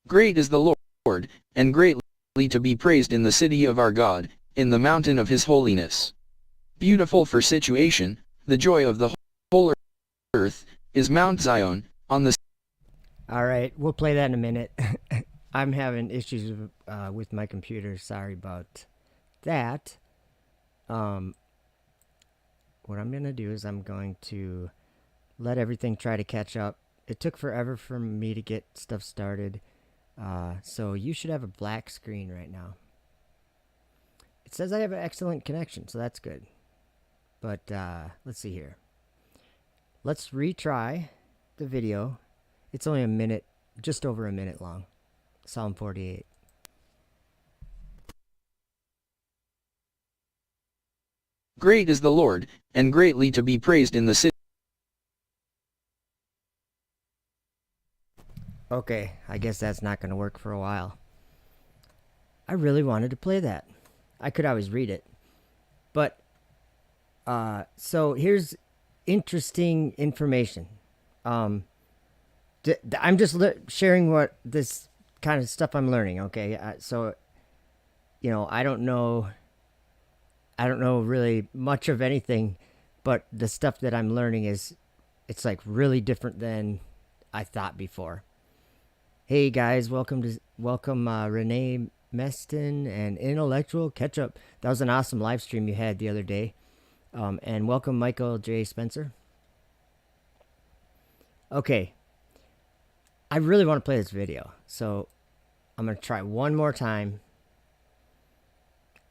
Great is the Lord, and greatly to be praised in the city of our God, in the mountain of his holiness. Beautiful for situation, the joy of the whole earth, is Mount Zion, on the... All right, we'll play that in a minute. I'm having issues with my computer. Sorry about that. Um, what I'm going to do is I'm going to let everything try to catch up. It took forever for me to get stuff started. So you should have a black screen right now. It says I have an excellent connection, so that's good. But let's see here. Let's retry the video. It's only a minute, just over a minute long. Psalm 48. Great is the Lord, and greatly to be praised in the city. Okay, I guess that's not going to work for a while. I really wanted to play that. I could always read it. But, so here's interesting information. I'm just sharing what this kind of stuff I'm learning, okay? So, I don't know really much of anything, but the stuff that I'm learning it's like really different than I thought before. Hey guys, welcome Renee Meston and Intellectual Ketchup. That was an awesome live stream you had the other day. And welcome Michael J. Spencer. Okay. I really want to play this video, so I'm going to try one more time.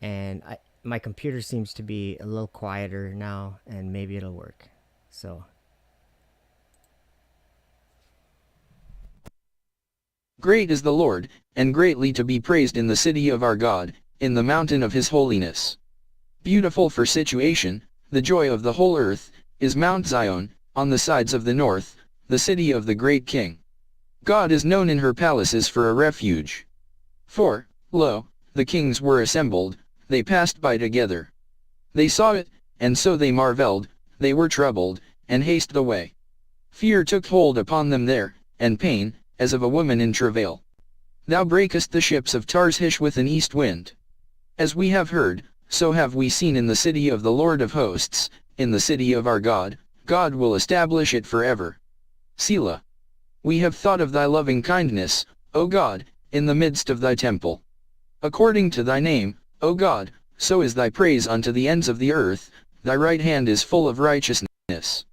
And my computer seems to be a little quieter now, and maybe it'll work. So... Great is the Lord, and greatly to be praised in the city of our God, in the mountain of his holiness. Beautiful for situation, the joy of the whole earth, is Mount Zion, on the sides of the north, the city of the great King. God is known in her palaces for a refuge. For, lo, the kings were assembled, they passed by together. They saw it, and so they marveled, they were troubled, and hasted away. Fear took hold upon them there, and pain, as of a woman in travail. Thou breakest the ships of Tarshish with an east wind. As we have heard, so have we seen in the city of the Lord of hosts, in the city of our God, God will establish it forever. Selah. We have thought of thy loving kindness, O God, in the midst of thy temple. According to thy name, O God, so is thy praise unto the ends of the earth, thy right hand is full of righteousness.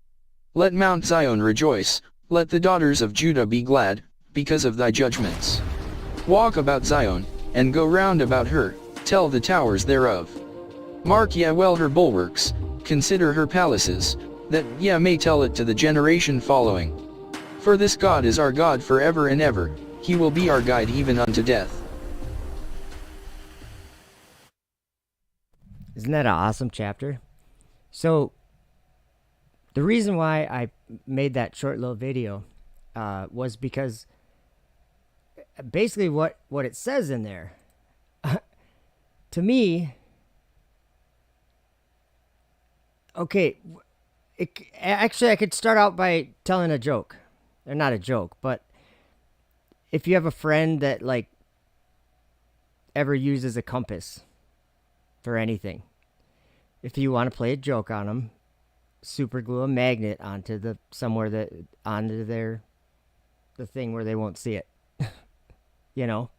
Let Mount Zion rejoice, let the daughters of Judah be glad, because of thy judgments. Walk about Zion, and go round about her, tell the towers thereof. Mark ye well her bulwarks, consider her palaces, that ye may tell it to the generation following. For this God is our God forever and ever, he will be our guide even unto death. Isn't that an awesome chapter? So, the reason why I made that short little video was because basically what it says in there, to me, okay, actually I could start out by telling a joke. Or not a joke, but if you have a friend that like ever uses a compass for anything, if you want to play a joke on them, super glue a magnet onto the thing where they won't see it. It'll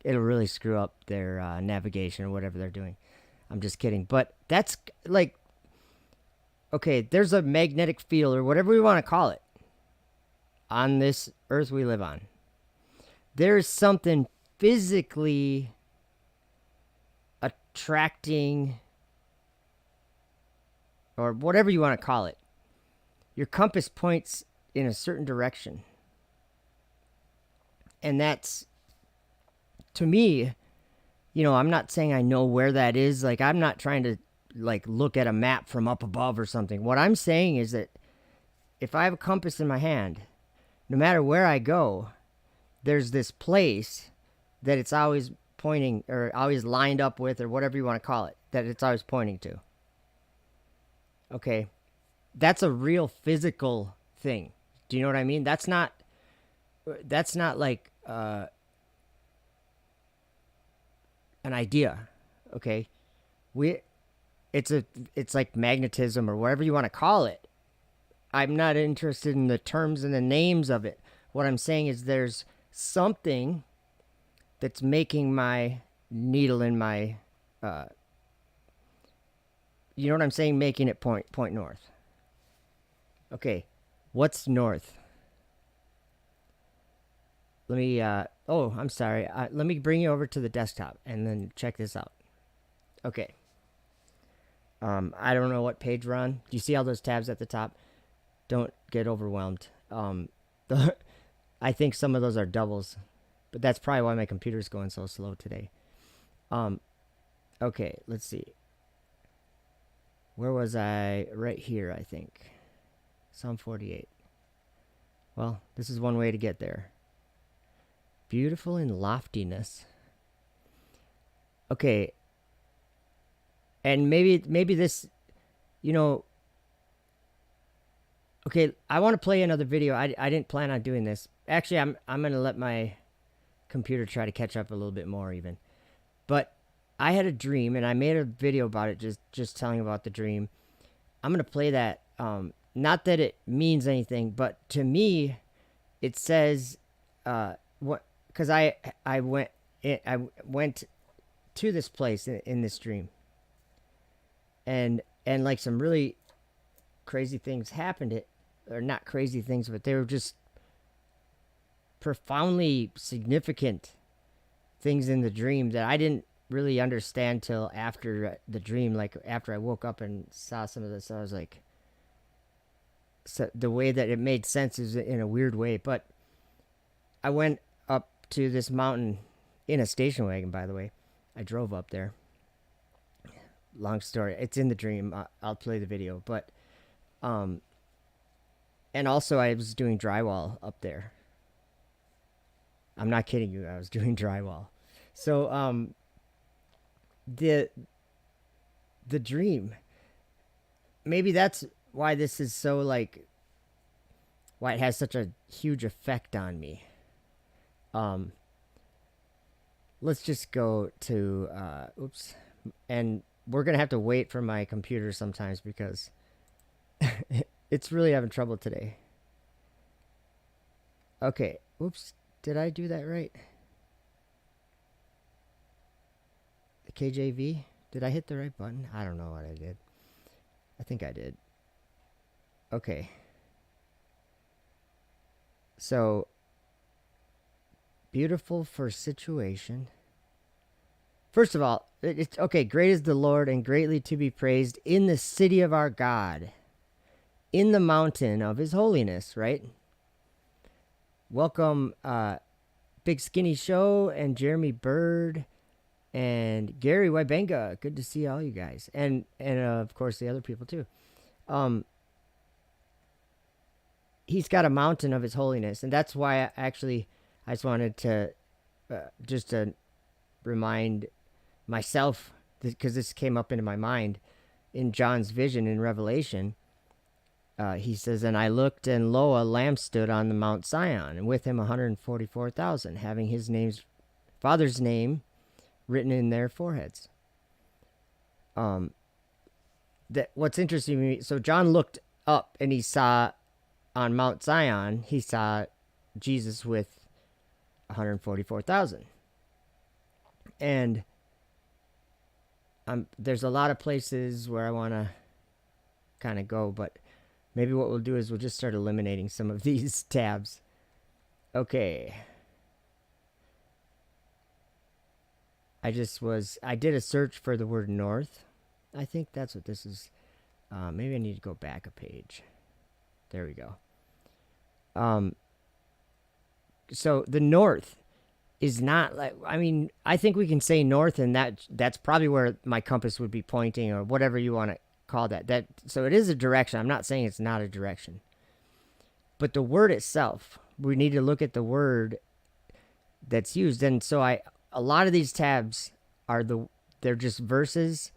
really screw up their navigation or whatever they're doing. I'm just kidding, but that's like, okay, there's a magnetic field or whatever we want to call it on this earth we live on. There's something physically attracting, or whatever you want to call it. Your compass points in a certain direction. And that's, to me, I'm not saying I know where that is. Like, I'm not trying to, like, look at a map from up above or something. What I'm saying is that if I have a compass in my hand, no matter where I go, there's this place that it's always pointing, or always lined up with, or whatever you want to call it, that it's always pointing to. Okay, that's a real physical thing. Do you know what I mean? That's not like an idea. Okay, we it's like magnetism or whatever you want to call it. I'm not interested in the terms and the names of it. What I'm saying is there's something that's making my needle in my you know what I'm saying, making it point north. Okay, what's north? Let me oh, I'm sorry. Let me bring you over to the desktop and then check this out. Okay. I don't know what page we're on. Do you see all those tabs at the top? Don't get overwhelmed. I think some of those are doubles, but that's probably why my computer's going so slow today. Okay, let's see. Where was I? Right here, I think. Psalm 48. Well, this is one way to get there. Beautiful in loftiness. Okay. And maybe this, you know, okay, I want to play another video. I didn't plan on doing this. Actually, I'm going to let my computer try to catch up a little bit more even. But I had a dream, and I made a video about it, just telling about the dream. I'm going to play that. Not that it means anything, but to me, it says, what, because I went to this place in this dream. And like some really crazy things happened. Or not crazy things, but they were just profoundly significant things in the dream that I didn't really understand till after the dream. Like after I woke up and saw some of this, I was like, so the way that it made sense is in a weird way. But I went up to this mountain in a station wagon, by the way. I drove up there. Long story. It's in the dream. I'll play the video. But, and also I was doing drywall up there. I'm not kidding you. I was doing drywall. So, the dream, maybe that's why this is so like, why it has such a huge effect on me. Let's just go to, oops. And we're going to have to wait for my computer sometimes because it's really having trouble today. Okay. Oops. Did I do that right? The KJV? Did I hit the right button? I don't know what I did. I think I did. Okay. So, beautiful for situation. First of all, it's okay. Great is the Lord and greatly to be praised in the city of our God, in the mountain of his holiness, right? Welcome, Big Skinny Show and Jeremy Bird and Gary Wybenga. Good to see all you guys. And of course, the other people too. He's got a mountain of his holiness. And that's why I just wanted to, just to remind myself, because this came up into my mind in John's vision in Revelation. He says, and I looked, and lo, a lamb stood on the Mount Zion, and with him 144,000, having his Father's name written in their foreheads. What's interesting to me, so John looked up, and he saw on Mount Zion, he saw Jesus with 144,000. And there's a lot of places where I want to kind of go, but maybe what we'll do is we'll just start eliminating some of these tabs. Okay. I did a search for the word north. I think that's what this is. Maybe I need to go back a page. There we go. So the north is not like, I mean, I think we can say north, and that's probably where my compass would be pointing, or whatever you want to call that. So it is a direction. I'm not saying it's not a direction. But the word itself, we need to look at the word that's used. And so a lot of these tabs they're just verses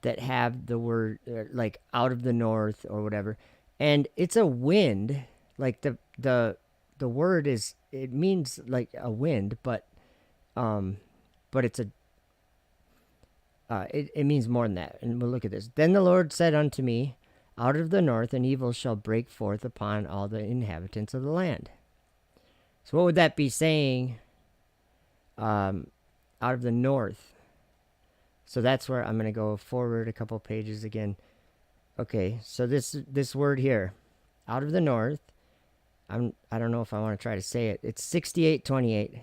that have the word like out of the north or whatever. And it's a wind, like the the word is, it means like a wind, but it's it means more than that. And we'll look at this. Then the Lord said unto me, out of the north an evil shall break forth upon all the inhabitants of the land. So what would that be saying? Out of the north. So that's where I'm going to go forward a couple pages again. Okay, so this word here, out of the north, I don't know if I want to try to say it. It's 6828.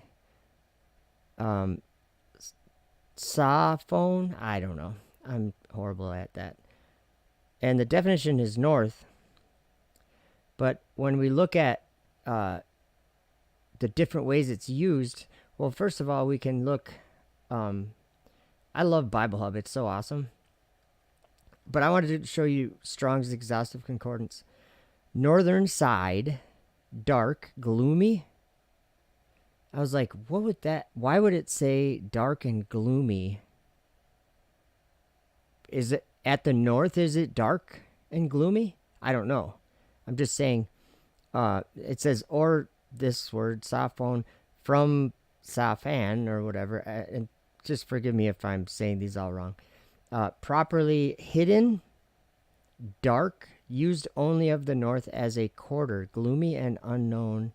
Saphon, I don't know. I'm horrible at that. And the definition is north. But when we look at the different ways it's used, well, first of all, we can look. I love Bible Hub. It's so awesome. But I wanted to show you Strong's Exhaustive Concordance. Northern side, dark, gloomy. I was like, what would that, why would it say dark and gloomy? Is it at the north? Is it dark and gloomy? I don't know. I'm just saying, it says, or this word, Saphon, from Saphan or whatever. And just forgive me if I'm saying these all wrong. Properly hidden, dark, used only of the north as a quarter, gloomy and unknown,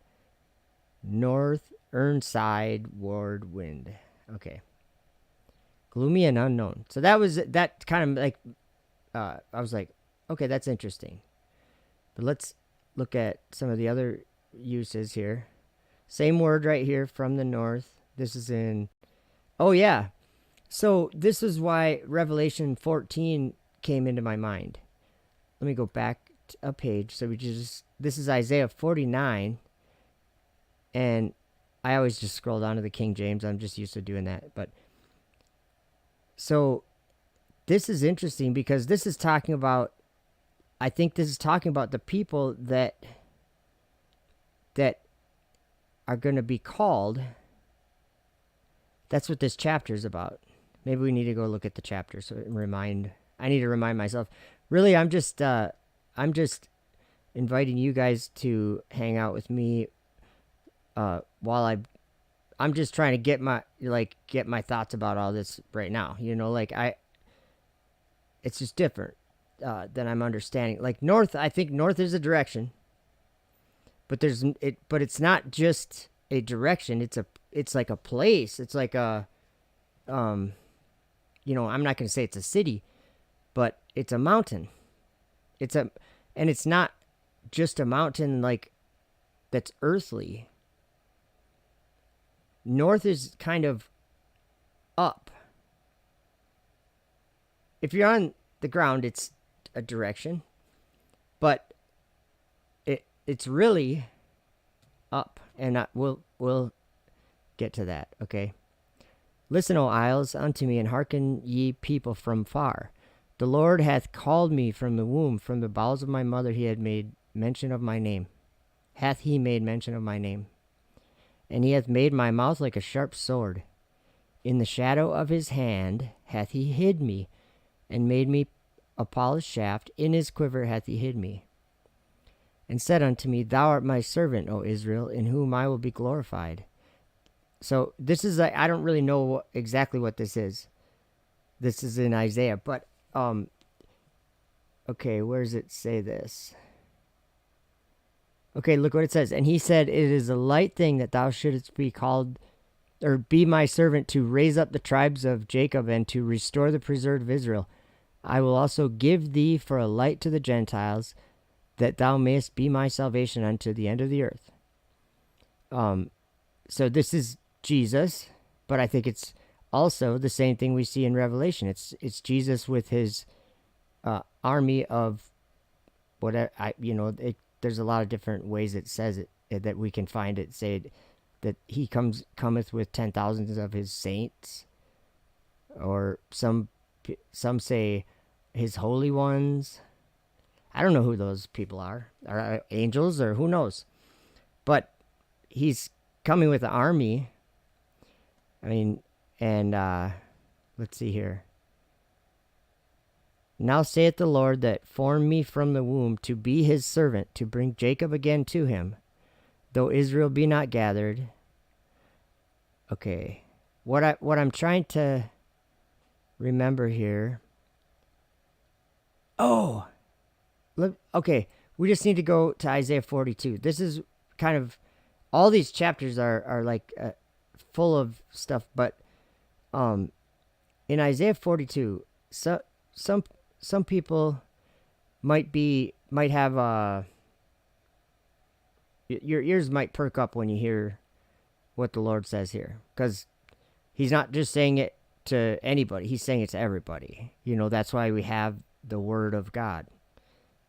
northern side ward wind. Okay. Gloomy and unknown. So that kind of like, I was like, okay, that's interesting. But let's look at some of the other uses here. Same word right here, from the north. This is in, oh yeah. So this is why Revelation 14 came into my mind. Let me go back a page. So this is Isaiah 49. And I always just scroll down to the King James. I'm just used to doing that. But so this is interesting because this is talking about, I think this is talking about the people that are going to be called. That's what this chapter is about. Maybe we need to go look at the chapter so I need to remind myself. Really, I'm just inviting you guys to hang out with me while I'm just trying to get my thoughts about all this right now. You know, like it's just different than I'm understanding. Like north, I think north is a direction, but it's not just a direction. It's like a place. It's like a, you know, I'm not going to say it's a city, but it's a mountain. And it's not just a mountain like that's earthly. North is kind of up. If you're on the ground, it's a direction, but it's really up, and we'll get to that. Okay. Listen, O isles, unto me, and hearken, ye people from far. The Lord hath called me from the womb, from the bowels of my mother. He had made mention of my name. Hath he made mention of my name? And he hath made my mouth like a sharp sword. In the shadow of his hand hath he hid me, and made me a polished shaft. In his quiver hath he hid me. And said unto me, Thou art my servant, O Israel, in whom I will be glorified. So this is, I don't really know exactly what this is. This is in Isaiah, but, okay, where does it say this? Okay, look what it says. And he said, It is a light thing that thou shouldest be called, or be my servant, to raise up the tribes of Jacob and to restore the preserved of Israel. I will also give thee for a light to the Gentiles, that thou mayest be my salvation unto the end of the earth. So this is Jesus, but I think it's also the same thing we see in Revelation. It's Jesus with his army of whatever. There's a lot of different ways it says it that we can find it say that he cometh with 10,000s of his saints, or some say his holy ones. I don't know who those people are angels or who knows, but he's coming with an army. I mean, and let's see here. Now saith the Lord that formed me from the womb to be his servant, to bring Jacob again to him. though Israel be not gathered. Okay. What I'm trying to remember here. Oh, look. Okay, we just need to go to Isaiah 42. This is kind of all these chapters are like full of stuff, but in Isaiah 42, some people might have your ears might perk up when you hear what the Lord says here, because he's not just saying it to anybody, he's saying it to everybody. You know, that's why we have the Word of God.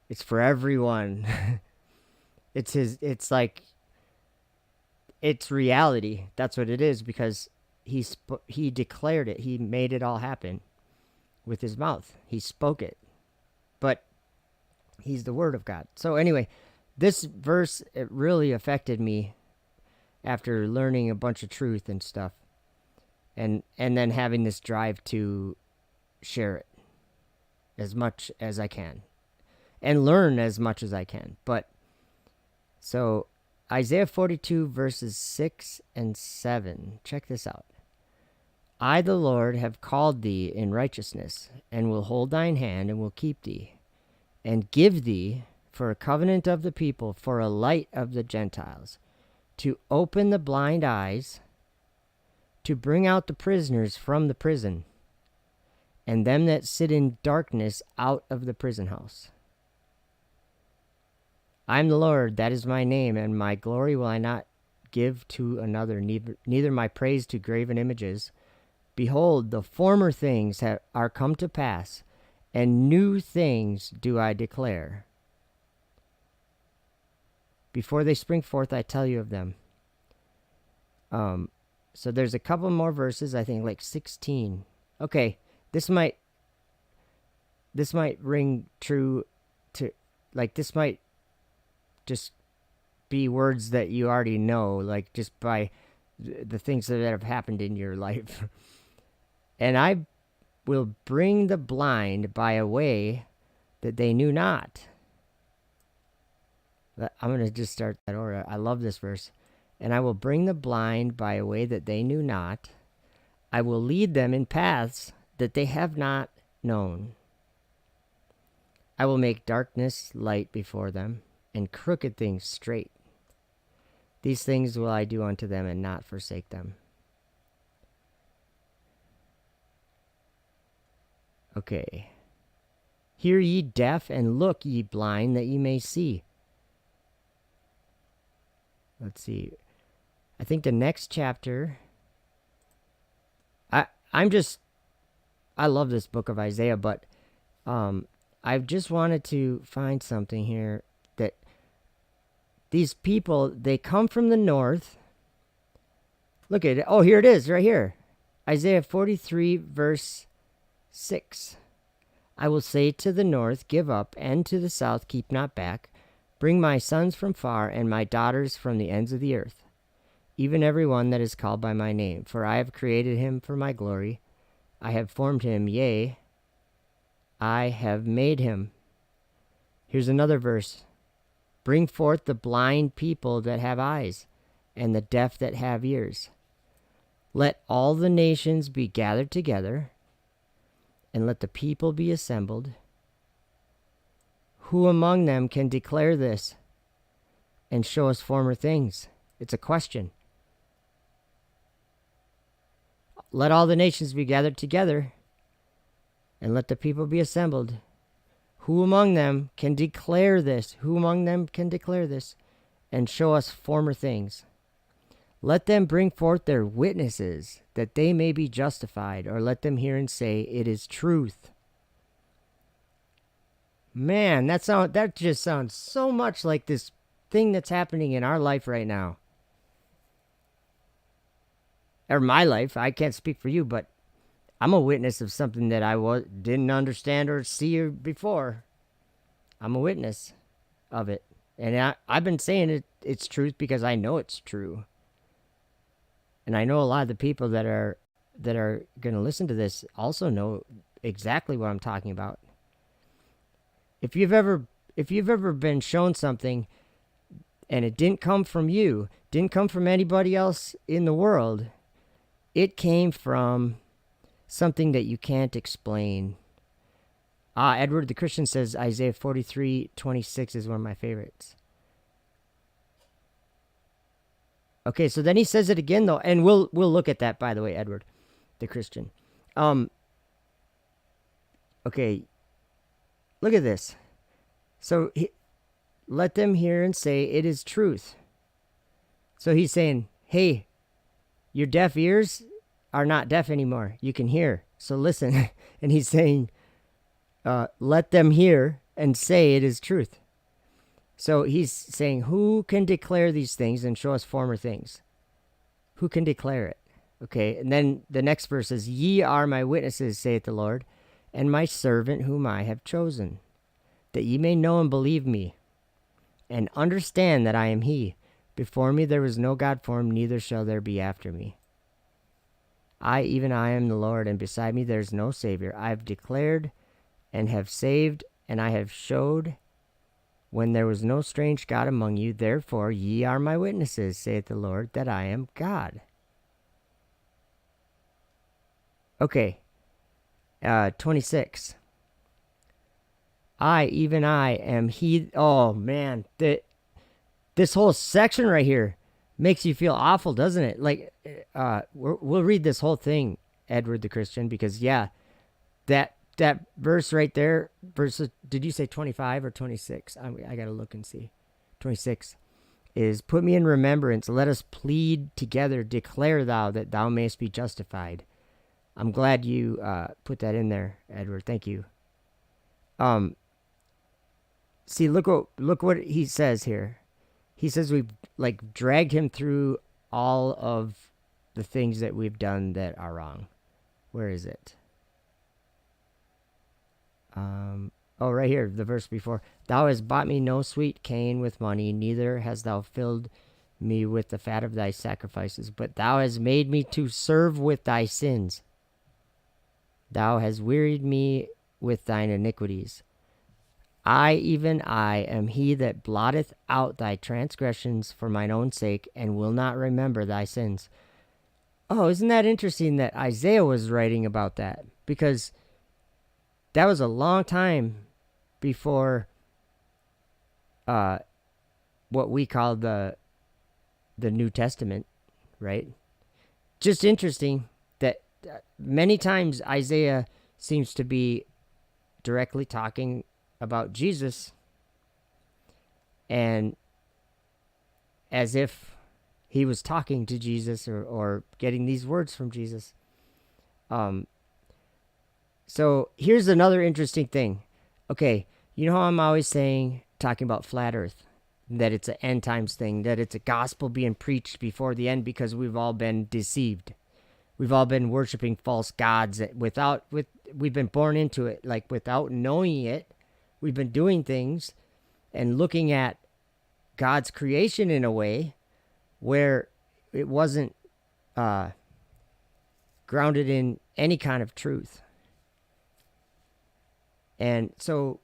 It's for everyone. It's like, it's reality. That's what it is, because he declared it. He made it all happen with his mouth. He spoke it. But he's the Word of God. So anyway, this verse, it really affected me after learning a bunch of truth and stuff. And then having this drive to share it as much as I can and learn as much as I can. But so Isaiah 42 verses 6 and 7. Check this out. I, the Lord, have called thee in righteousness, and will hold thine hand, and will keep thee, and give thee for a covenant of the people, for a light of the Gentiles, to open the blind eyes, to bring out the prisoners from the prison, and them that sit in darkness out of the prison house. I am the Lord, that is my name, and my glory will I not give to another, neither my praise to graven images. Behold, the former things are come to pass, and new things do I declare. Before they spring forth, I tell you of them. So there's a couple more verses, I think like 16. Okay, this might ring true to, like, this might just be words that you already know, like just by the things that have happened in your life. And I will bring the blind by a way that they knew not. I'm going to just start that order. I love this verse. And I will bring the blind by a way that they knew not. I will lead them in paths that they have not known. I will make darkness light before them, and crooked things straight. These things will I do unto them, and not forsake them. Okay. Hear ye deaf, and look ye blind, that ye may see. Let's see. I think the next chapter, I love this book of Isaiah, but I've just wanted to find something here that these people, they come from the north. Look at it. Oh, here it is right here. Isaiah 43 verse 6. I will say to the north, give up, and to the south, keep not back. Bring my sons from far, and my daughters from the ends of the earth, even every one that is called by my name. For I have created him for my glory. I have formed him, yea, I have made him. Here's another verse. Bring forth the blind people that have eyes, and the deaf that have ears. Let all the nations be gathered together, and let the people be assembled. Who among them can declare this and show us former things? It's a question. Let all the nations be gathered together, and let the people be assembled. Who among them can declare this? Who among them can declare this and show us former things? Let them bring forth their witnesses, that they may be justified, or let them hear and say, it is truth. Man, that just sounds so much like this thing that's happening in our life right now. Or my life. I can't speak for you, but I'm a witness of something that I didn't understand or see before. I'm a witness of it. And I've been saying it's truth because I know it's true. And I know a lot of the people that are going to listen to this also know exactly what I'm talking about. If you've ever been shown something And it didn't come from you, didn't come from anybody else in the world. It came from something that you can't explain. Edward the Christian says Isaiah 43:26 is one of my favorites. Okay, so then he says it again though, and we'll look at that, by the way, Edward the Christian. Okay, look at this. So let them hear and say it is truth. So he's saying, hey, your deaf ears are not deaf anymore. You can hear. So listen. And he's saying, let them hear and say it is truth. So he's saying, who can declare these things and show us former things? Who can declare it? Okay, and then the next verse is, ye are my witnesses, saith the Lord, and my servant whom I have chosen, that ye may know and believe me, and understand that I am he. Before me there was no God formed, neither shall there be after me. I, even I, am the Lord, and beside me there is no Savior. I have declared and have saved, and I have showed when there was no strange God among you. Therefore ye are my witnesses, saith the Lord, that I am God. Okay, 26. I, even I, am he. Oh, man. This whole section right here makes you feel awful, doesn't it? Like, we'll read this whole thing, Edward the Christian, because, yeah, that verse right there, did you say 25 or 26? I got to look and see. 26 is, put me in remembrance. Let us plead together. Declare thou that thou mayest be justified. I'm glad you put that in there, Edward. Thank you. See, look what he says here. He says we've dragged him through all of the things that we've done that are wrong. Where is it? Right here, the verse before. Thou hast bought me no sweet cane with money, neither hast thou filled me with the fat of thy sacrifices, but thou hast made me to serve with thy sins. Thou hast wearied me with thine iniquities. I, even I, am he that blotteth out thy transgressions for mine own sake, and will not remember thy sins. Oh, isn't that interesting that Isaiah was writing about that? Because that was a long time before what we call the New Testament, right? Just interesting that many times Isaiah seems to be directly talking about Jesus, and as if he was talking to Jesus or getting these words from Jesus. So here's another interesting thing. Okay, you know how I'm always talking about flat earth, that it's an end times thing, that it's a gospel being preached before the end because we've all been deceived. We've all been worshiping false gods we've been born into it, like without knowing it. We've been doing things and looking at God's creation in a way where it wasn't grounded in any kind of truth. And so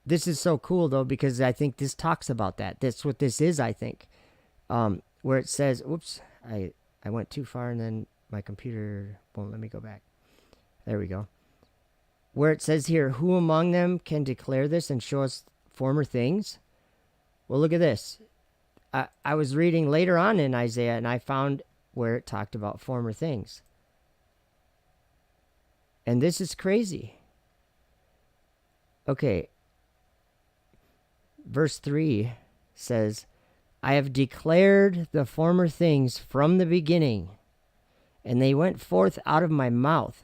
this is so cool, though, because I think this talks about that. That's what this is, I think, where it says, oops, I went too far and then my computer won't let me go back. There we go. Where it says here, who among them can declare this and show us former things? Well, look at this. I was reading later on in Isaiah, and I found where it talked about former things. And this is crazy. Okay. Verse 3 says, I have declared the former things from the beginning, and they went forth out of my mouth,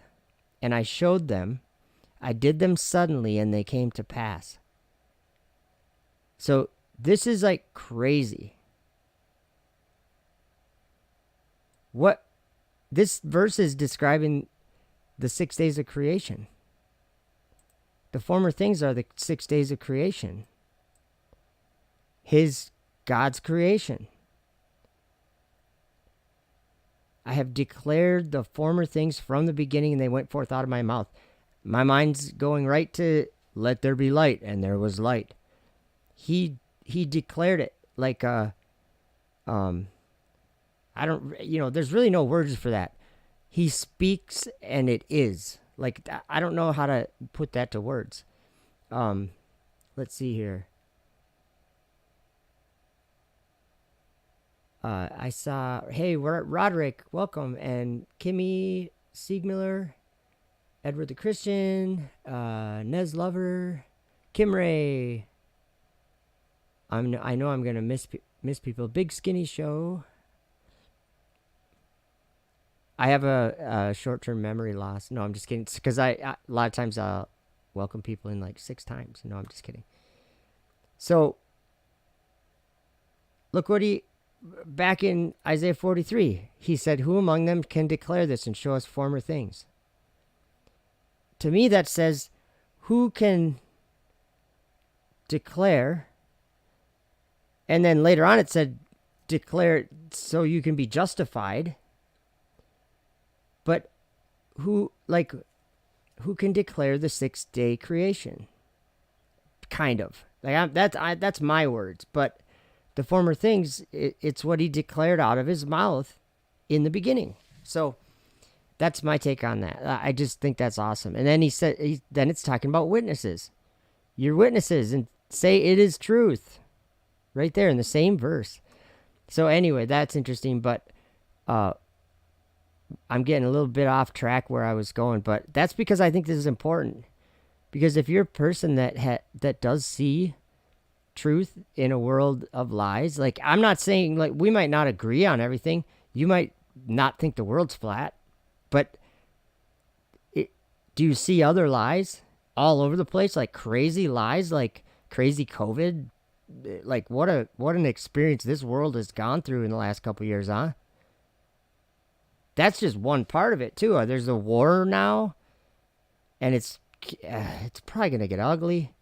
and I showed them. I did them suddenly, and they came to pass. So this is like crazy. What this verse is describing the 6 days of creation. The former things are the 6 days of creation. God's creation. I have declared the former things from the beginning, and they went forth out of my mouth. My mind's going right to let there be light, and there was light. He declared it. like I don't, there's really no words for that. He speaks and it is. Like, I don't know how to put that to words. Let's see here. I saw, hey, we're at Roderick, welcome, and Kimmy Siegmiller, Edward the Christian, Nez Lover, Kim Ray. I know I'm gonna miss people. Big Skinny Show. I have a short-term memory loss. No, I'm just kidding. Because I a lot of times I'll welcome people in like 6 times. No, I'm just kidding. So, look what back in Isaiah 43, he said, who among them can declare this and show us former things? To me, that says, who can declare? And then later on it said, declare so you can be justified. But who can declare the 6-day creation? Kind of. Like that's my words, but the former things, it's what he declared out of his mouth in the beginning. So that's my take on that. I just think that's awesome. And then he said, then it's talking about witnesses. You're witnesses and say it is truth. Right there in the same verse. So anyway, that's interesting, but I'm getting a little bit off track where I was going, but that's because I think this is important. Because if you're a person that does see truth in a world of lies, like I'm not saying like we might not agree on everything. You might not think the world's flat, but do you see other lies all over the place, like crazy lies, like crazy COVID? Like what an experience this world has gone through in the last couple of years, huh? That's just one part of it too. There's a war now, and it's probably gonna get ugly.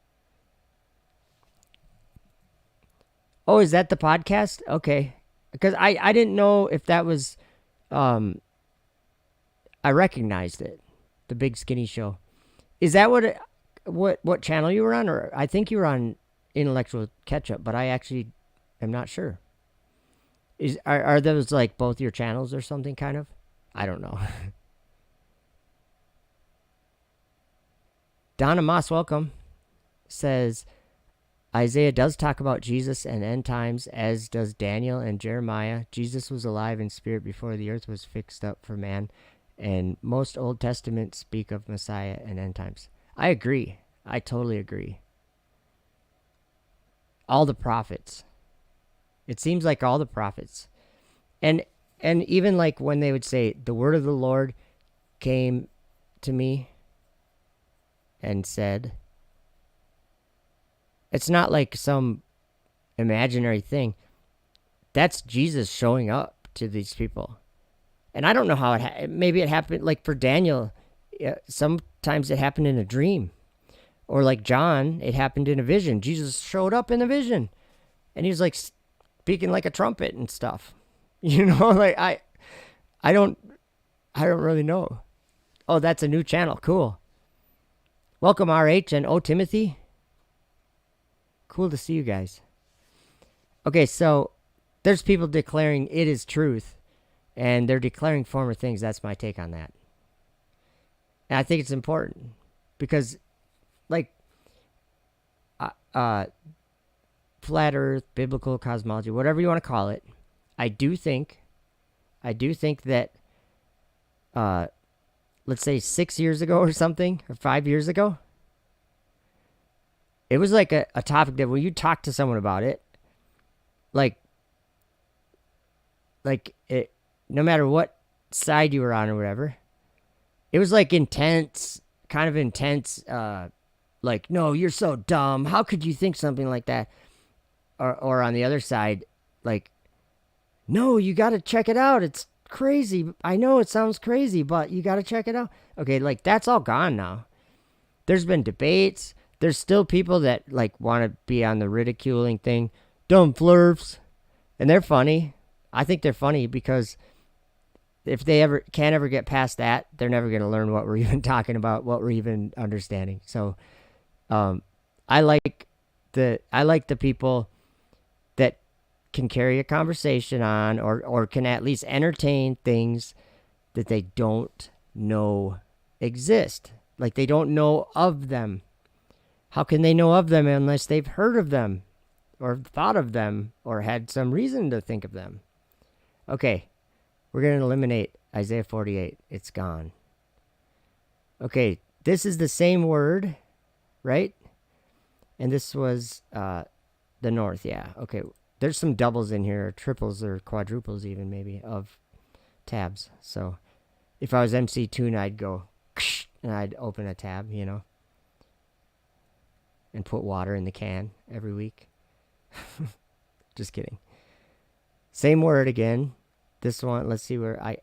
Oh, is that the podcast? Okay, because I didn't know if that was, I recognized it, the Big Skinny Show. Is that what channel you were on? Or I think you were on Intellectual Ketchup, but I actually am not sure. Are those like both your channels or something kind of? I don't know. Donna Moss, welcome, says Isaiah does talk about Jesus and end times, as does Daniel and Jeremiah. Jesus was alive in spirit before the earth was fixed up for man, and most Old Testament speak of Messiah and end times. I agree. I totally agree. All the prophets. It seems like all the prophets. And even like when they would say, the word of the Lord came to me and said, it's not like some imaginary thing. That's Jesus showing up to these people. And I don't know how maybe it happened, like for Daniel, sometimes it happened in a dream. Or like John, it happened in a vision. Jesus showed up in a vision. And he was like speaking like a trumpet and stuff. You know, like I don't really know. Oh, that's a new channel. Cool. Welcome, RH and O Timothy. Cool to see you guys. Okay, so there's people declaring it is truth, and they're declaring former things. That's my take on that. And I think it's important because, like, flat Earth, biblical cosmology, whatever you want to call it, I do think that, let's say 6 years ago or something, or 5 years ago, it was like a topic that when you talk to someone about it, like it, no matter what side you were on or whatever, it was like intense, kind of intense, like, no, you're so dumb. How could you think something like that? Or on the other side, like, no, you got to check it out. It's crazy. I know it sounds crazy, but you got to check it out. Okay, like, that's all gone now. There's been debates. There's still people that, like, want to be on the ridiculing thing. Dumb flurfs. And they're funny. I think they're funny because if they can't ever get past that, they're never going to learn what we're even talking about, what we're even understanding. So, I like the people that can carry a conversation on, or can at least entertain things that they don't know exist. Like they don't know of them. How can they know of them unless they've heard of them or thought of them or had some reason to think of them? Okay, we're going to eliminate Isaiah 48. It's gone. Okay, this is the same word, right? And this was the north, yeah. Okay, there's some doubles in here, or triples or quadruples even maybe, of tabs. So if I was MC Tune, I'd go, and I'd open a tab, you know, and put water in the can every week. Just kidding. Same word again. This one, let's see where I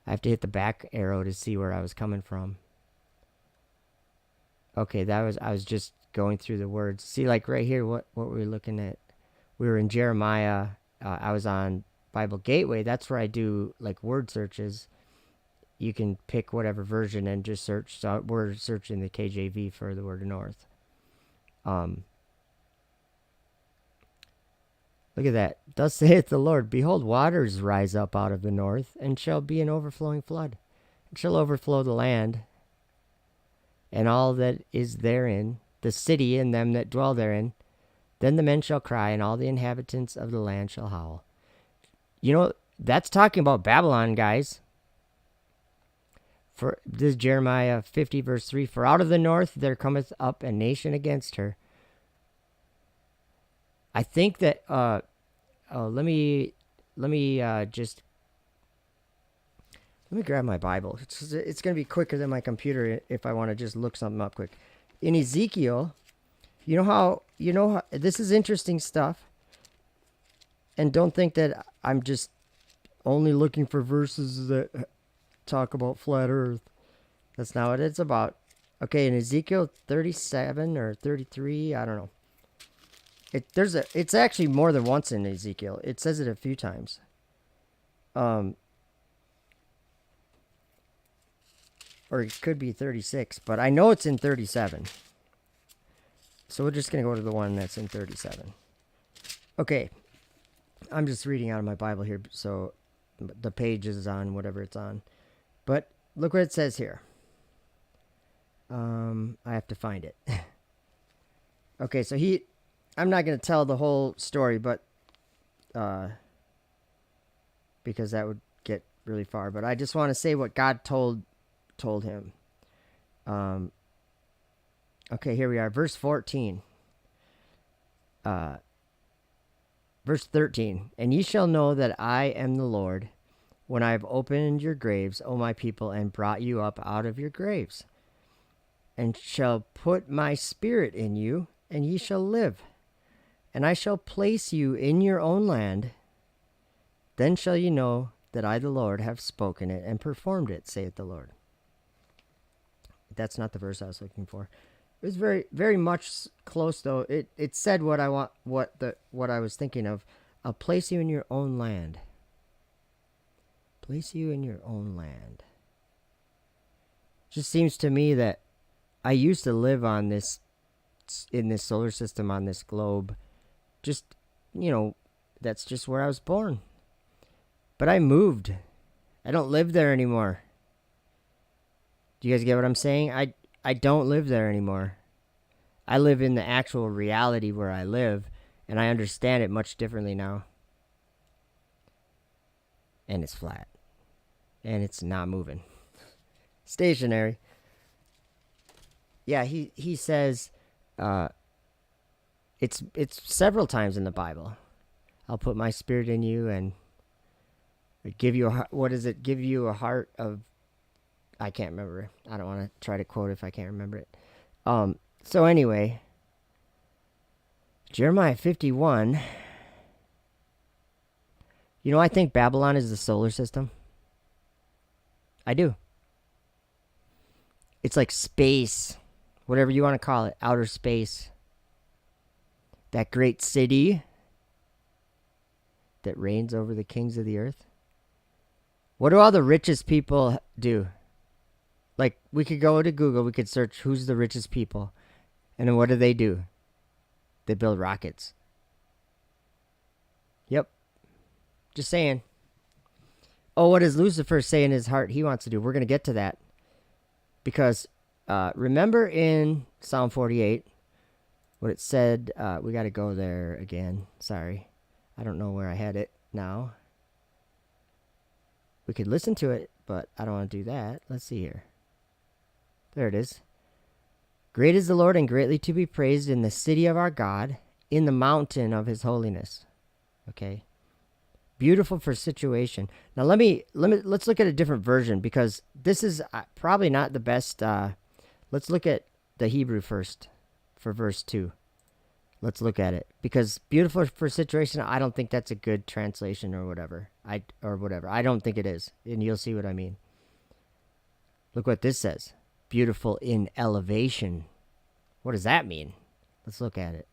have to hit the back arrow to see where I was coming from. Okay, I was just going through the words. See, like right here, what were we looking at? We were in Jeremiah. I was on Bible Gateway. That's where I do like word searches. You can pick whatever version and just search. So we're searching the KJV for the word north. Look at that. Thus saith the Lord, behold, waters rise up out of the north, and shall be an overflowing flood. It shall overflow the land, and all that is therein, the city and them that dwell therein. Then the men shall cry, and all the inhabitants of the land shall howl. You know, that's talking about Babylon, guys. For this is Jeremiah 50, verse 3. For out of the north there cometh up a nation against her. I think that let me grab my Bible. It's going to be quicker than my computer if I want to just look something up quick. In Ezekiel, you know how this is interesting stuff. And don't think that I'm just only looking for verses that talk about flat earth. That's not what it's about. Okay, in Ezekiel 37 or 33, I don't know. It's actually more than once in Ezekiel. It says it a few times. Or it could be 36, but I know it's in 37. So we're just going to go to the one that's in 37. Okay. I'm just reading out of my Bible here, so the page is on whatever it's on. But look what it says here. I have to find it. Okay, so I'm not going to tell the whole story, but because that would get really far. But I just want to say what God told him. Okay, here we are. Verse 14. Verse 13. And ye shall know that I am the Lord, when I have opened your graves, O my people, and brought you up out of your graves, and shall put my spirit in you, and ye shall live. And I shall place you in your own land. Then shall you know that I, the Lord, have spoken it and performed it, saith the Lord. That's not the verse I was looking for. It was very, very much close, though. It said what I want, what I was thinking of. I'll place you in your own land. Place you in your own land. Just seems to me that I used to live in this solar system, on this globe. Just, that's just where I was born. But I moved. I don't live there anymore. Do you guys get what I'm saying? I don't live there anymore. I live in the actual reality where I live, and I understand it much differently now. And it's flat. And it's not moving. Stationary. Yeah, he says, it's several times in the Bible. I'll put my spirit in you and give you give you a heart of, I can't remember. I don't want to try to quote if I can't remember it. So anyway, Jeremiah 51. I think Babylon is the solar system. I do. It's like space, whatever you want to call it, outer space. That great city that reigns over the kings of the earth. What do all the richest people do? Like, we could go to Google, we could search who's the richest people. And then what do? They build rockets. Yep. Just saying. Oh, what does Lucifer say in his heart he wants to do? We're going to get to that. Because remember in Psalm 48, what it said, we got to go there again. Sorry. I don't know where I had it now. We could listen to it, but I don't want to do that. Let's see here. There it is. Great is the Lord and greatly to be praised in the city of our God, in the mountain of his holiness. Okay. Beautiful for situation. Now let's look at a different version, because this is probably not the best. Let's look at the Hebrew first for verse 2. Let's look at it, because beautiful for situation, I don't think that's a good translation or whatever. I don't think it is, and you'll see what I mean. Look what this says. Beautiful in elevation. What does that mean? Let's look at it.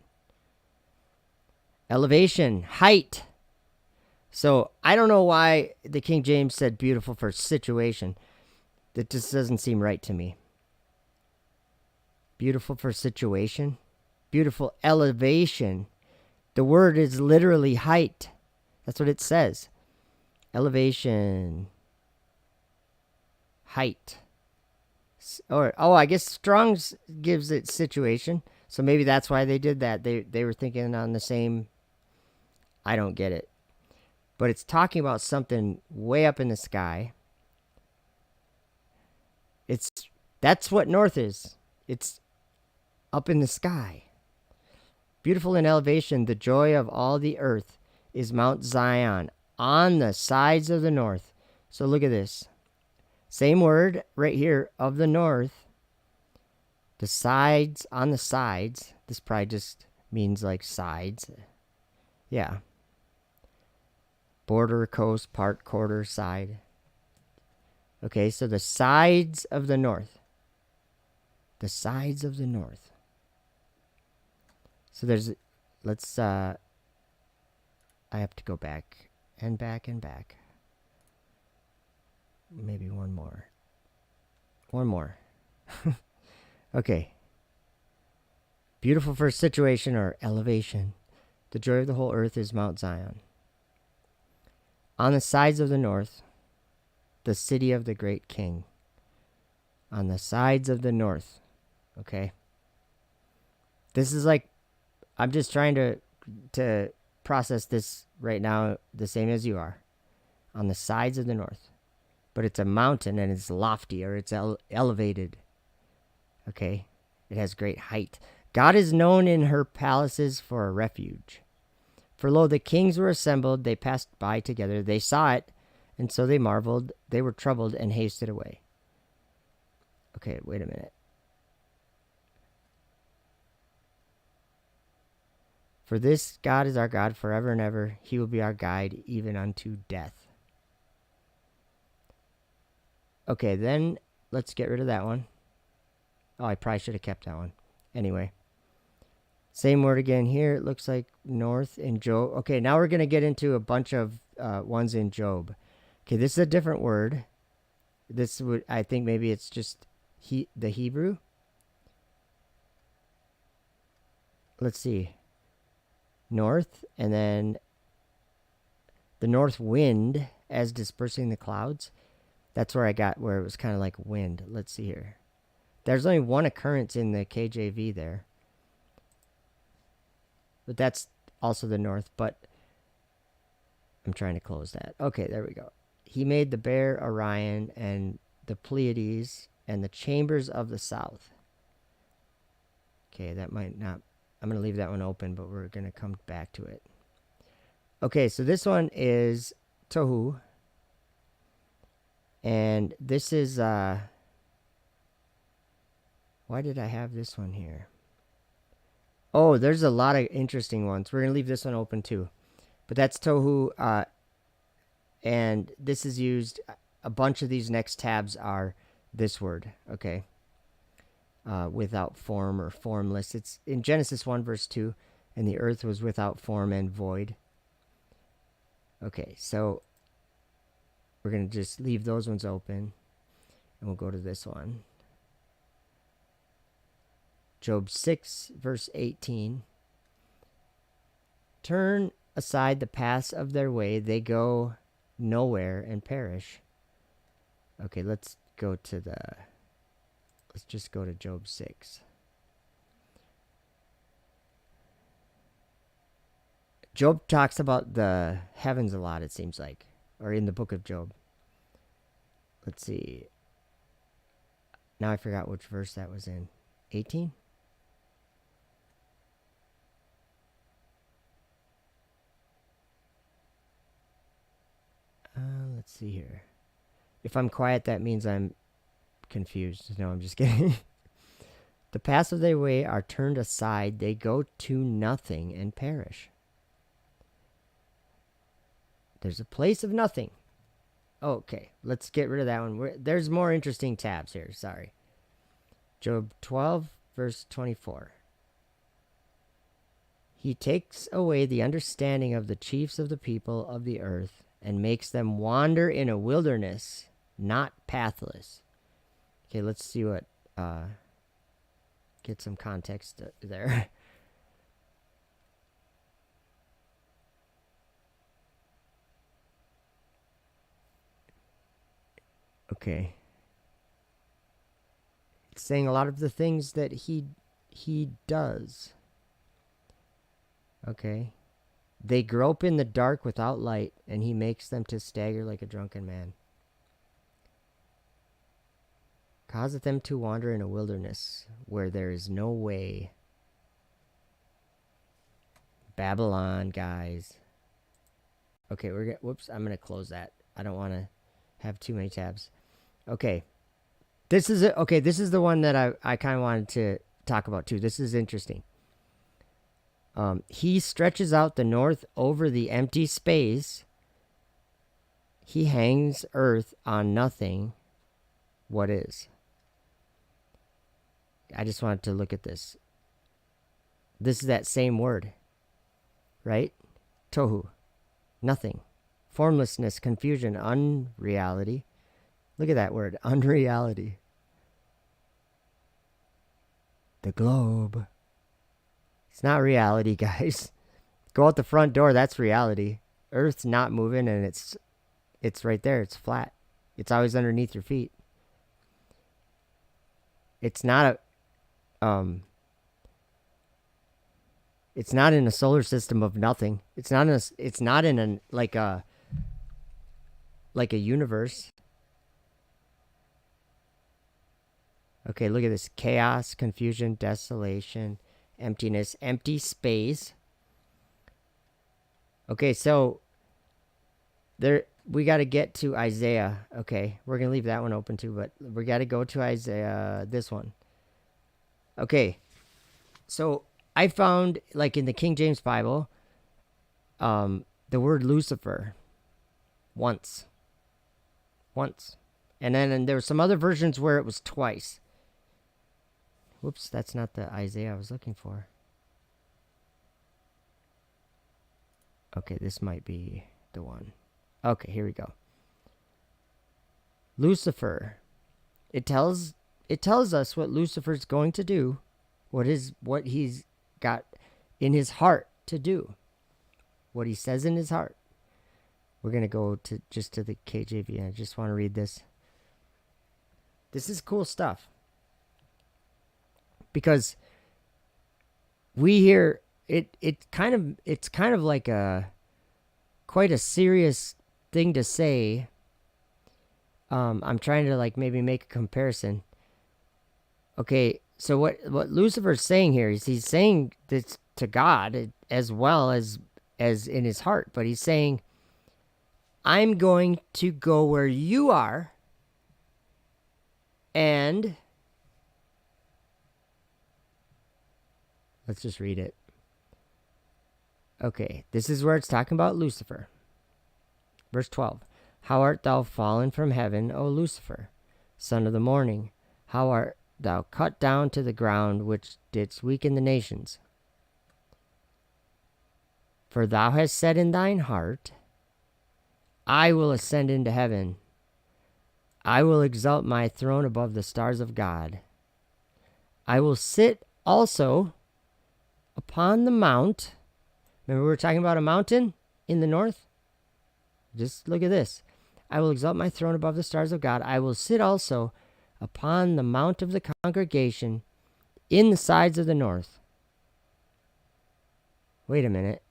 Elevation, height. So I don't know why the King James said beautiful for situation. That just doesn't seem right to me. Beautiful for situation. Beautiful elevation. The word is literally height. That's what it says. Elevation. Height. Or I guess Strong's gives it situation. So maybe that's why they did that. They were thinking on the same. I don't get it. But it's talking about something way up in the sky. That's what north is. It's up in the sky. Beautiful in elevation, the joy of all the earth is Mount Zion on the sides of the north. So look at this. Same word right here, of the north. The sides, on the sides. This probably just means like sides. Yeah. Border, coast, part, quarter, side. Okay, so the sides of the north. The sides of the north. So I have to go back and back and back. Maybe one more. One more. Okay. Beautiful for situation or elevation. The joy of the whole earth is Mount Zion. On the sides of the north, the city of the great king. On the sides of the north. Okay. This is like, I'm just trying to process this right now the same as you are. On the sides of the north. But it's a mountain and it's lofty, or it's elevated. Okay. It has great height. God is known in her palaces for a refuge. For lo, the kings were assembled, they passed by together, they saw it, and so they marveled, they were troubled and hasted away. Okay, wait a minute. For this God is our God forever and ever, he will be our guide even unto death. Okay, then let's get rid of that one. Oh, I probably should have kept that one. Anyway. Same word again here. It looks like north in Job. Okay, now we're going to get into a bunch of ones in Job. Okay, this is a different word. I think maybe it's just the Hebrew. Let's see. North, and then the north wind as dispersing the clouds. That's where I got where it was kind of like wind. Let's see here. There's only one occurrence in the KJV there. But that's also the north, but I'm trying to close that. Okay, there we go. He made the bear Orion and the Pleiades and the chambers of the south. Okay, that might not... I'm going to leave that one open, but we're going to come back to it. Okay, so this one is Tohu. And this is... Why did I have this one here? Oh, there's a lot of interesting ones. We're going to leave this one open too. But that's Tohu. And this is used... A bunch of these next tabs are this word. Okay. Without form or formless. It's in Genesis 1 verse 2. And the earth was without form and void. Okay, so... We're going to just leave those ones open. And we'll go to this one. Job 6, verse 18. Turn aside the paths of their way, they go nowhere and perish. Okay, let's just go to Job 6. Job talks about the heavens a lot, it seems like, or in the book of Job. Let's see. Now I forgot which verse that was in. 18? Let's see here. If I'm quiet, that means I'm confused. No, I'm just kidding. The paths of their way are turned aside. They go to nothing and perish. There's a place of nothing. Okay, let's get rid of that one. There's more interesting tabs here. Sorry. Job 12, verse 24. He takes away the understanding of the chiefs of the people of the earth and makes them wander in a wilderness, not pathless. Okay, let's see what, get some context there. Okay. It's saying a lot of the things that he does. Okay. They grope in the dark without light, and he makes them to stagger like a drunken man. Causeth them to wander in a wilderness where there is no way. Babylon, guys. Okay, whoops, I'm gonna close that. I don't want to have too many tabs. Okay. This is the one that I kind of wanted to talk about too. This is interesting. He stretches out the north over the empty space. He hangs earth on nothing. What is? I just wanted to look at this. This is that same word, right? Tohu, nothing. Formlessness, confusion, unreality. Look at that word, unreality. The globe. It's not reality, guys. Go out the front door, that's reality. Earth's not moving, and it's right there. It's flat. It's always underneath your feet. It's not it's not in a solar system of nothing. It's not in a like a universe. Okay, look at this. Chaos, confusion, desolation, emptiness, empty space. Okay, so we got to get to Isaiah. Okay, we're going to leave that one open too, but we got to go to Isaiah, this one. Okay, so I found, like in the King James Bible, the word Lucifer once. And then there were some other versions where it was twice. Whoops, that's not the Isaiah I was looking for. Okay, this might be the one. Okay, here we go. Lucifer. It tells us what Lucifer's going to do, what he's got in his heart to do. What he says in his heart. We're going to go to the KJV. I just want to read this. This is cool stuff. Because we hear it's kind of like quite a serious thing to say. I'm trying to like maybe make a comparison. Okay, so what Lucifer's saying here is he's saying this to God as well as in his heart, but he's saying, I'm going to go where you are, and let's just read it. Okay, this is where it's talking about Lucifer. Verse 12. How art thou fallen from heaven, O Lucifer, son of the morning? How art thou cut down to the ground, which didst weaken the nations? For thou hast said in thine heart, I will ascend into heaven. I will exalt my throne above the stars of God. I will sit also upon the mount. Remember we were talking about a mountain in the north? Just look at this. I will exalt my throne above the stars of God. I will sit also upon the mount of the congregation in the sides of the north. Wait a minute.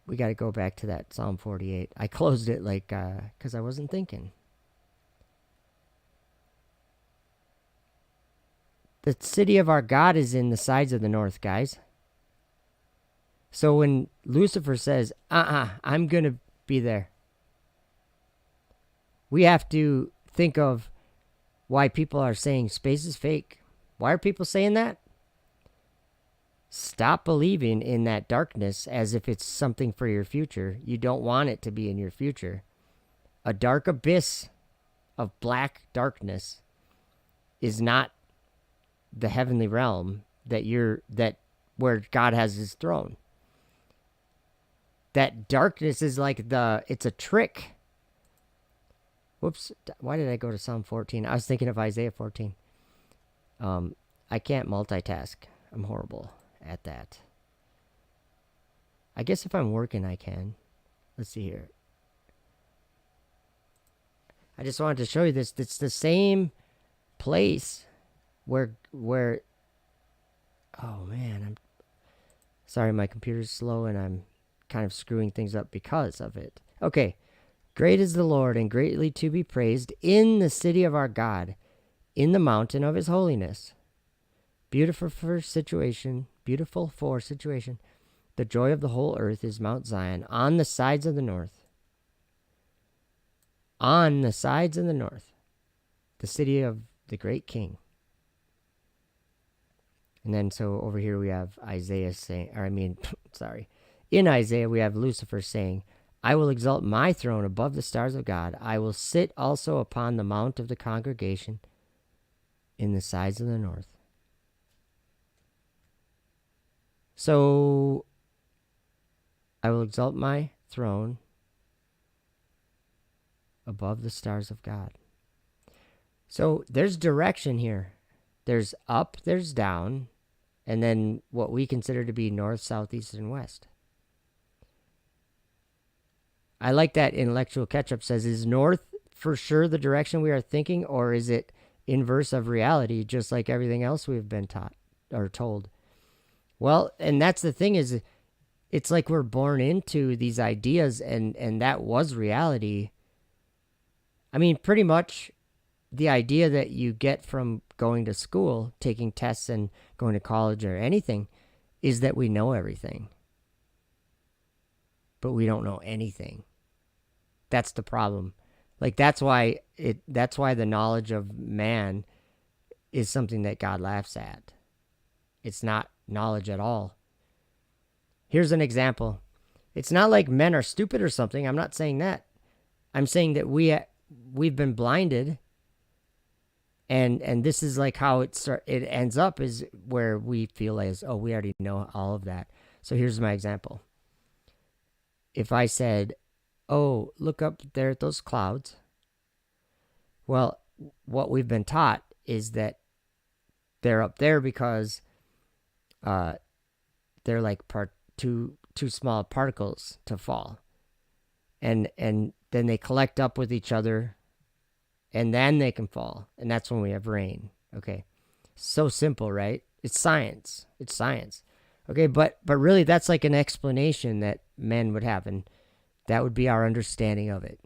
We got to go back to that Psalm 48. I closed it because I wasn't thinking. The city of our God is in the sides of the north, guys. So when Lucifer says, I'm going to be there, we have to think of why people are saying space is fake. Why are people saying that? Stop believing in that darkness as if it's something for your future. You don't want it to be in your future. A dark abyss of black darkness is not the heavenly realm where God has his throne. That darkness is like it's a trick. Whoops, why did I go to Psalm 14? I was thinking of Isaiah 14. I can't multitask. I'm horrible at that. I guess if I'm working, I can. Let's see here. I just wanted to show you this. It's the same place where oh man, I'm sorry, my computer's slow and I'm kind of screwing things up because of it. Okay. Great is the Lord and greatly to be praised in the city of our God, in the mountain of his holiness. Beautiful for situation. The joy of the whole earth is Mount Zion on the sides of the north. On the sides of the north. The city of the great king. And then so over here we have Isaiah saying, in Isaiah we have Lucifer saying, I will exalt my throne above the stars of God. I will sit also upon the mount of the congregation in the sides of the north. So I will exalt my throne above the stars of God. So there's direction here. There's up, there's down, and then what we consider to be north, south, east, and west. I like that intellectual catch-up says, is north for sure the direction we are thinking, or is it inverse of reality, just like everything else we've been taught or told? Well, and that's the thing is, it's like we're born into these ideas, and that was reality. I mean, pretty much the idea that you get from going to school, taking tests and going to college or anything, is that we know everything. But we don't know anything. That's the problem. Like that's why the knowledge of man is something that God laughs at. It's not knowledge at all. Here's an example. It's not like men are stupid or something. I'm not saying that. I'm saying that we've been blinded, and this is like how it ends up is where we feel as, oh, we already know all of that. So here's my example. If I said, oh, look up there at those clouds. Well, what we've been taught is that they're up there because they're like too small particles to fall. And then they collect up with each other, and then they can fall. And that's when we have rain. Okay. So simple, right? It's science. Okay, but really that's like an explanation that men would have, and that would be our understanding of it.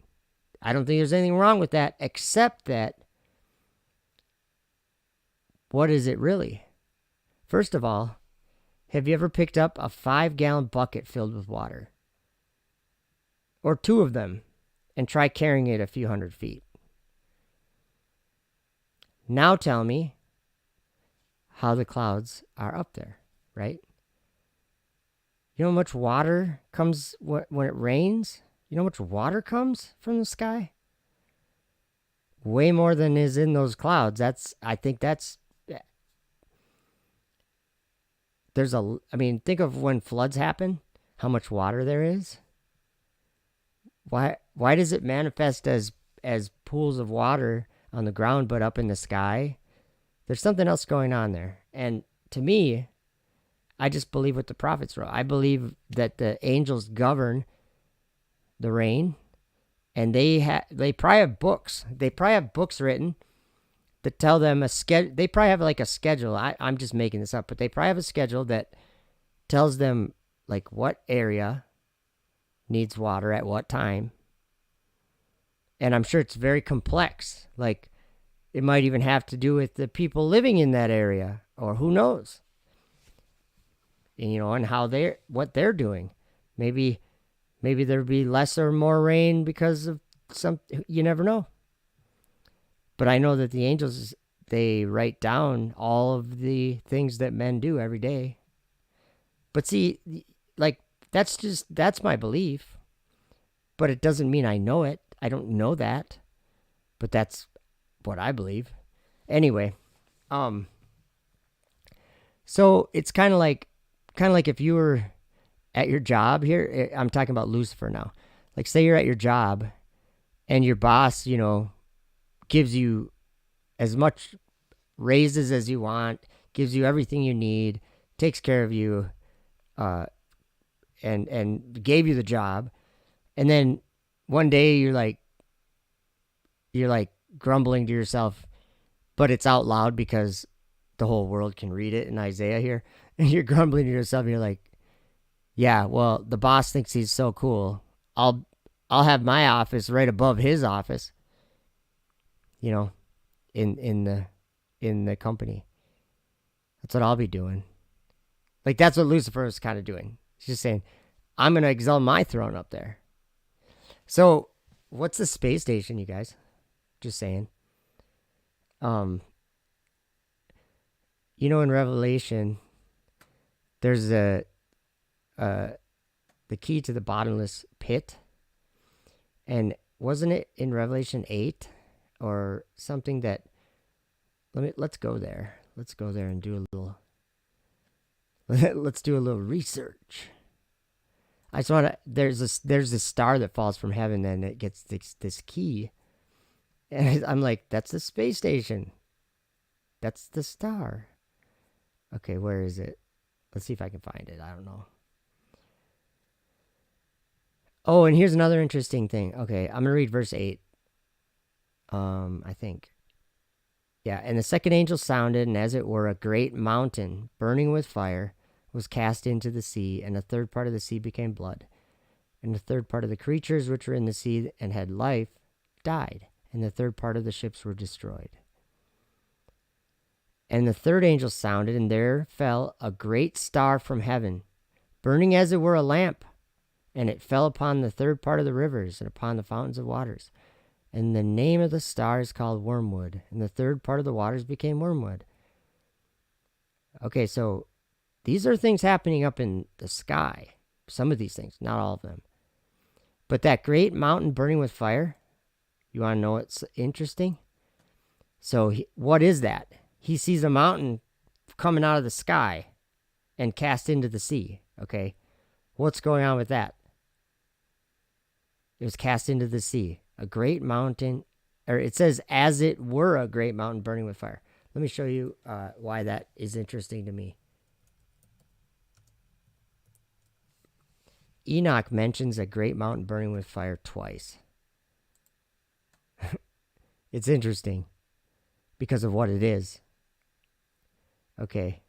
I don't think there's anything wrong with that, except that what is it really? First of all, have you ever picked up a 5-gallon bucket filled with water? Or 2 of them, and try carrying it a few hundred feet? Now tell me how the clouds are up there, right? You know how much water comes when it rains? You know how much water comes from the sky? Way more than is in those clouds. I think think of when floods happen, how much water there is. Why does it manifest as pools of water on the ground but up in the sky? There's something else going on there. And to me, I just believe what the prophets wrote. I believe that the angels govern the rain, and they probably have books. They probably have books written that tell them a schedule. They probably have like a schedule. I'm just making this up, but they probably have a schedule that tells them like what area needs water at what time. And I'm sure it's very complex. Like it might even have to do with the people living in that area, or who knows. And, and how what they're doing. Maybe there'd be less or more rain because of you never know. But I know that the angels, they write down all of the things that men do every day. But see, like, that's my belief. But it doesn't mean I know it. I don't know that. But that's what I believe. Anyway, so it's kind of like if you were at your job here, I'm talking about Lucifer now. Like, say you're at your job and your boss, gives you as much raises as you want, gives you everything you need, takes care of you, and gave you the job. And then one day you're like grumbling to yourself, but it's out loud because the whole world can read it in Isaiah here. And you're grumbling to yourself and you're like, yeah, well, the boss thinks he's so cool. I'll have my office right above his office. In the company. That's what I'll be doing. Like, that's what Lucifer is kind of doing. He's just saying, I'm going to exalt my throne up there. So, what's the space station, you guys? Just saying. In Revelation, there's the key to the bottomless pit. And wasn't it in Revelation 8 or something that let's go there. Let's go there and do a little let's do a little research. I just want to there's this star that falls from heaven and it gets this key. And I'm like, that's the space station. That's the star. Okay, where is it? Let's see if I can find it. I don't know. Oh, and here's another interesting thing. Okay, I'm going to read verse 8. I think. Yeah, and the second angel sounded, and as it were, a great mountain, burning with fire, was cast into the sea, and a third part of the sea became blood. And the third part of the creatures which were in the sea and had life died, and the third part of the ships were destroyed. And the third angel sounded, and there fell a great star from heaven, burning as it were a lamp, and it fell upon the third part of the rivers and upon the fountains of waters. And the name of the star is called Wormwood, and the third part of the waters became wormwood. Okay, so these are things happening up in the sky. Some of these things, not all of them. But that great mountain burning with fire, you want to know what's interesting? So what is that? He sees a mountain coming out of the sky and cast into the sea. Okay, what's going on with that? It was cast into the sea. A great mountain, or it says, as it were a great mountain burning with fire. Let me show you why that is interesting to me. Enoch mentions a great mountain burning with fire twice. It's interesting because of what it is. Okay.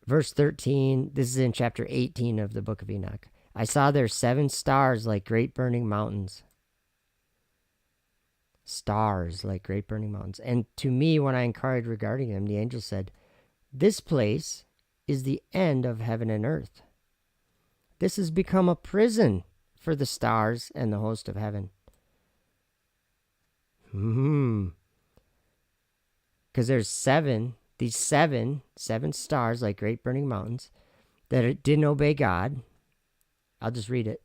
Verse 13, this is in chapter 18 of the book of Enoch. I saw there 7 stars like great burning mountains. Stars like great burning mountains. And to me, when I inquired regarding them, the angel said, this place is the end of heaven and earth. This has become a prison for the stars and the host of heaven. Because there's 7, these seven stars like great burning mountains that didn't obey God. I'll just read it.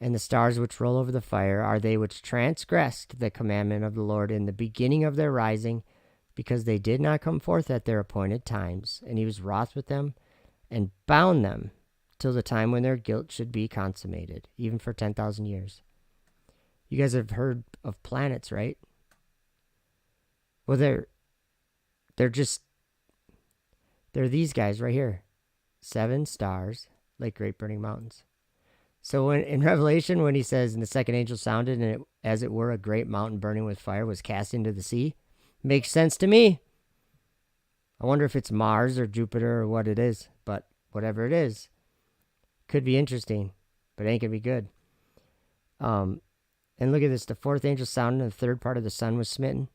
And the stars which roll over the fire are they which transgressed the commandment of the Lord in the beginning of their rising, because they did not come forth at their appointed times. And he was wroth with them and bound them till the time when their guilt should be consummated, even for 10,000 years. You guys have heard of planets, right? Well, they're these guys right here. 7 stars, like great burning mountains. So in Revelation, when he says, and the second angel sounded, and as it were, a great mountain burning with fire was cast into the sea, makes sense to me. I wonder if it's Mars or Jupiter or what it is, but whatever it is, could be interesting, but ain't gonna be good. And look at this: the 4th angel sounded, and the 3rd part of the sun was smitten,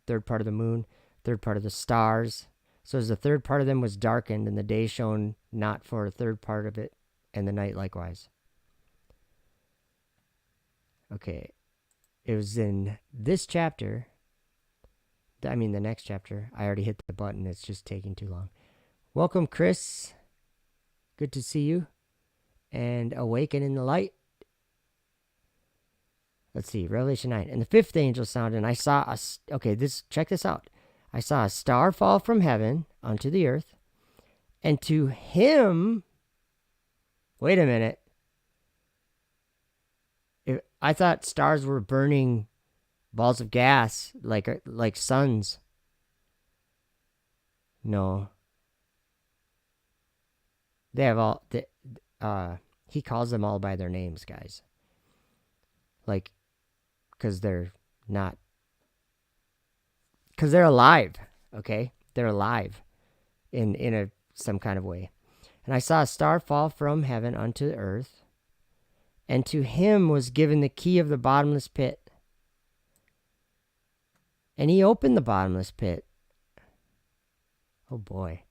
3rd part of the moon, 3rd part of the stars. So as the 3rd part of them was darkened, and the day shone not for a 3rd part of it, and the night likewise. Okay, it was in this chapter, the next chapter. I already hit the button. It's just taking too long. Welcome, Chris. Good to see you. And awaken in the light. Let's see, Revelation 9. And the 5th angel sounded, and I saw check this out. I saw a star fall from heaven unto the earth, and to him, wait a minute. I thought stars were burning balls of gas like suns. No. They have all he calls them all by their names, guys. Like, cuz they're alive, okay? They're alive in some kind of way. And I saw a star fall from heaven unto the earth, and to him was given the key of the bottomless pit. And he opened the bottomless pit. Oh boy.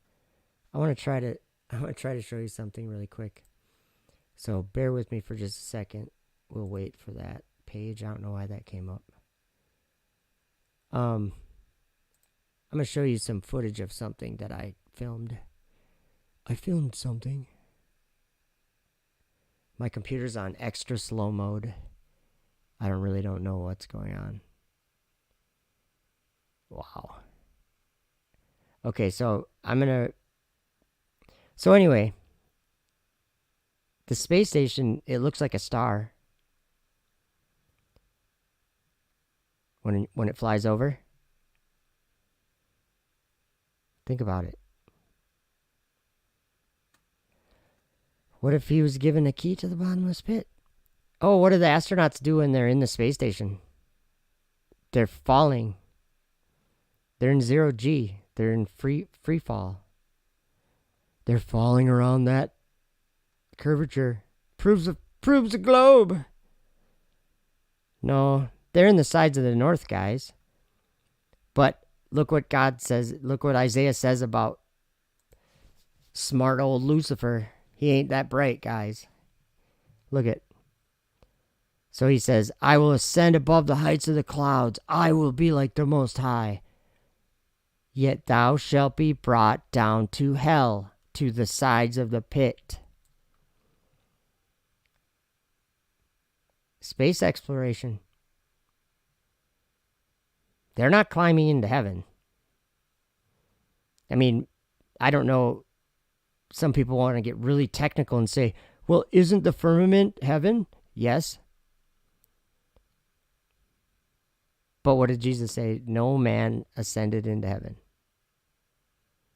I want to try to show you something really quick. So bear with me for just a second. We'll wait for that page. I don't know why that came up. I'm going to show you some footage of something that I filmed. I filmed something. My computer's on extra slow mode. I don't know what's going on. Wow. Okay, so anyway, the space station, it looks like a star when it flies over. Think about it. What if he was given a key to the bottomless pit? Oh, what do the astronauts do when they're in the space station? They're falling. They're in 0G. They're in free fall. They're falling around that curvature. Proves a globe. No, they're in the sides of the north, guys. But look what God says. Look what Isaiah says about smart old Lucifer. He ain't that bright, guys. Look at. So he says, I will ascend above the heights of the clouds. I will be like the Most High. Yet thou shalt be brought down to hell, to the sides of the pit. Space exploration. They're not climbing into heaven. I mean, I don't know. Some people want to get really technical and say, well, isn't the firmament heaven? Yes. But what did Jesus say? No man ascended into heaven.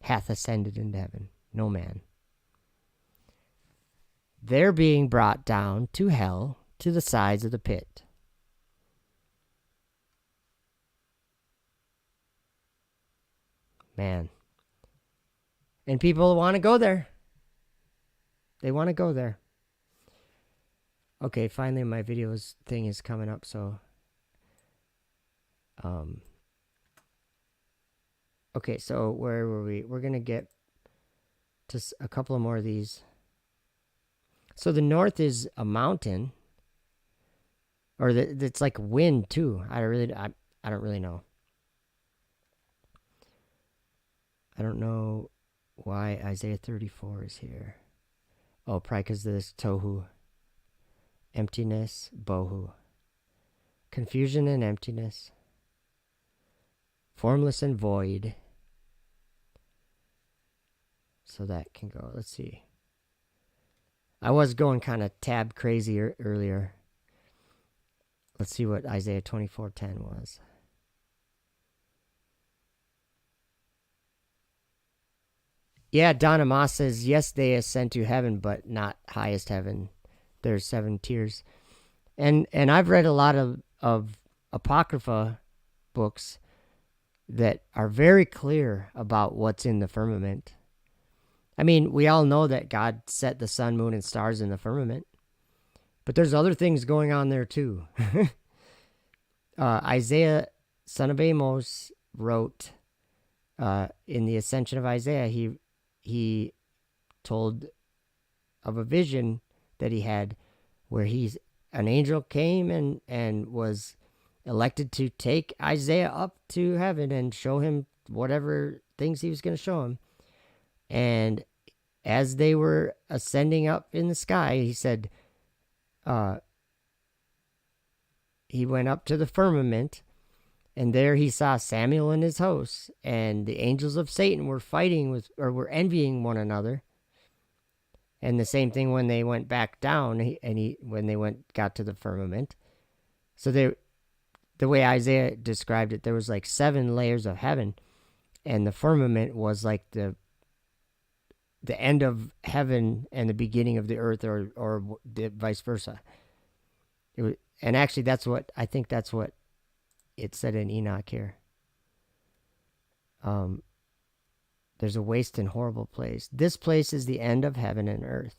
Hath ascended into heaven. No man. They're being brought down to hell, to the sides of the pit. Man. And people want to go there. They want to go there. Okay, finally my videos thing is coming up, so okay, so where were we? We're going to get to a couple of more of these. So the north is a mountain, or it's like wind too. I don't really know. I don't know why Isaiah 34 is here. Oh, probably because of this tohu. Emptiness, bohu. Confusion and emptiness. Formless and void. So that can go. Let's see. I was going kind of tab crazy earlier. Let's see what Isaiah 24:10 was. Yeah, Donna Moss says, yes, they ascend to heaven, but not highest heaven. There's 7 tiers. And I've read a lot of Apocrypha books that are very clear about what's in the firmament. I mean, we all know that God set the sun, moon, and stars in the firmament. But there's other things going on there too. Isaiah, son of Amos, wrote in the Ascension of Isaiah, he told of a vision that he had where an angel came and was elected to take Isaiah up to heaven and show him whatever things he was going to show him. And as they were ascending up in the sky, he said, he went up to the firmament, and there he saw Samuel and his hosts, and the angels of Satan were fighting with, or were envying one another. And the same thing when they went back down, when they got to the firmament. So the way Isaiah described it, there was like 7 layers of heaven, and the firmament was like the end of heaven and the beginning of the earth, or vice versa. And actually, that's what it said in Enoch here. There's a waste and horrible place. This place is the end of heaven and earth.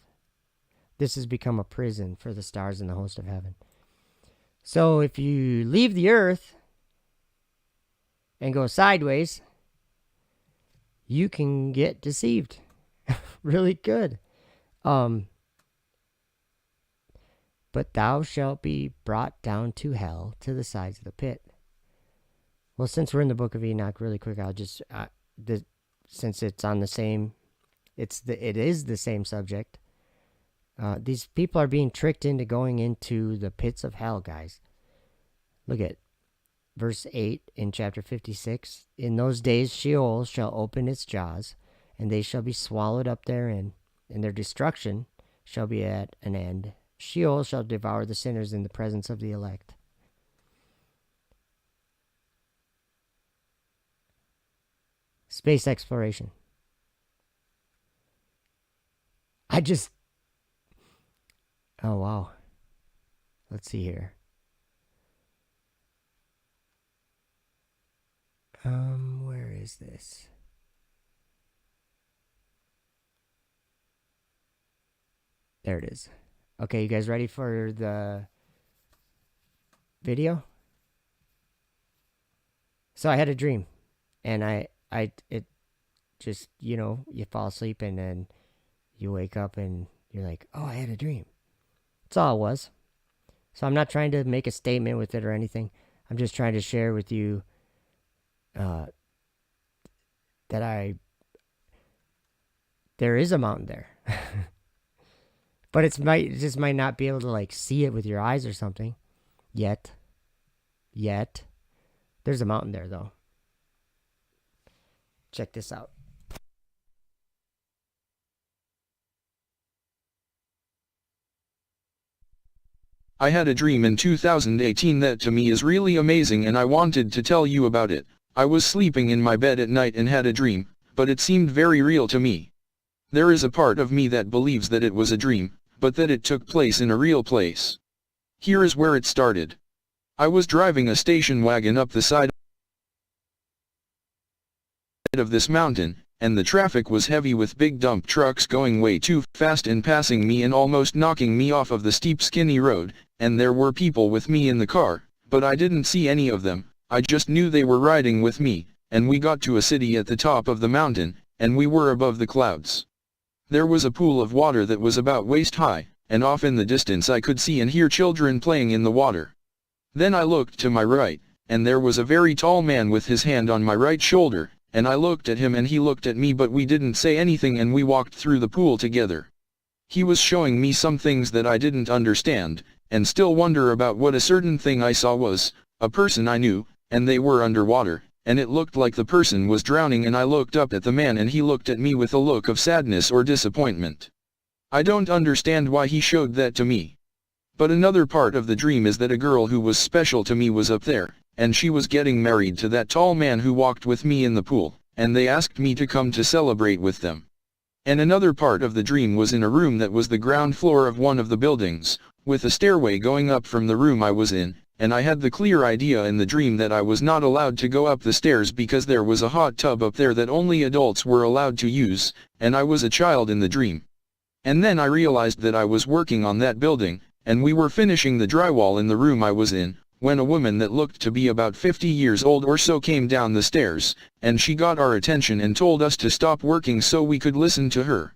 This has become a prison for the stars and the host of heaven. So if you leave the earth and go sideways, you can get deceived. Really good. But thou shalt be brought down to hell, to the sides of the pit. Well, since we're in the book of Enoch, really quick, I'll just since it's on the same, it is the same subject. These people are being tricked into going into the pits of hell, guys. Look at verse 8 in chapter 56. In those days Sheol shall open its jaws, and they shall be swallowed up therein, and their destruction shall be at an end. Sheol shall devour the sinners in the presence of the elect. Space exploration. Oh, wow. Let's see here. Where is this? There it is. Okay, you guys ready for the video? So I had a dream, and it just, you fall asleep and then you wake up and you're like, oh, I had a dream. That's all it was. So I'm not trying to make a statement with it or anything. I'm just trying to share with you that there is a mountain there. But it just might not be able to see it with your eyes or something yet. There's a mountain there though. Check this out. I had a dream in 2018 that to me is really amazing, and I wanted to tell you about it. I was sleeping in my bed at night and had a dream, but it seemed very real to me. There is a part of me that believes that it was a dream, but that it took place in a real place. Here is where it started. I was driving a station wagon up the side of this mountain, and the traffic was heavy with big dump trucks going way too fast and passing me and almost knocking me off of the steep skinny road, and there were people with me in the car, but I didn't see any of them. I just knew they were riding with me, and we got to a city at the top of the mountain, and we were above the clouds. There was a pool of water that was about waist high, and off in the distance I could see and hear children playing in the water. Then I looked to my right, and there was a very tall man with his hand on my right shoulder, and I looked at him and he looked at me, but we didn't say anything, and we walked through the pool together. He was showing me some things that I didn't understand, and still wonder about what a certain thing I saw was, a person I knew, and they were underwater, and it looked like the person was drowning, and I looked up at the man and he looked at me with a look of sadness or disappointment. I don't understand why he showed that to me. But another part of the dream is that a girl who was special to me was up there, and she was getting married to that tall man who walked with me in the pool, and they asked me to come to celebrate with them. And another part of the dream was in a room that was the ground floor of one of the buildings, with a stairway going up from the room I was in, and I had the clear idea in the dream that I was not allowed to go up the stairs because there was a hot tub up there that only adults were allowed to use, and I was a child in the dream. And then I realized that I was working on that building, and we were finishing the drywall in the room I was in, when a woman that looked to be about 50 years old or so came down the stairs, and she got our attention and told us to stop working so we could listen to her.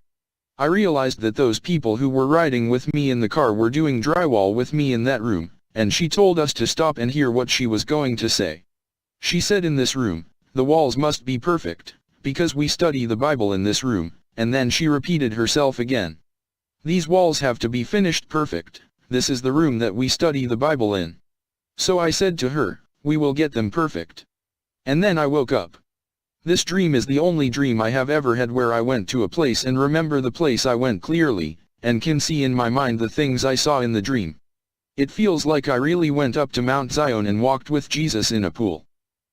I realized that those people who were riding with me in the car were doing drywall with me in that room, and she told us to stop and hear what she was going to say. She said, in this room, the walls must be perfect, because we study the Bible in this room, and then she repeated herself again. These walls have to be finished perfect, this is the room that we study the Bible in. So I said to her, we will get them perfect. And then I woke up. This dream is the only dream I have ever had where I went to a place and remember the place I went clearly, and can see in my mind the things I saw in the dream. It feels like I really went up to Mount Zion and walked with Jesus in a pool.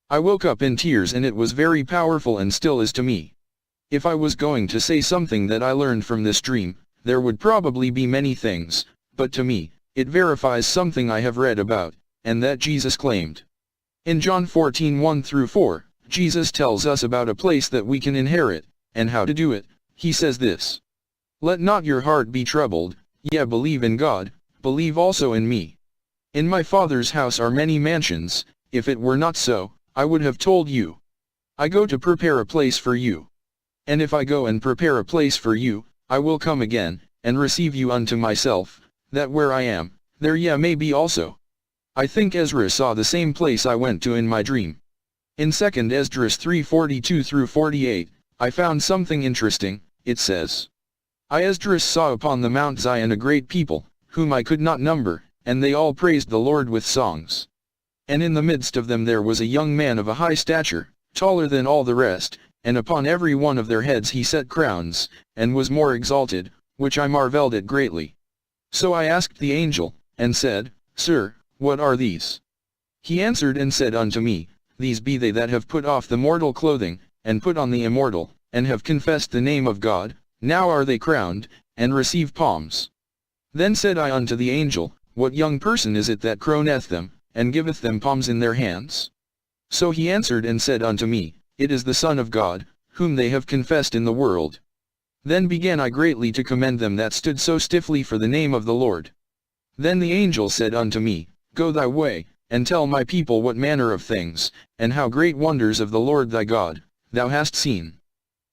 I woke up in tears and it was very powerful and still is to me. If I was going to say something that I learned from this dream, there would probably be many things, but to me, it verifies something I have read about, and that Jesus claimed. In John 14:1-4, Jesus tells us about a place that we can inherit, and how to do it. He says this: "Let not your heart be troubled, ye believe in God, believe also in me. In my Father's house are many mansions, if it were not so, I would have told you. I go to prepare a place for you. And if I go and prepare a place for you, I will come again, and receive you unto myself, that where I am, there ye may be also." I think Ezra saw the same place I went to in my dream. In 2 Esdras 3:42-48, I found something interesting. It says, "I Esdras saw upon the Mount Zion a great people, whom I could not number, and they all praised the Lord with songs. And in the midst of them there was a young man of a high stature, taller than all the rest, and upon every one of their heads he set crowns, and was more exalted, which I marveled at greatly. So I asked the angel, and said, Sir, what are these? He answered and said unto me, These be they that have put off the mortal clothing, and put on the immortal, and have confessed the name of God, now are they crowned, and receive palms. Then said I unto the angel, What young person is it that crowneth them, and giveth them palms in their hands? So he answered and said unto me, It is the Son of God, whom they have confessed in the world. Then began I greatly to commend them that stood so stiffly for the name of the Lord. Then the angel said unto me, Go thy way, and tell my people what manner of things, and how great wonders of the Lord thy God, thou hast seen.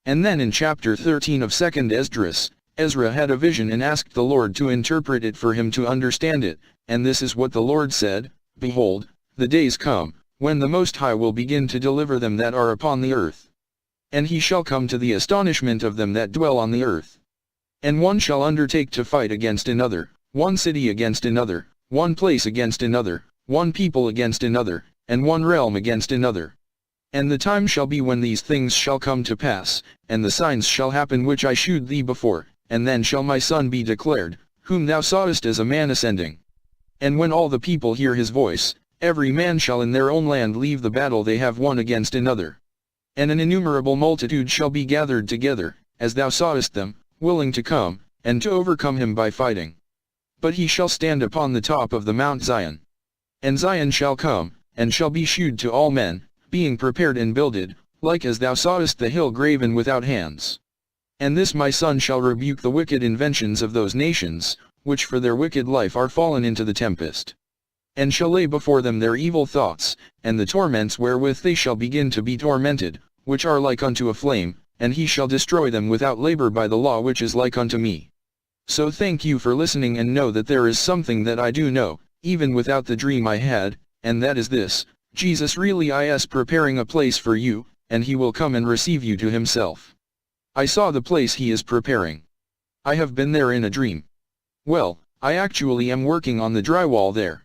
And then in chapter 13 of 2 Esdras, Ezra had a vision and asked the Lord to interpret it for him to understand it, and this is what the Lord said, Behold, the days come, when the Most High will begin to deliver them that are upon the earth. And he shall come to the astonishment of them that dwell on the earth. And one shall undertake to fight against another, one city against another, one place against another, one people against another, and one realm against another. And the time shall be when these things shall come to pass, and the signs shall happen which I shewed thee before, and then shall my Son be declared, whom thou sawest as a man ascending. And when all the people hear his voice, every man shall in their own land leave the battle they have won against another. And an innumerable multitude shall be gathered together, as thou sawest them, willing to come, and to overcome him by fighting. But he shall stand upon the top of the Mount Zion. And Zion shall come, and shall be shewed to all men, being prepared and builded, like as thou sawest the hill graven without hands. And this my Son shall rebuke the wicked inventions of those nations, which for their wicked life are fallen into the tempest. And shall lay before them their evil thoughts, and the torments wherewith they shall begin to be tormented, which are like unto a flame, and he shall destroy them without labor by the law which is like unto me. So thank you for listening, and know that there is something that I do know, even without the dream I had, and that is this: Jesus really is preparing a place for you, and he will come and receive you to himself. I saw the place he is preparing. I have been there in a dream. Well, I actually am working on the drywall there.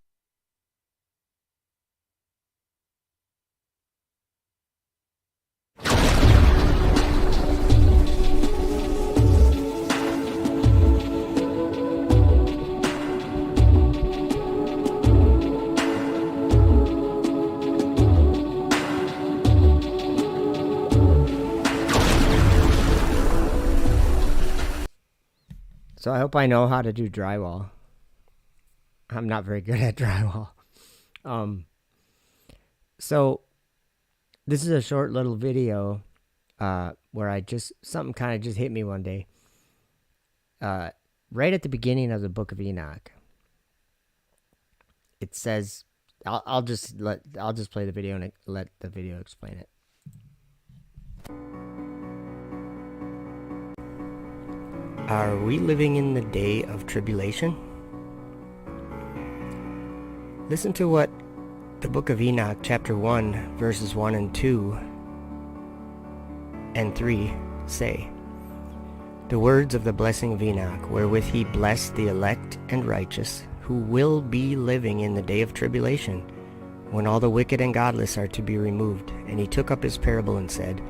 So I hope I know how to do drywall. I'm not very good at drywall. So this is a short little video where something kind of just hit me one day. Right at the beginning of the book of Enoch, it says, I'll just play the video and let the video explain it. Are we living in the day of tribulation? Listen to what the book of Enoch, chapter 1, verses 1 and 2 and 3 say. The words of the blessing of Enoch, wherewith he blessed the elect and righteous, who will be living in the day of tribulation, when all the wicked and godless are to be removed. And he took up his parable and said,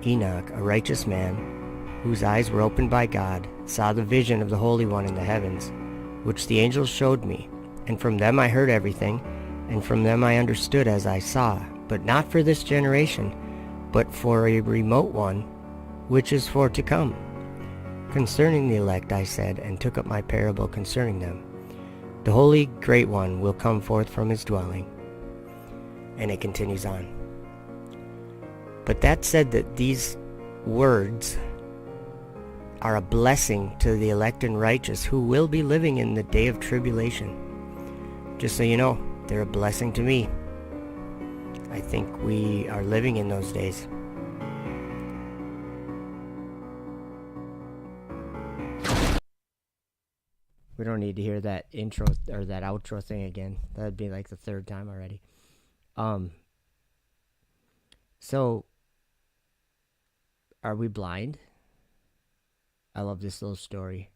Enoch, a righteous man, whose eyes were opened by God, saw the vision of the Holy One in the heavens, which the angels showed me. And from them I heard everything, and from them I understood as I saw, but not for this generation, but for a remote one, which is for to come. Concerning the elect I said, and took up my parable concerning them. The Holy Great One will come forth from his dwelling. And it continues on. But that said that these words are a blessing to the elect and righteous who will be living in the day of tribulation. Just so you know, they're a blessing to me. I think we are living in those days. We don't need to hear that intro or that outro thing again. That'd be like the third time already. So, are we blind? I love this little story.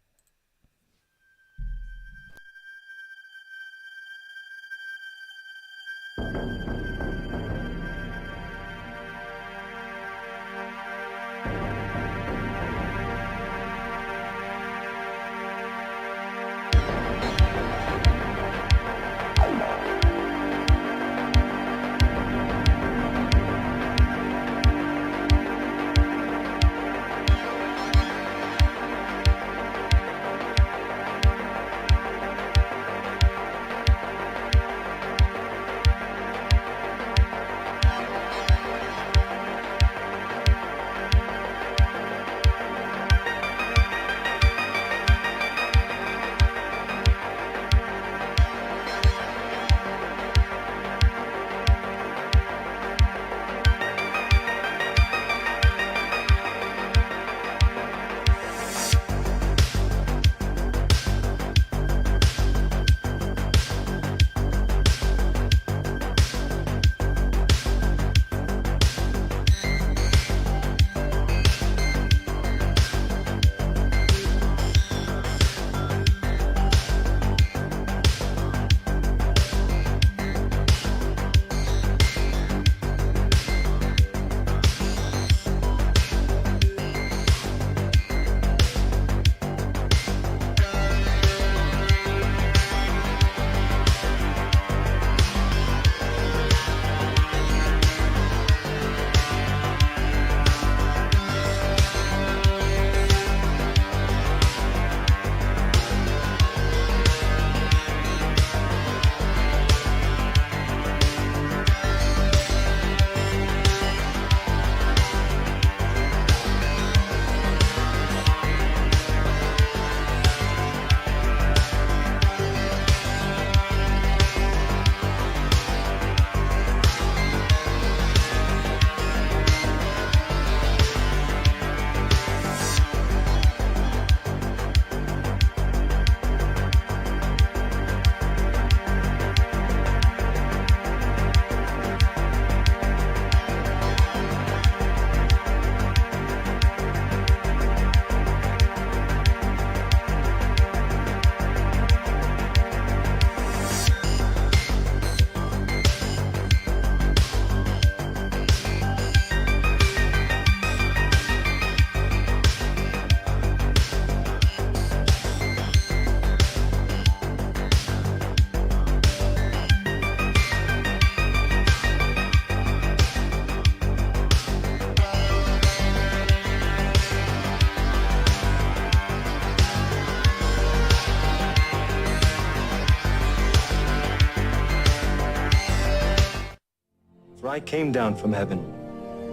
I came down from heaven,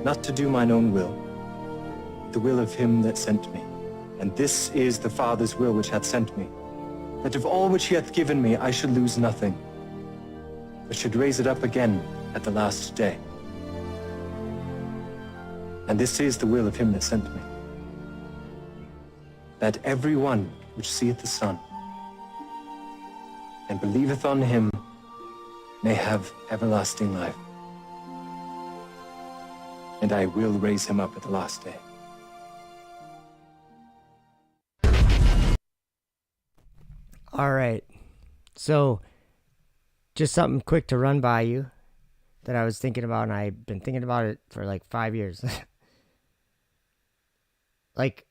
not to do mine own will, but the will of him that sent me. And this is the Father's will which hath sent me, that of all which he hath given me I should lose nothing, but should raise it up again at the last day. And this is the will of him that sent me, that every one which seeth the Son, and believeth on him, may have everlasting life. And I will raise him up at the last day. All right. So, just something quick to run by you that I was thinking about, and I've been thinking about it for like 5 years. Like,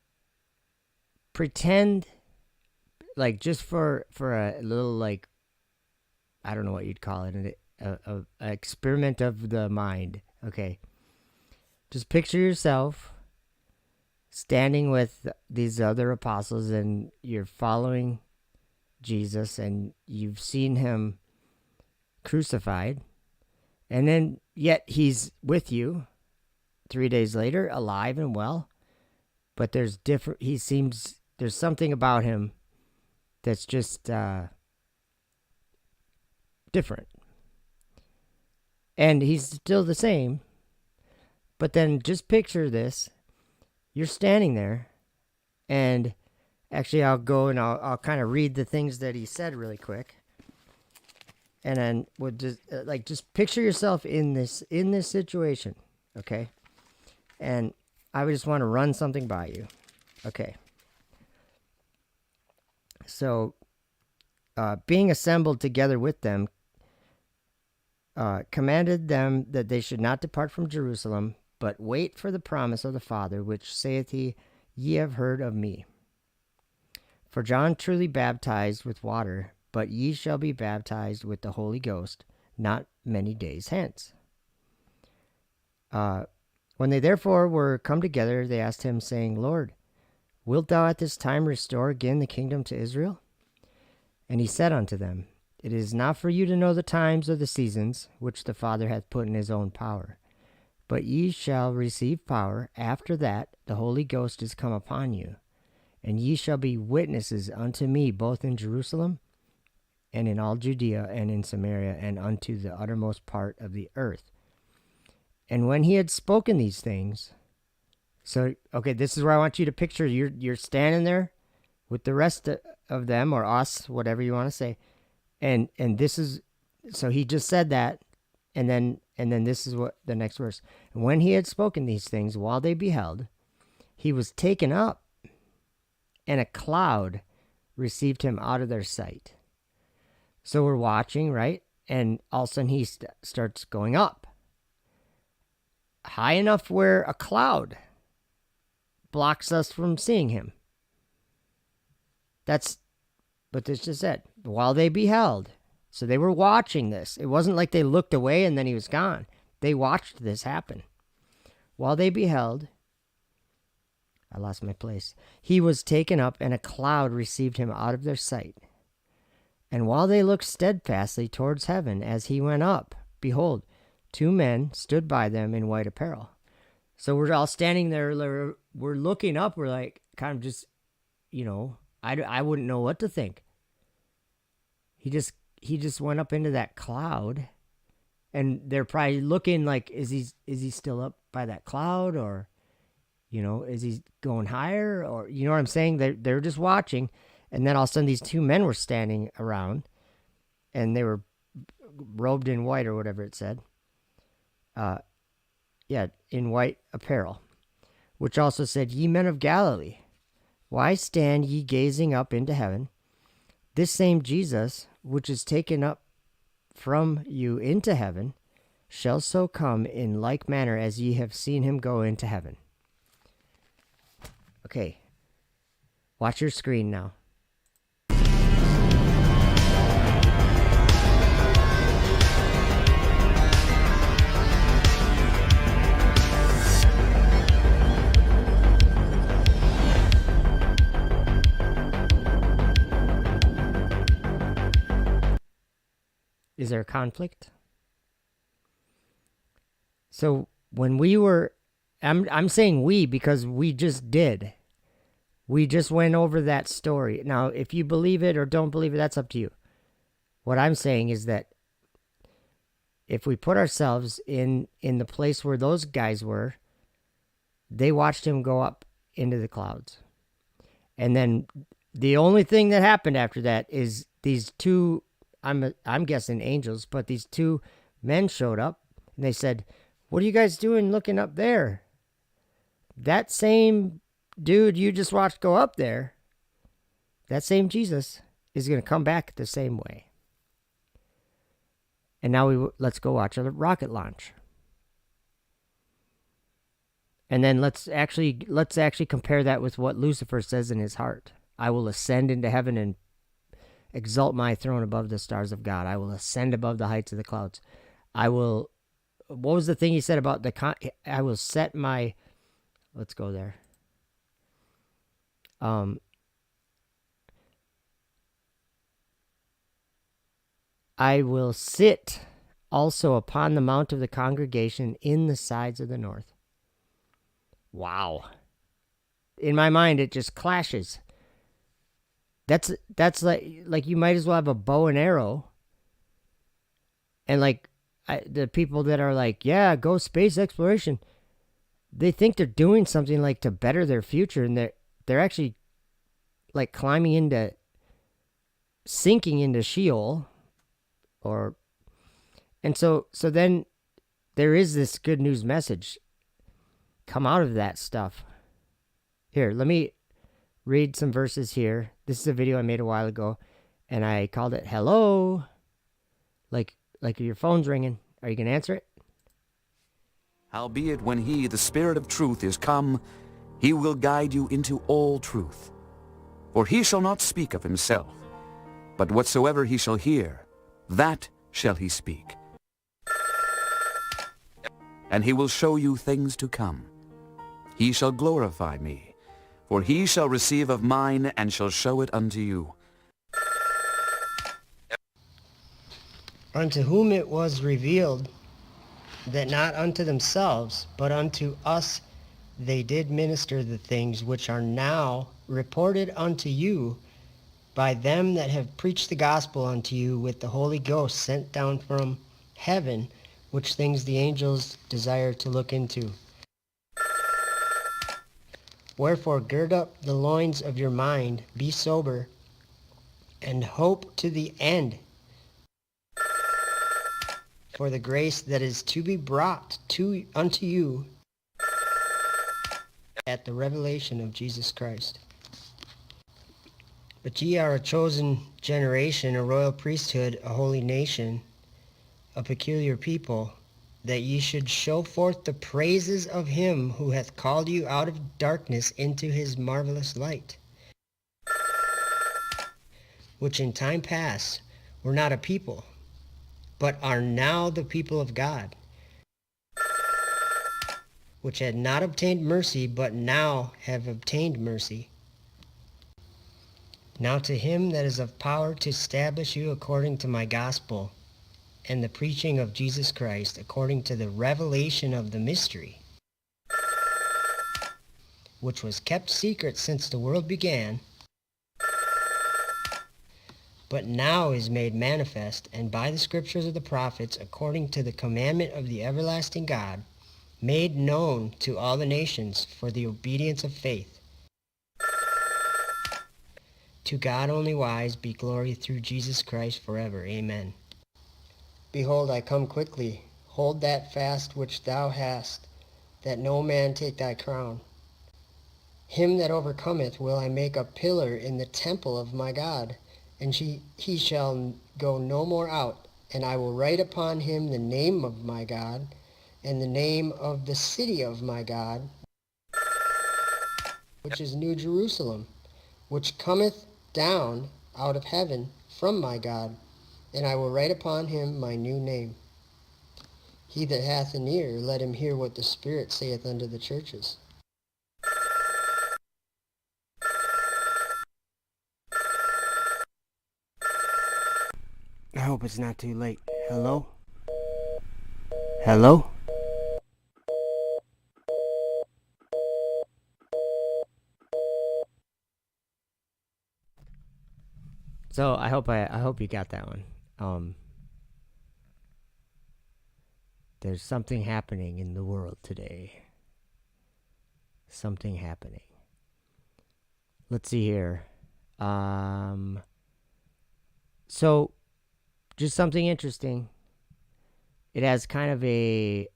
pretend, like, just for a little, like, I don't know what you'd call it, a experiment of the mind. Okay. Just picture yourself standing with these other apostles, and you're following Jesus, and you've seen him crucified, and then yet he's with you 3 days later, alive and well. But there's there's something about him that's just different. And he's still the same. But then just picture this. You're standing there, and actually I'll go and I'll kind of read the things that he said really quick. And then we'll just picture yourself in this situation, okay? And I just want to run something by you. Okay. So, being assembled together with them, commanded them that they should not depart from Jerusalem, but wait for the promise of the Father, which saith he, Ye have heard of me. For John truly baptized with water, but ye shall be baptized with the Holy Ghost not many days hence. When they therefore were come together, they asked him, saying, Lord, wilt thou at this time restore again the kingdom to Israel? And he said unto them, It is not for you to know the times or the seasons which the Father hath put in his own power, but ye shall receive power. After that the Holy Ghost is come upon you, and ye shall be witnesses unto me both in Jerusalem and in all Judea and in Samaria and unto the uttermost part of the earth. And when he had spoken these things, so, okay, this is where I want you to picture you're standing there with the rest of them, or us, whatever you want to say. And this is, so he just said that, and then this is what the next verse. And when he had spoken these things, while they beheld, he was taken up, and a cloud received him out of their sight. So we're watching, right? And all of a sudden he starts going up, high enough where a cloud blocks us from seeing him. That's what this just said. While they beheld. So they were watching this. It wasn't like they looked away and then he was gone. They watched this happen. While they beheld, I lost my place. He was taken up, and a cloud received him out of their sight. And while they looked steadfastly towards heaven as he went up, behold, 2 men stood by them in white apparel. So we're all standing there, we're looking up, we're like, kind of just, I wouldn't know what to think. He just went up into that cloud, and they're probably looking like, is he still up by that cloud, or, is he going higher, or, you know what I'm saying? They're just watching, and then all of a sudden these 2 men were standing around, and they were robed in white, or whatever it said. In white apparel, which also said, Ye men of Galilee, why stand ye gazing up into heaven? This same Jesus, which is taken up from you into heaven, shall so come in like manner as ye have seen him go into heaven. Okay, watch your screen now. Is there a conflict? So when we were, I'm saying we because we just did. We just went over that story. Now, if you believe it or don't believe it, that's up to you. What I'm saying is that if we put ourselves in the place where those guys were, they watched him go up into the clouds. And then the only thing that happened after that is these two, I'm guessing angels, but these two men showed up and they said, "What are you guys doing looking up there? That same dude you just watched go up there, that same Jesus is going to come back the same way." And now let's go watch a rocket launch. And then let's actually compare that with what Lucifer says in his heart. I will ascend into heaven and exalt my throne above the stars of God. I will ascend above the heights of the clouds. What was the thing he said about I will set my, let's go there. I will sit also upon the mount of the congregation in the sides of the north. Wow. In my mind, it just clashes. That's like you might as well have a bow and arrow. And the people that are like, yeah, go space exploration, they think they're doing something like to better their future, and they're actually like sinking into Sheol. And so then there is this good news message. Come out of that stuff. Here, let me read some verses here. This is a video I made a while ago, and I called it "Hello." Like your phone's ringing. Are you going to answer it? Howbeit when he, the Spirit of truth, is come, he will guide you into all truth. For he shall not speak of himself, but whatsoever he shall hear, that shall he speak. And he will show you things to come. He shall glorify me, for he shall receive of mine, and shall show it unto you. Unto whom it was revealed that not unto themselves, but unto us they did minister the things which are now reported unto you by them that have preached the gospel unto you with the Holy Ghost sent down from heaven, which things the angels desire to look into. Wherefore gird up the loins of your mind, be sober, and hope to the end for the grace that is to be brought unto you at the revelation of Jesus Christ. But ye are a chosen generation, a royal priesthood, a holy nation, a peculiar people, that ye should show forth the praises of him who hath called you out of darkness into his marvelous light, which in time past were not a people, but are now the people of God, which had not obtained mercy, but now have obtained mercy. Now to him that is of power to establish you according to my gospel, and the preaching of Jesus Christ, according to the revelation of the mystery, which was kept secret since the world began, but now is made manifest, and by the scriptures of the prophets, according to the commandment of the everlasting God, made known to all the nations for the obedience of faith. To God only wise be glory through Jesus Christ forever. Amen. Behold, I come quickly. Hold that fast which thou hast, that no man take thy crown. Him that overcometh will I make a pillar in the temple of my God, and he shall go no more out. And I will write upon him the name of my God, and the name of the city of my God, which is New Jerusalem, which cometh down out of heaven from my God, and I will write upon him my new name. He that hath an ear, let him hear what the Spirit saith unto the churches. I hope it's not too late. Hello? Hello? So I hope you got that one. There's something happening in the world today. Something happening. Let's see here. So just something interesting. It has kind of a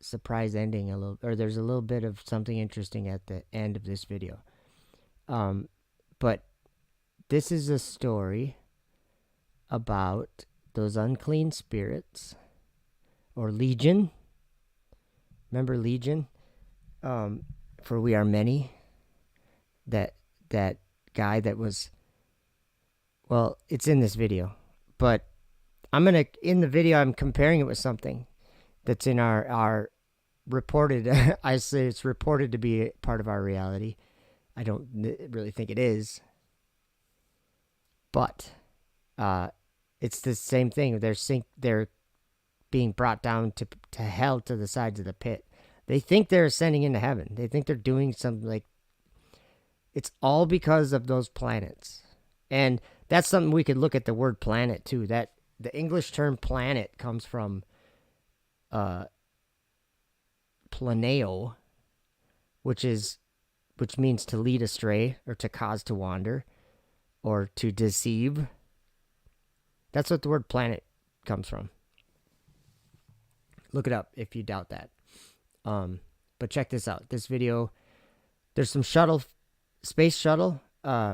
surprise ending, or there's a little bit of something interesting at the end of this video. But this is a story about those unclean spirits, or Legion. Remember Legion? For we are many. That guy that was, well, it's in this video, but in the video I'm comparing it with something that's in our reported. I say it's reported to be part of our reality. I don't really think it is, but it's the same thing. They're being brought down to hell, to the sides of the pit. They think they're ascending into heaven. They think they're doing something like. It's all because of those planets, and that's something we could look at the word planet too. That the English term planet comes from planeo, which means to lead astray, or to cause to wander, or to deceive. That's what the word planet comes from. Look it up if you doubt that. But check this out. This video, there's some space shuttle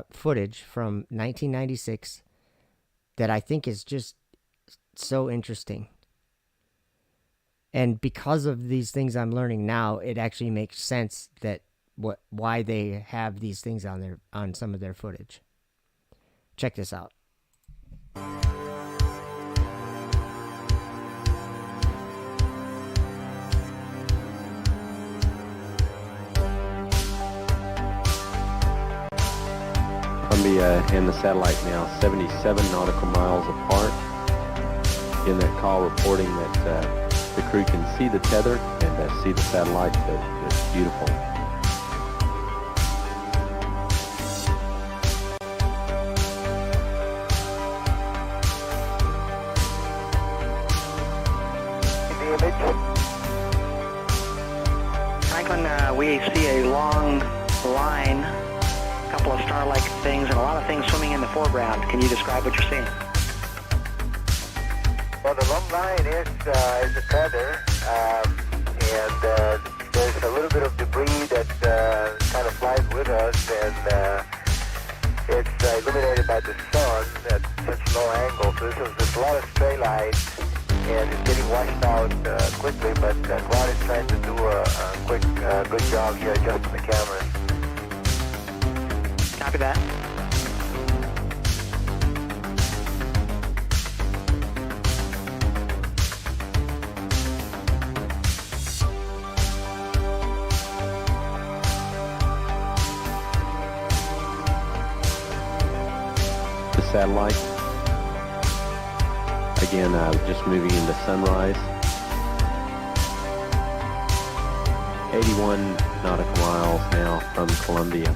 footage from 1996 that I think is just so interesting. And because of these things I'm learning now, it actually makes sense that why they have these things on some of their footage. Check this out. Columbia and the satellite now 77 nautical miles apart. In that call reporting that the crew can see the tether and see the satellite. It's beautiful. Franklin, we see a long line, a couple of star-like things, and a lot of things swimming in the foreground. Can you describe what you're seeing? Well, the long line is a tether, and there's a little bit of debris that kind of flies with us, and it's illuminated by the sun at such low angles. So there's a lot of stray lights, and it's getting washed out quickly, but Rod is trying to do a quick, good job here adjusting the cameras. Copy that. The satellite. Again, just moving into sunrise. 81 nautical miles now from Columbia.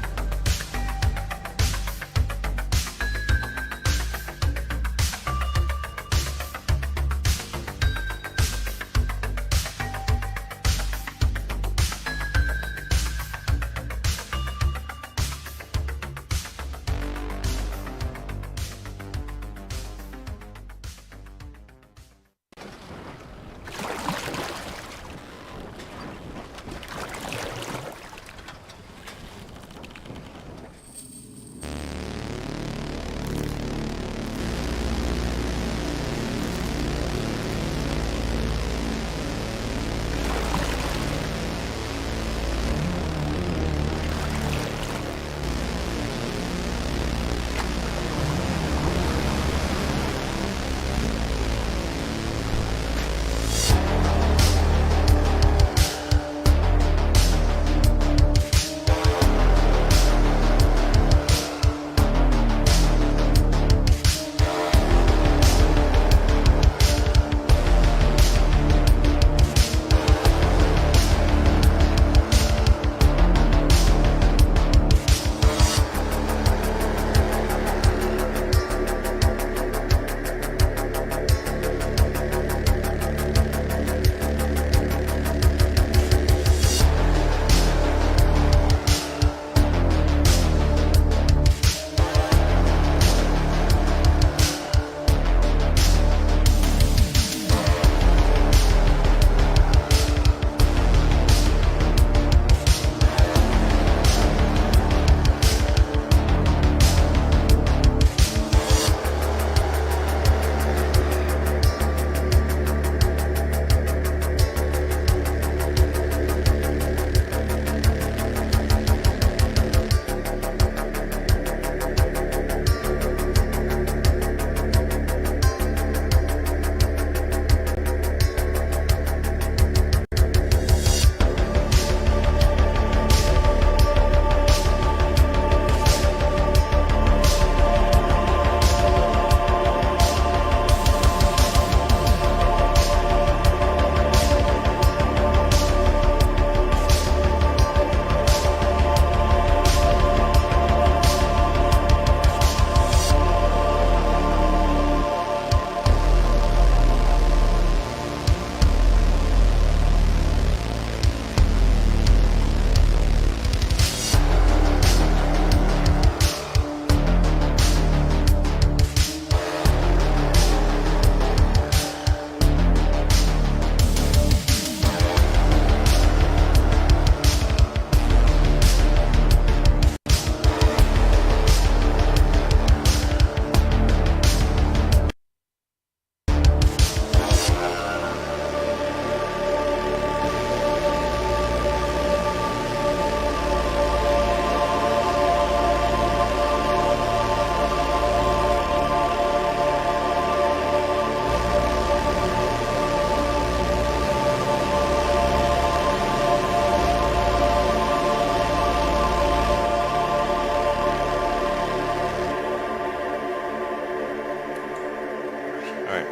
Alright.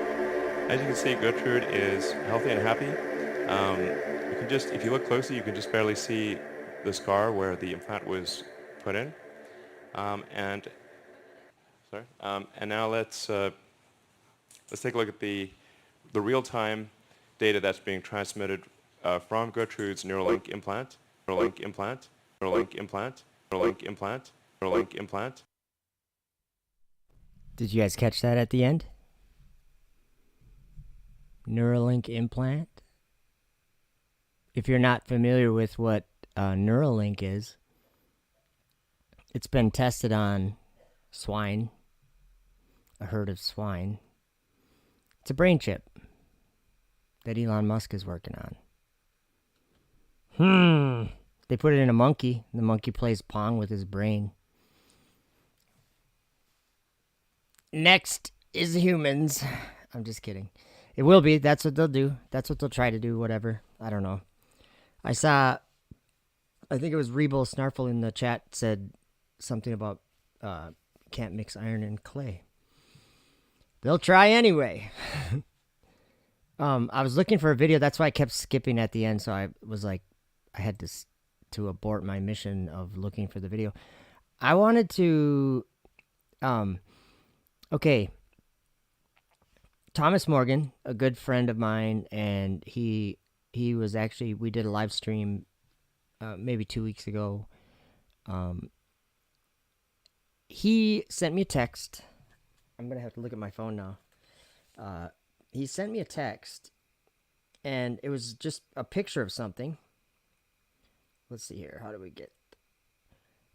As you can see, Gertrude is healthy and happy. You can just, if you look closely, you can just barely see the scar where the implant was put in. And now let's take a look at the real-time data that's being transmitted from Gertrude's Neuralink implant. Neuralink implant. Neuralink implant. Neuralink implant. Neuralink implant. Did you guys catch that at the end? Neuralink implant. If you're not familiar with what Neuralink is, it's been tested on swine, a herd of swine. It's a brain chip that Elon Musk is working on. They put it in a monkey. The monkey plays Pong with his brain. Next is humans. I'm just kidding. It will be. That's what they'll do. That's what they'll try to do. Whatever. I don't know. I think it was Rebel Snarfle in the chat said something about can't mix iron and clay. They'll try anyway. I was looking for a video. That's why I kept skipping at the end. So I was like, I had to abort my mission of looking for the video. I wanted to, okay. Thomas Morgan, a good friend of mine, and he was actually, we did a live stream maybe 2 weeks ago. He sent me a text. I'm going to have to look at my phone now. He sent me a text, and it was just a picture of something. Let's see here. How do we get...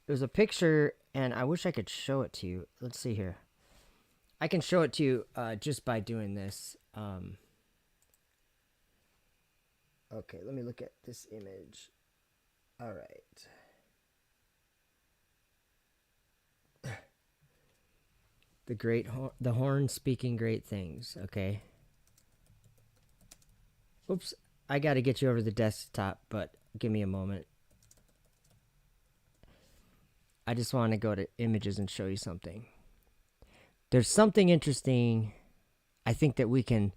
It was a picture, and I wish I could show it to you. Let's see here. I can show it to you just by doing this. Okay, let me look at this image. All right. The horn speaking great things. Okay. Oops, I got to get you over the desktop, but give me a moment. I just want to go to images and show you something. There's something interesting. I think that we can,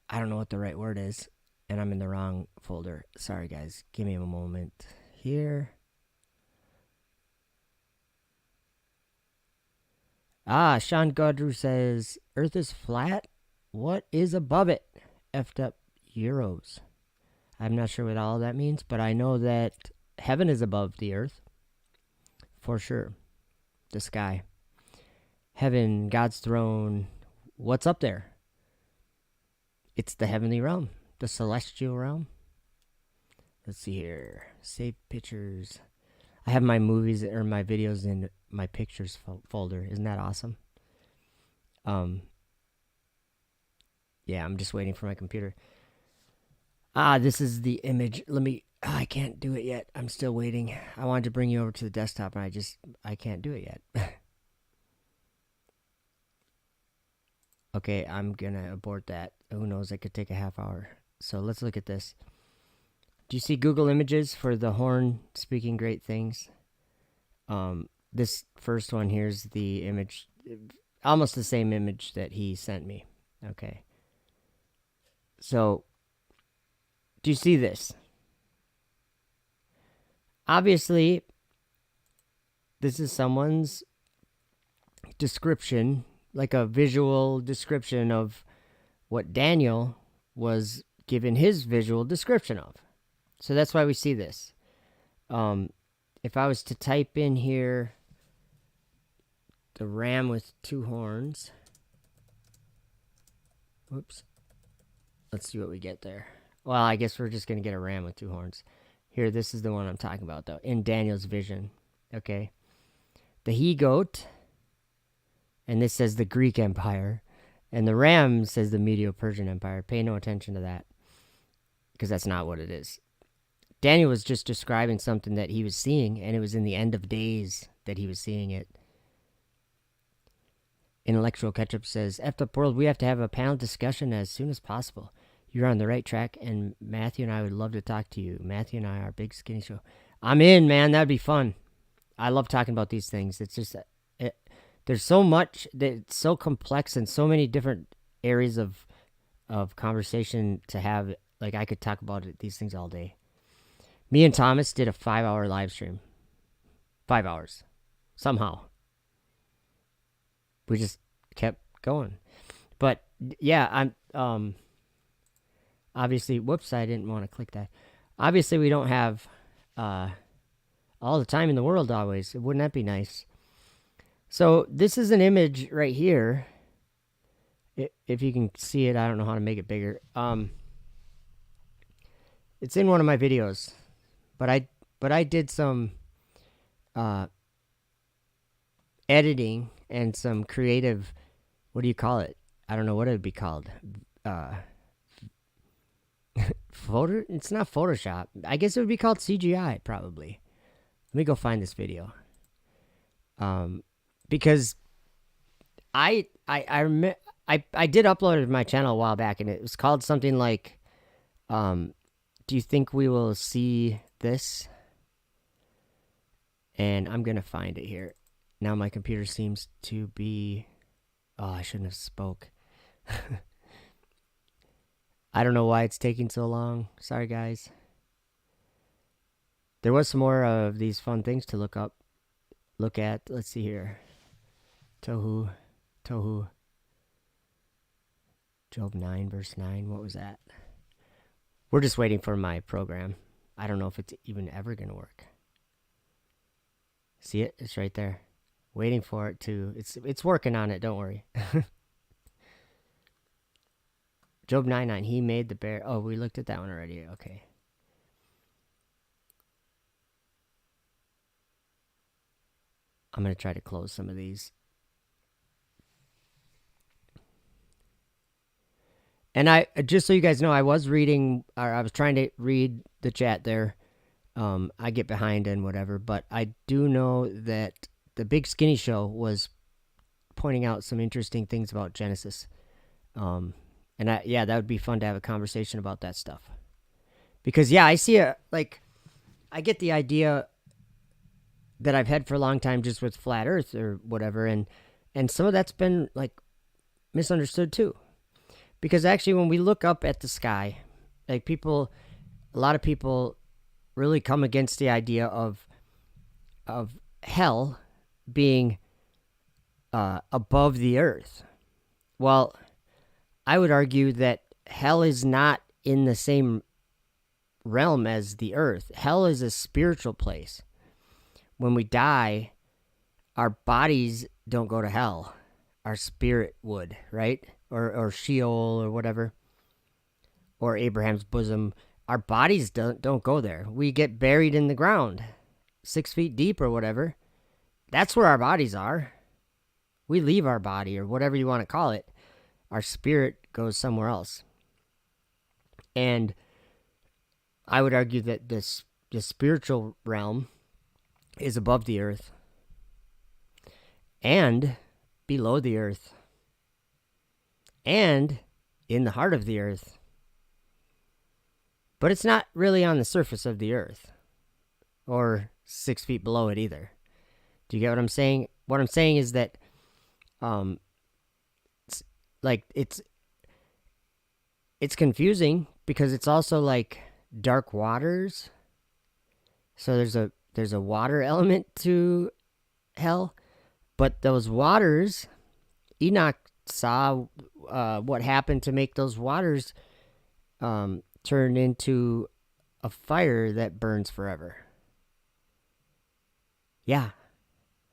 I don't know what the right word is, and I'm in the wrong folder. Sorry, guys. Give me a moment here. Sean Godrew says, Earth is flat? What is above it? Effed up Euros. I'm not sure what all that means, but I know that heaven is above the earth. For sure. The sky. Heaven, God's throne. What's up there? It's the heavenly realm. The celestial realm. Let's see here. Save pictures. I have my movies or my videos in my pictures folder. Isn't that awesome? Yeah, I'm just waiting for my computer. This is the image. I can't do it yet. I'm still waiting. I wanted to bring you over to the desktop, and I can't do it yet. Okay, I'm gonna abort that. Who knows? It could take a half hour. So let's look at this. Do you see Google Images for the horn speaking great things? This first one here's the image, almost the same image that he sent me. Okay. So, do you see this? Obviously, this is someone's description, like a visual description of what Daniel was given his visual description of. So that's why we see this. If I was to type in here the ram with two horns. Whoops. Let's see what we get there. Well, I guess we're just going to get a ram with two horns. Here, this is the one I'm talking about, though, in Daniel's vision. Okay. The he-goat, and this says the Greek Empire, and the ram says the Medo-Persian Empire. Pay no attention to that, because that's not what it is. Daniel was just describing something that he was seeing, and it was in the end of days that he was seeing it. Intellectual Ketchup says, Effed Up World, we have to have a panel discussion as soon as possible. You're on the right track, and Matthew and I would love to talk to you. Matthew and I are Big Skinny Show. I'm in, man. That'd be fun. I love talking about these things. It's just, there's so much, it's so complex and so many different areas of conversation to have. Like, I could talk about these things all day. Me and Thomas did a 5-hour live stream. 5 hours. Somehow. We just kept going. But yeah, I'm obviously, whoops, I didn't want to click that. Obviously, we don't have all the time in the world always. Wouldn't that be nice? So this is an image right here. If you can see it, I don't know how to make it bigger. It's in one of my videos, but I did some editing and some creative, what do you call it? I don't know what it would be called. It's not Photoshop. I guess it would be called CGI, probably. Let me go find this video. Because I did upload it to my channel a while back, and it was called something like, do you think we will see this? And I'm going to find it here. Now my computer seems to be... Oh, I shouldn't have spoke. I don't know why it's taking so long. Sorry, guys. There was some more of these fun things to look at. Let's see here. Tohu. Job 9, verse 9. What was that? We're just waiting for my program. I don't know if it's even ever going to work. See it? It's right there. Waiting for it to... It's working on it. Don't worry. Job 9:9. He made the bear... Oh, we looked at that one already. Okay. I'm going to try to close some of these. And I, just so you guys know, I was trying to read the chat there. I get behind and whatever, but I do know that the Big Skinny Show was pointing out some interesting things about Genesis. And that would be fun to have a conversation about that stuff. Because yeah, I get the idea that I've had for a long time just with flat earth or whatever, and some of that's been like misunderstood too. Because actually when we look up at the sky, like a lot of people really come against the idea of hell being above the earth. Well, I would argue that hell is not in the same realm as the earth. Hell is a spiritual place. When we die, our bodies don't go to hell. Our spirit would, right? Or Sheol or whatever. Or Abraham's bosom. Our bodies don't go there. We get buried in the ground, 6 feet deep or whatever. That's where our bodies are. We leave our body, or whatever you want to call it. Our spirit goes somewhere else. And I would argue that the spiritual realm is above the earth and below the earth and in the heart of the earth. But it's not really on the surface of the earth or 6 feet below it either. Do you get what I'm saying? What I'm saying is that it's confusing because it's also like dark waters. So there's a water element to hell, but those waters, Enoch saw what happened to make those waters turn into a fire that burns forever. Yeah,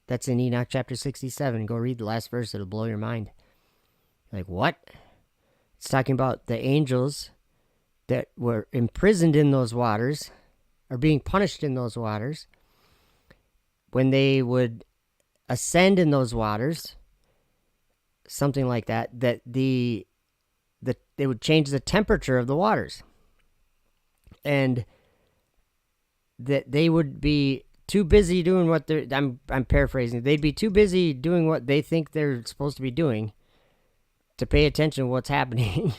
that's in Enoch chapter 67. Go read the last verse. It'll blow your mind. Like, what? It's talking about the angels that were imprisoned in those waters, are being punished in those waters. When they would ascend in those waters, something like that, that they would change the temperature of the waters. And that they would be too busy doing what I'm paraphrasing. They'd be too busy doing what they think they're supposed to be doing to pay attention to what's happening.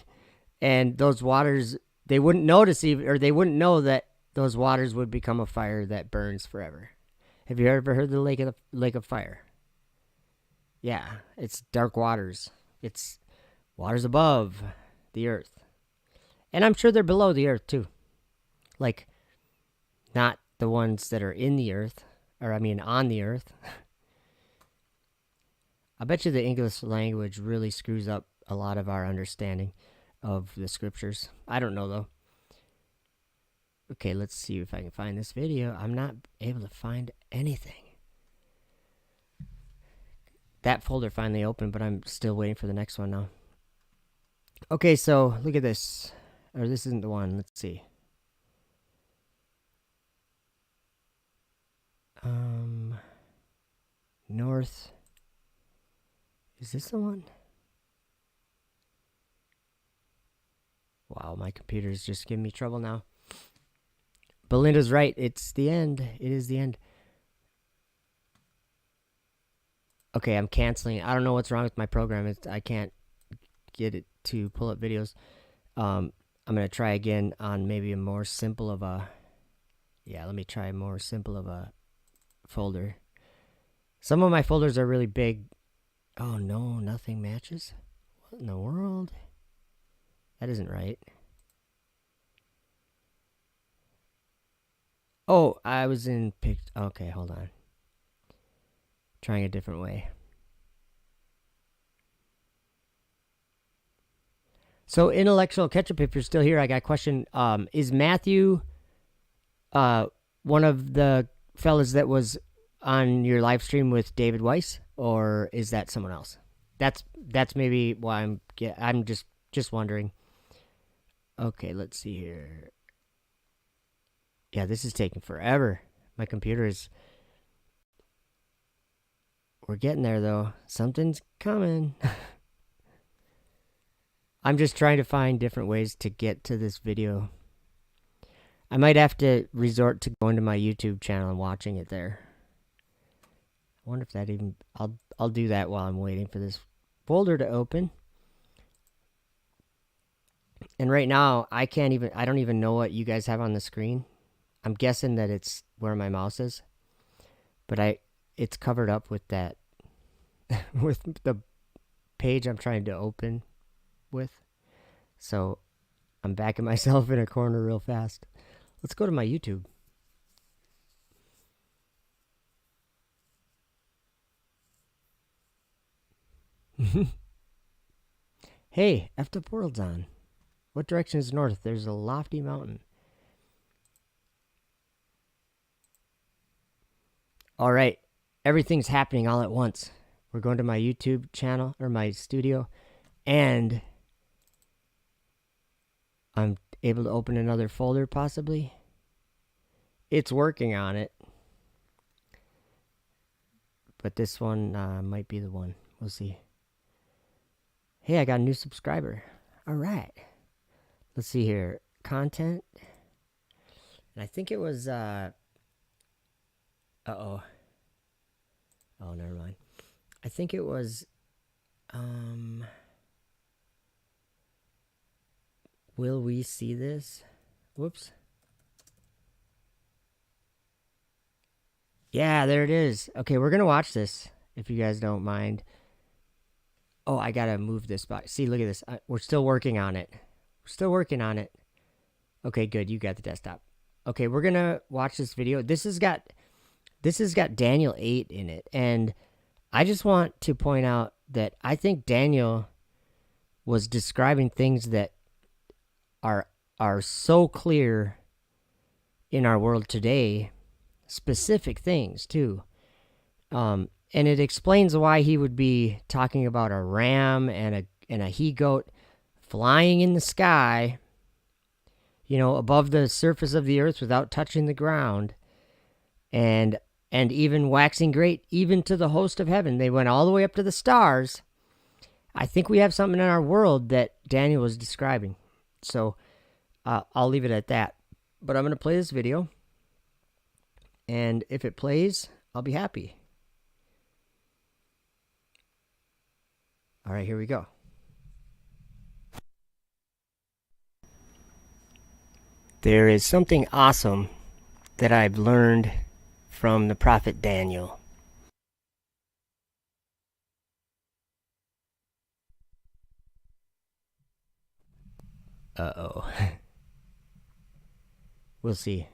And those waters, they wouldn't notice or they wouldn't know that those waters would become a fire that burns forever. Have you ever heard of the lake of fire? Yeah, it's dark waters. It's Waters above the earth. And I'm sure they're below the earth too. Like, not the ones that are in the earth, or I mean on the earth. I bet you the English language really screws up a lot of our understanding of the scriptures. I don't know though. Okay, let's see if I can find this video. I'm not able to find anything. That folder finally opened, but I'm still waiting for the next one now. Okay, so look at this. Or this isn't the one. Let's see. North. Is this the one? Wow, my computer's just giving me trouble now. Belinda's right. It's the end. It is the end. Okay, I'm canceling. I don't know what's wrong with my program. I can't get it to pull up videos. I'm going to try again on maybe a more simple of a... Yeah, let me try a more simple of a folder. Some of my folders are really big. Oh no, nothing matches? What in the world? That isn't right. Oh, I was in okay, hold on. Trying a different way. So, Intellectual Ketchup, if you're still here, I got a question. Is Matthew one of the fellas that was on your live stream with David Weiss, or is that someone else? That's maybe why I'm just wondering. Okay, let's see here. Yeah, this is taking forever. My computer is... We're getting there, though. Something's coming. I'm just trying to find different ways to get to this video. I might have to resort to going to my YouTube channel and watching it there. I wonder if that even... I'll do that while I'm waiting for this folder to open. And right now, I don't even know what you guys have on the screen. I'm guessing that it's where my mouse is. But it's covered up with that, with the page I'm trying to open with. So I'm backing myself in a corner real fast. Let's go to my YouTube. Hey, effed up world's on. What direction is north? There's a lofty mountain. All right, everything's happening all at once. We're going to my YouTube channel, or my studio, and I'm able to open another folder, possibly. It's working on it. But this one might be the one. We'll see. Hey, I got a new subscriber. All right. Let's see here. Content. And I think it was... Uh-oh. Oh, never mind. I think it was... Will we see this? Whoops. Yeah, there it is. Okay, we're going to watch this, if you guys don't mind. Oh, I got to move this back. See, look at this. We're still working on it. We're still working on it. Okay, good. You got the desktop. Okay, we're going to watch this video. This has got Daniel 8 in it. And I just want to point out that I think Daniel was describing things that are so clear in our world today, specific things too. And it explains why he would be talking about a ram and a he-goat flying in the sky, you know, above the surface of the earth without touching the ground, and even waxing great even to the host of heaven. They went all the way up to the stars. I think we have something in our world that Daniel was describing. So I'll leave it at that. But I'm going to play this video. And if it plays, I'll be happy. All right, here we go. There is something awesome that I've learned from the prophet Daniel. Uh-oh. We'll see.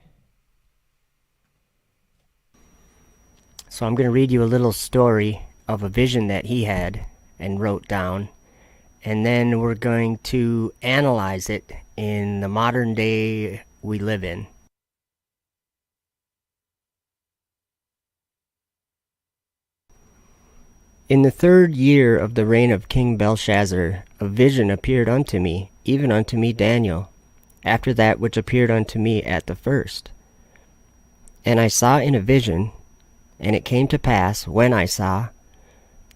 So I'm going to read you a little story of a vision that he had and wrote down. And then we're going to analyze it in the modern day we live in. In the 3rd year of the reign of King Belshazzar, a vision appeared unto me, even unto me Daniel, after that which appeared unto me at the first. And I saw in a vision, and it came to pass, when I saw,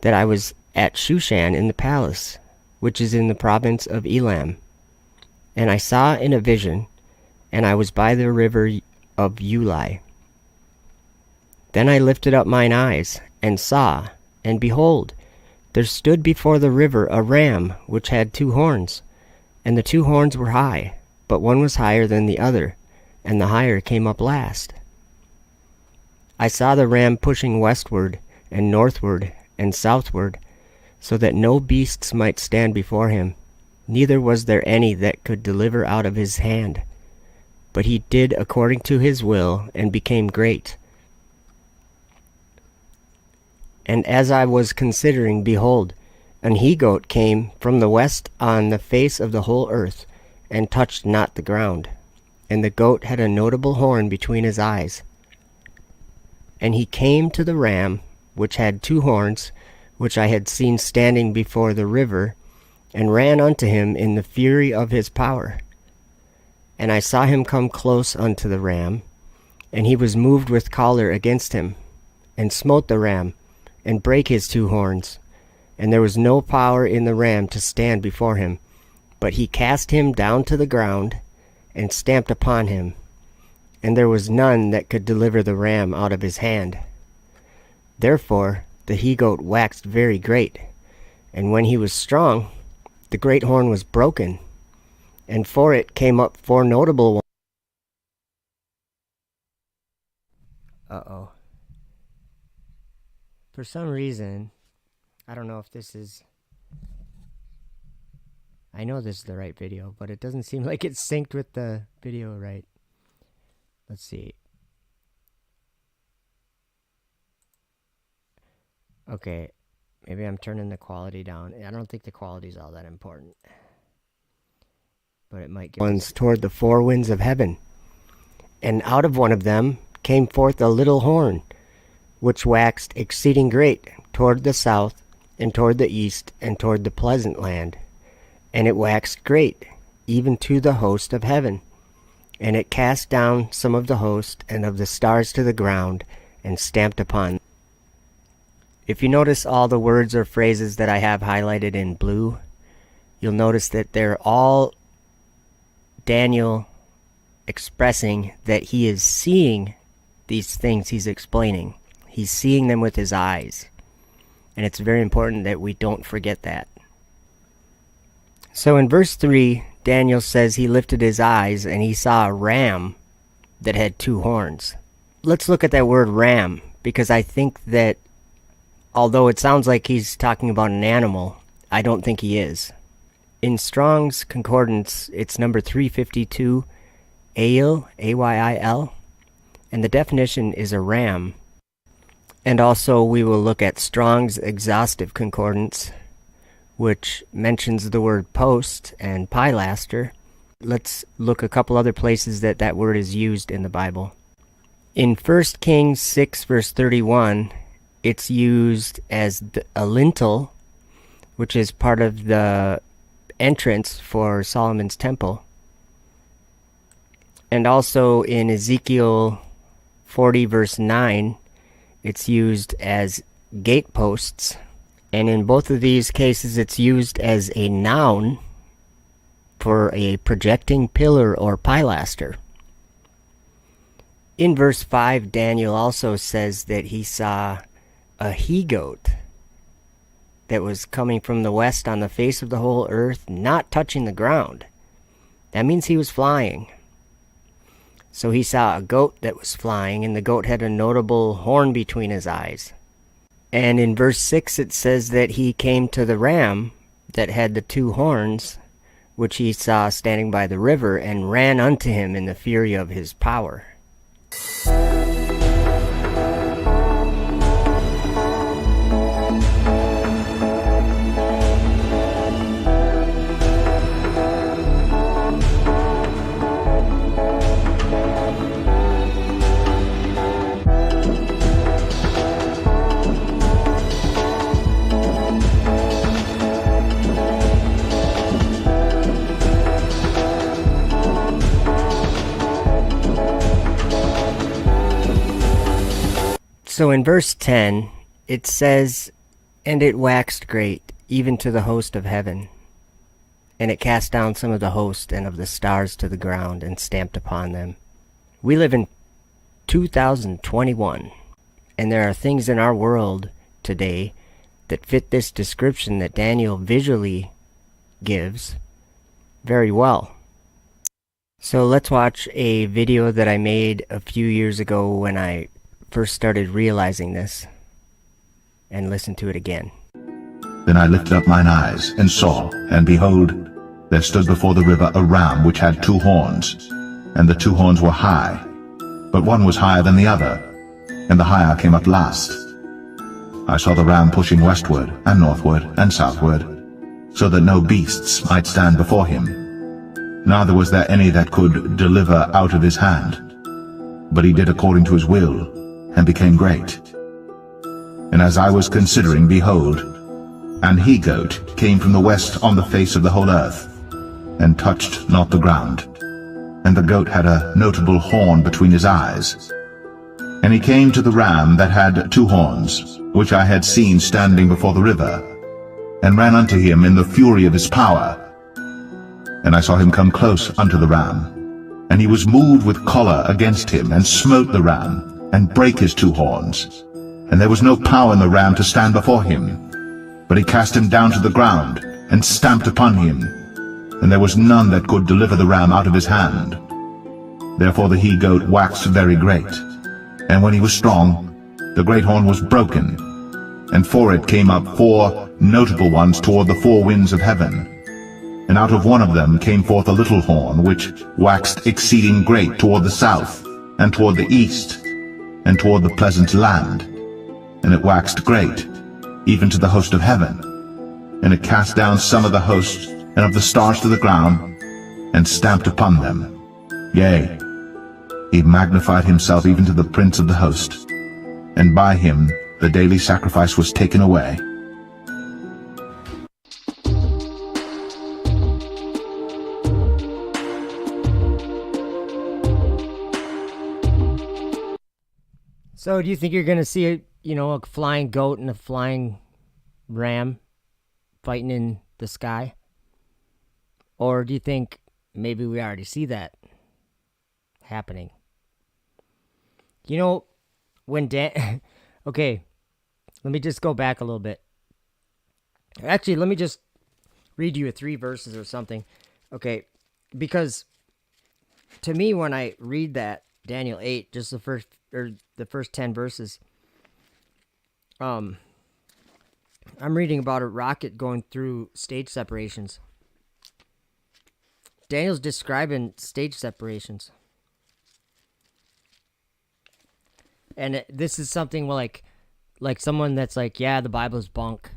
that I was at Shushan in the palace, which is in the province of Elam. And I saw in a vision, and I was by the river of Ulai. Then I lifted up mine eyes, and saw, and behold, there stood before the river a ram which had 2 horns, and the 2 horns were high, but one was higher than the other, and the higher came up last. I saw the ram pushing westward, and northward, and southward, so that no beasts might stand before him, neither was there any that could deliver out of his hand. But he did according to his will, and became great. And as I was considering, behold, an he-goat came from the west on the face of the whole earth, and touched not the ground. And the goat had a notable horn between his eyes. And he came to the ram, which had 2 horns, which I had seen standing before the river, and ran unto him in the fury of his power. And I saw him come close unto the ram, and he was moved with choler against him, and smote the ram, and brake his 2 horns. And there was no power in the ram to stand before him, but he cast him down to the ground, and stamped upon him. And there was none that could deliver the ram out of his hand. Therefore the he-goat waxed very great, and when he was strong, the great horn was broken, and for it came up 4 notable ones. Uh-oh. For some reason, I don't know if this is... I know this is the right video, but it doesn't seem like it's synced with the video right. Let's see. Okay, maybe I'm turning the quality down. I don't think the quality is all that important. But it might get ones toward the 4 winds of heaven. And out of one of them came forth a little horn, which waxed exceeding great toward the south, and toward the east, and toward the pleasant land. And it waxed great, even to the host of heaven. And it cast down some of the host and of the stars to the ground, and stamped upon them. If you notice all the words or phrases that I have highlighted in blue, you'll notice that they're all Daniel expressing that he is seeing these things he's explaining. He's seeing them with his eyes. And it's very important that we don't forget that. So in verse 3, Daniel says he lifted his eyes and he saw a ram that had 2 horns. Let's look at that word ram, because I think that although it sounds like he's talking about an animal, I don't think he is. In Strong's Concordance, it's number 352, Ayil, A-Y-I-L, and the definition is a ram. And also we will look at Strong's Exhaustive Concordance, which mentions the word post and pilaster. Let's look a couple other places that that word is used in the Bible. In 1 Kings 6 verse 31, it's used as a lintel, which is part of the entrance for Solomon's temple. And also in Ezekiel 40 verse 9, it's used as gateposts. And in both of these cases, it's used as a noun for a projecting pillar or pilaster. In verse 5, Daniel also says that he saw a he-goat that was coming from the west on the face of the whole earth, not touching the ground. That means he was flying. So he saw a goat that was flying, and the goat had a notable horn between his eyes. And in verse 6 it says that he came to the ram that had the 2 horns, which he saw standing by the river, and ran unto him in the fury of his power. So in verse 10, it says, "And it waxed great, even to the host of heaven. And it cast down some of the host and of the stars to the ground, and stamped upon them." We live in 2021, and there are things in our world today that fit this description that Daniel visually gives very well. So let's watch a video that I made a few years ago when I first started realizing this, and listen to it again. Then I lifted up mine eyes, and saw, and behold, there stood before the river a ram which had 2 horns, and the 2 horns were high, but one was higher than the other, and the higher came up last. I saw the ram pushing westward, and northward, and southward, so that no beasts might stand before him. Neither was there any that could deliver out of his hand. But he did according to his will, and became great. And as I was considering, behold, an he-goat came from the west on the face of the whole earth, and touched not the ground. And the goat had a notable horn between his eyes. And he came to the ram that had 2 horns, which I had seen standing before the river, and ran unto him in the fury of his power. And I saw him come close unto the ram, and he was moved with choler against him, and smote the ram, and brake his 2 horns. And there was no power in the ram to stand before him. But he cast him down to the ground, and stamped upon him. And there was none that could deliver the ram out of his hand. Therefore the he-goat waxed very great. And when he was strong, the great horn was broken. And for it came up 4 notable ones toward the 4 winds of heaven. And out of one of them came forth a little horn, which waxed exceeding great toward the south, and toward the east, and toward the pleasant land. And it waxed great, even to the host of heaven. And it cast down some of the hosts and of the stars to the ground, and stamped upon them. Yea, he magnified himself even to the prince of the host, and by him the daily sacrifice was taken away. So do you think you're going to see a flying goat and a flying ram fighting in the sky? Or do you think maybe we already see that happening? When okay, let me just go back a little bit. Actually, let me just read you 3 verses or something. Okay, because to me, when I read that, Daniel 8, just the first 10 verses, I'm reading about a rocket going through stage separations. Daniel's describing stage separations. And this is something like someone that's like, yeah, the Bible's bunk.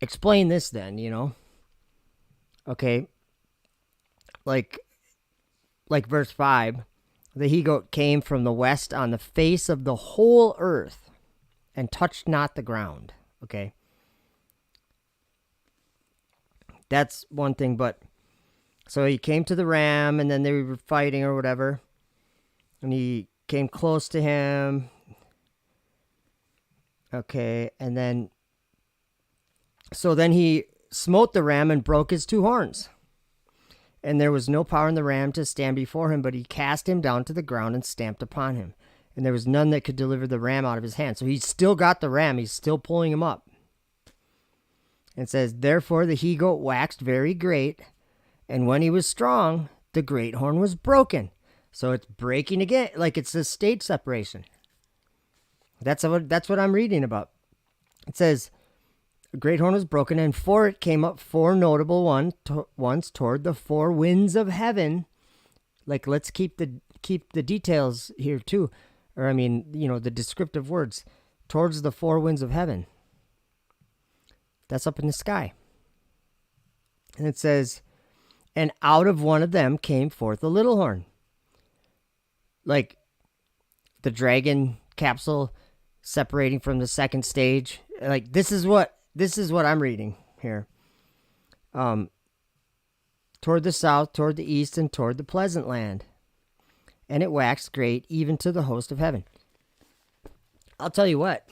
Explain this then, Okay. Like verse 5. The he-goat came from the west on the face of the whole earth, and touched not the ground. Okay. That's one thing, but so he came to the ram, and then they were fighting or whatever, and he came close to him. Okay, and then he smote the ram and broke his 2 horns. And there was no power in the ram to stand before him, but he cast him down to the ground and stamped upon him. And there was none that could deliver the ram out of his hand. So he's still got the ram. He's still pulling him up. And it says, therefore the he-goat waxed very great, and when he was strong, the great horn was broken. So it's breaking again, like it's a stage separation. That's what I'm reading about. It says, a great horn was broken, and for it came up four notable ones toward the four winds of heaven. Like, let's keep the details here too, or I mean, the descriptive words, towards the four winds of heaven. That's up in the sky. And it says, and out of one of them came forth a little horn. Like the dragon capsule separating from the second stage. Like, this is what I'm reading here. Toward the south, toward the east, and toward the pleasant land. And it waxed great, even to the host of heaven. I'll tell you what.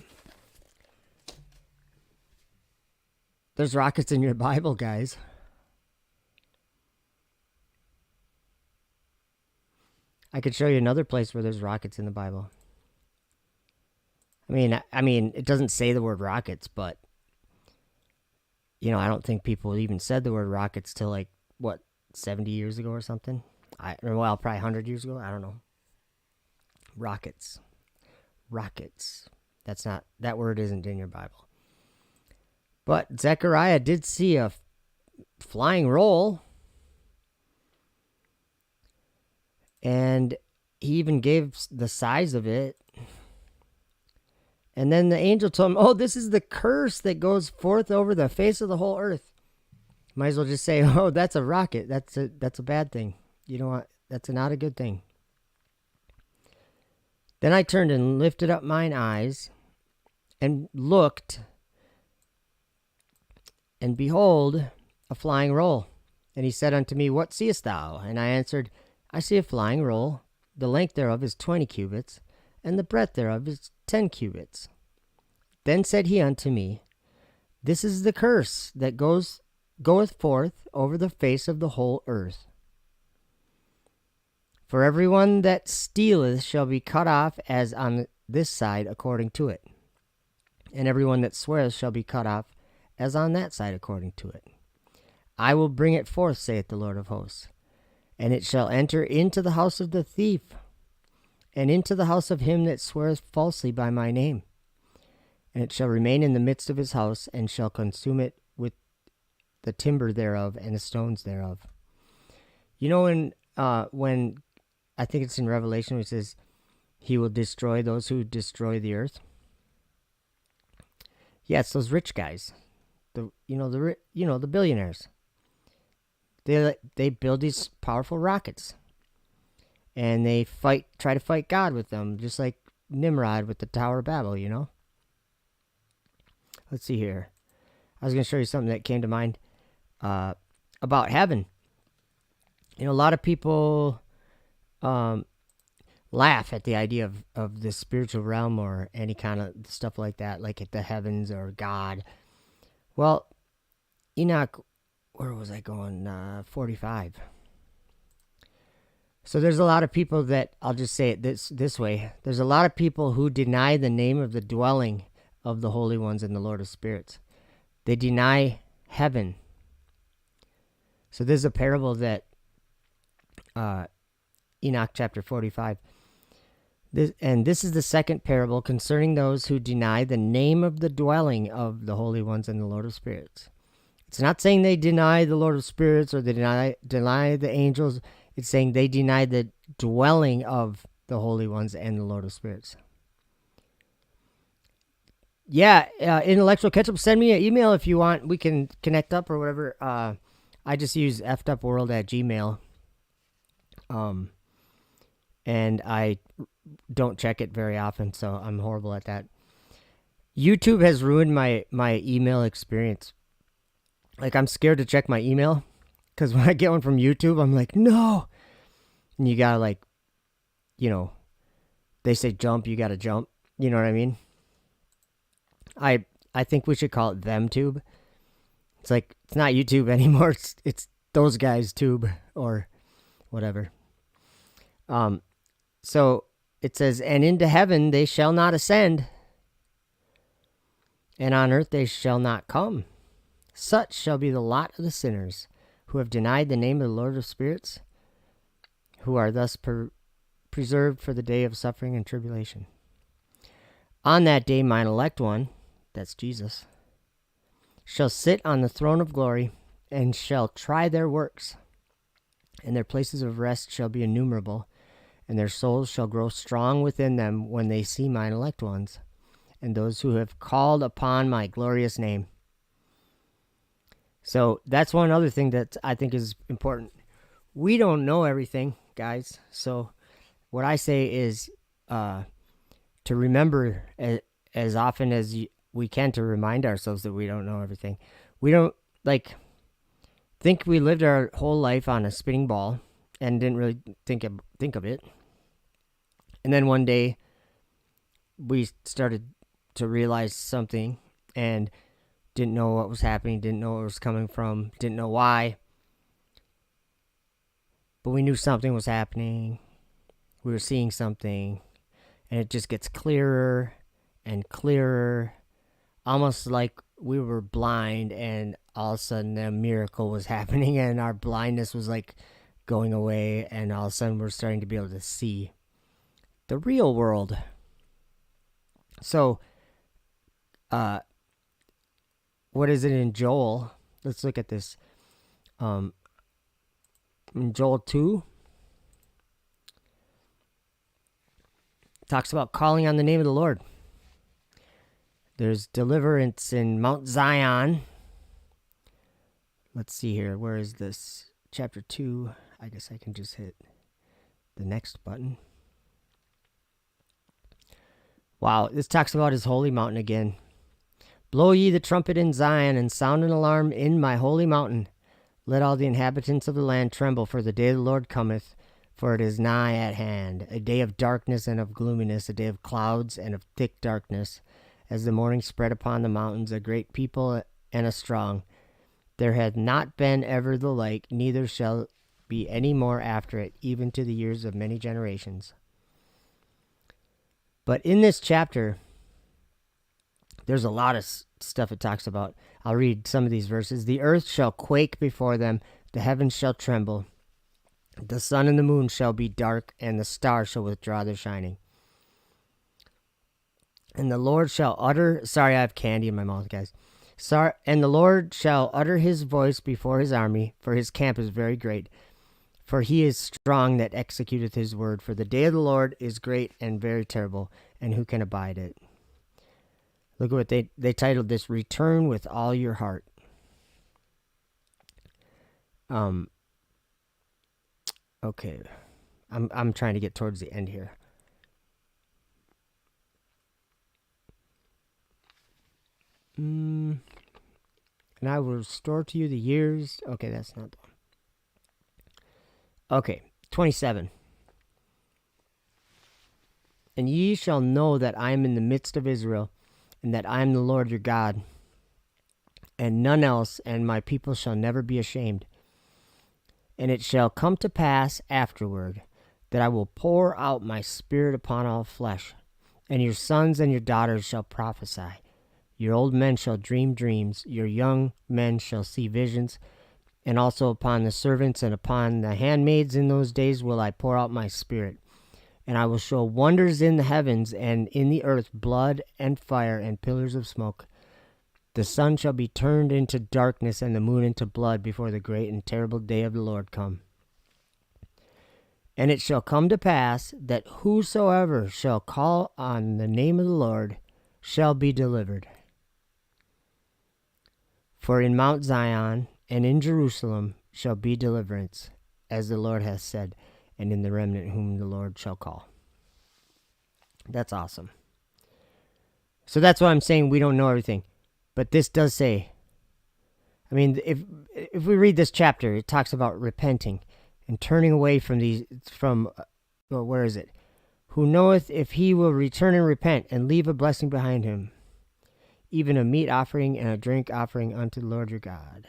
There's rockets in your Bible, guys. I could show you another place where there's rockets in the Bible. I mean, it doesn't say the word rockets, but I don't think people even said the word rockets till 70 years ago or something. Probably 100 years ago. I don't know. Rockets. That word isn't in your Bible. But Zechariah did see a flying roll. And he even gave the size of it. And then the angel told him, oh, this is the curse that goes forth over the face of the whole earth. Might as well just say, oh, that's a rocket. That's a bad thing. You know what? That's not a good thing. Then I turned and lifted up mine eyes and looked, and behold, a flying roll. And he said unto me, what seest thou? And I answered, I see a flying roll. The length thereof is 20 cubits, and the breadth thereof is 10 cubits. Then said he unto me, this is the curse that goeth forth over the face of the whole earth. For every one that stealeth shall be cut off as on this side according to it, and every one that sweareth shall be cut off as on that side according to it. I will bring it forth, saith the Lord of hosts, and it shall enter into the house of the thief, and into the house of him that sweareth falsely by my name. And it shall remain in the midst of his house, and shall consume it with the timber thereof and the stones thereof. When I think it's in Revelation, which says, he will destroy those who destroy the earth. Yeah, it's those rich guys, the billionaires. They build these powerful rockets, and they try to fight God with them, just like Nimrod with the Tower of Babel. Let's see here. I was going to show you something that came to mind about heaven. A lot of people laugh at the idea of the spiritual realm or any kind of stuff like that, like at the heavens or God. Well, Enoch, where was I going? 45. So there's a lot of people that, I'll just say it this way. There's a lot of people who deny the name of the dwelling of the holy ones and the Lord of spirits. They deny heaven. So there's a parable that Enoch chapter 45. This is the second parable concerning those who deny the name of the dwelling of the holy ones and the Lord of spirits. It's not saying they deny the Lord of spirits or they deny the angels. It's saying they deny the dwelling of the holy ones and the Lord of spirits. Yeah, Intellectual Ketchup, send me an email if you want. We can connect up or whatever. I just use effedupworld@gmail. And I don't check it very often, so I'm horrible at that. YouTube has ruined my email experience. Like, I'm scared to check my email, because when I get one from YouTube, I'm like, no! And you gotta, they say jump, you gotta jump. You know what I mean? I think we should call it ThemTube. It's like, it's not YouTube anymore, it's those guys' tube, or whatever. So it says, and into heaven they shall not ascend, and on earth they shall not come. Such shall be the lot of the sinners who have denied the name of the Lord of spirits, who are thus preserved for the day of suffering and tribulation. On that day, mine elect one, that's Jesus, shall sit on the throne of glory, and shall try their works. And their places of rest shall be innumerable, and their souls shall grow strong within them when they see mine elect ones, and those who have called upon my glorious name. So that's one other thing that I think is important. We don't know everything, guys. So what I say is to remember as often as we can, to remind ourselves that we don't know everything. We don't think we lived our whole life on a spinning ball and didn't really think of it. And then one day we started to realize something and didn't know what was happening, didn't know where it was coming from, didn't know why. But we knew something was happening. We were seeing something, and it just gets clearer and clearer, almost like we were blind and all of a sudden a miracle was happening and our blindness was like going away, and all of a sudden we're starting to be able to see the real world. So, what is it in Joel? Let's look at this. In Joel 2, talks about calling on the name of the Lord. There's deliverance in Mount Zion. Let's see here. Where is this? Chapter 2. I guess I can just hit the next button. Wow, this talks about his holy mountain again. Blow ye the trumpet in Zion, and sound an alarm in my holy mountain. Let all the inhabitants of the land tremble, for the day of the Lord cometh, for it is nigh at hand, a day of darkness and of gloominess, a day of clouds and of thick darkness, as the morning spread upon the mountains, a great people and a strong. There hath not been ever the like, neither shall be any more after it, even to the years of many generations. But in this chapter, there's a lot of stuff it talks about. I'll read some of these verses. The earth shall quake before them, the heavens shall tremble. The sun and the moon shall be dark, and the stars shall withdraw their shining. And the Lord shall utter... Sorry, I have candy in my mouth, guys. And the Lord shall utter his voice before his army, for his camp is very great. For he is strong that executeth his word. For the day of the Lord is great and very terrible, and who can abide it? Look at what they titled this, Return with All Your Heart. Okay. I'm trying to get towards the end here. And I will restore to you the years. Okay, that's not the one. Okay, 27. And ye shall know that I am in the midst of Israel, and that I am the Lord your God, and none else, and my people shall never be ashamed. And it shall come to pass afterward that I will pour out my spirit upon all flesh, and your sons and your daughters shall prophesy. Your old men shall dream dreams, your young men shall see visions, and also upon the servants and upon the handmaids in those days will I pour out my spirit. And I will show wonders in the heavens and in the earth, blood and fire and pillars of smoke. The sun shall be turned into darkness and the moon into blood before the great and terrible day of the Lord come. And it shall come to pass that whosoever shall call on the name of the Lord shall be delivered. For in Mount Zion and in Jerusalem shall be deliverance, as the Lord hath said, and in the remnant whom the Lord shall call. That's awesome. So that's why I'm saying we don't know everything. But this does say, I mean, if we read this chapter, it talks about repenting and turning away from where is it? Who knoweth if he will return and repent and leave a blessing behind him, even a meat offering and a drink offering unto the Lord your God.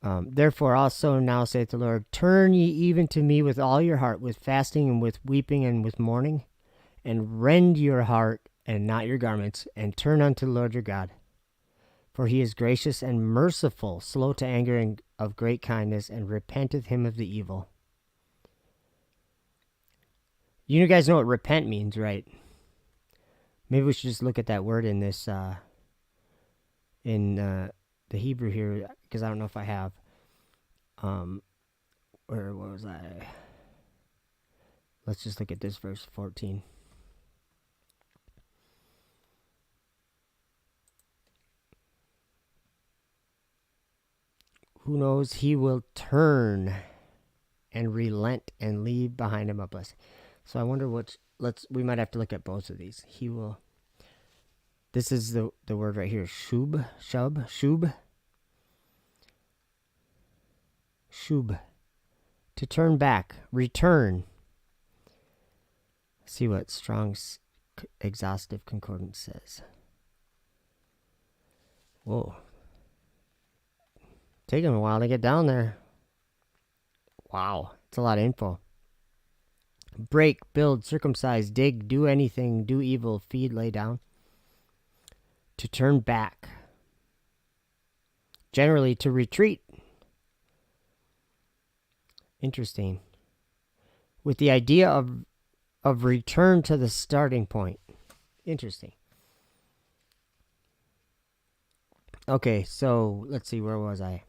Therefore also now saith the Lord, turn ye even to me with all your heart, with fasting and with weeping and with mourning, and rend your heart and not your garments, and turn unto the Lord your God. For he is gracious and merciful, slow to anger and of great kindness, and repenteth him of the evil. You guys know what repent means, right? Maybe we should just look at that word in this in the Hebrew here, because I don't know if I have. Where was I? Let's just look at this verse 14. Who knows? He will turn and relent and leave behind him a blessing. So I wonder what. We might have to look at both of these. He will. This is the word right here. Shub. To turn back, return. See what Strong's Exhaustive Concordance says. Whoa. Taking a while to get down there. Wow, it's a lot of info. Break, build, circumcise, dig, do anything, do evil, feed, lay down. To turn back. Generally, to retreat. Interesting. With the idea of return to the starting point. Interesting. Okay, so let's see, where was I?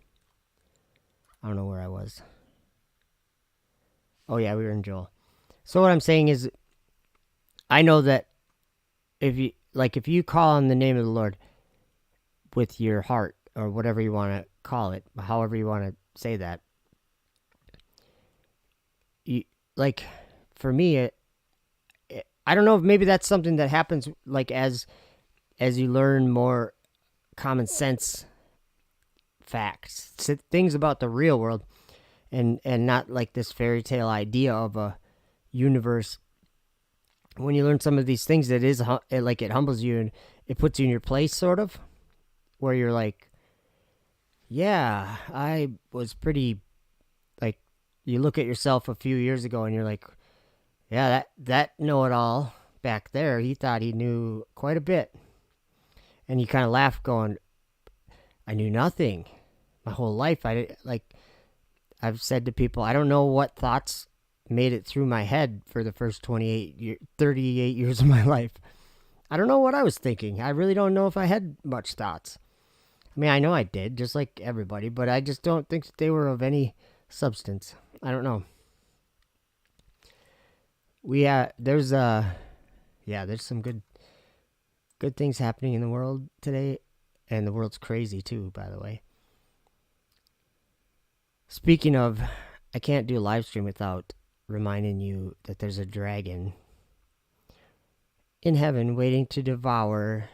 I don't know where I was. Oh yeah, we were in Joel. So what I'm saying is, I know that if you call on the name of the Lord with your heart, or whatever you want to call it, however you want to say that, for me, I don't know if maybe that's something that happens as you learn more common sense facts, things about the real world, and not like this fairy tale idea of a universe. When you learn some of these things, it humbles you and it puts you in your place, sort of, where you're like, yeah, I was pretty, you look at yourself a few years ago and you're like, yeah, that know-it-all back there, he thought he knew quite a bit. And you kind of laugh going, I knew nothing. My whole life, I've said to people, I don't know what thoughts made it through my head for the first 38 years of my life. I don't know what I was thinking. I really don't know if I had much thoughts. I mean, I know I did, just like everybody, but I just don't think that they were of any substance. I don't know. There's some good things happening in the world today, and the world's crazy too, by the way. Speaking of, I can't do a live stream without reminding you that there's a dragon in heaven waiting to devour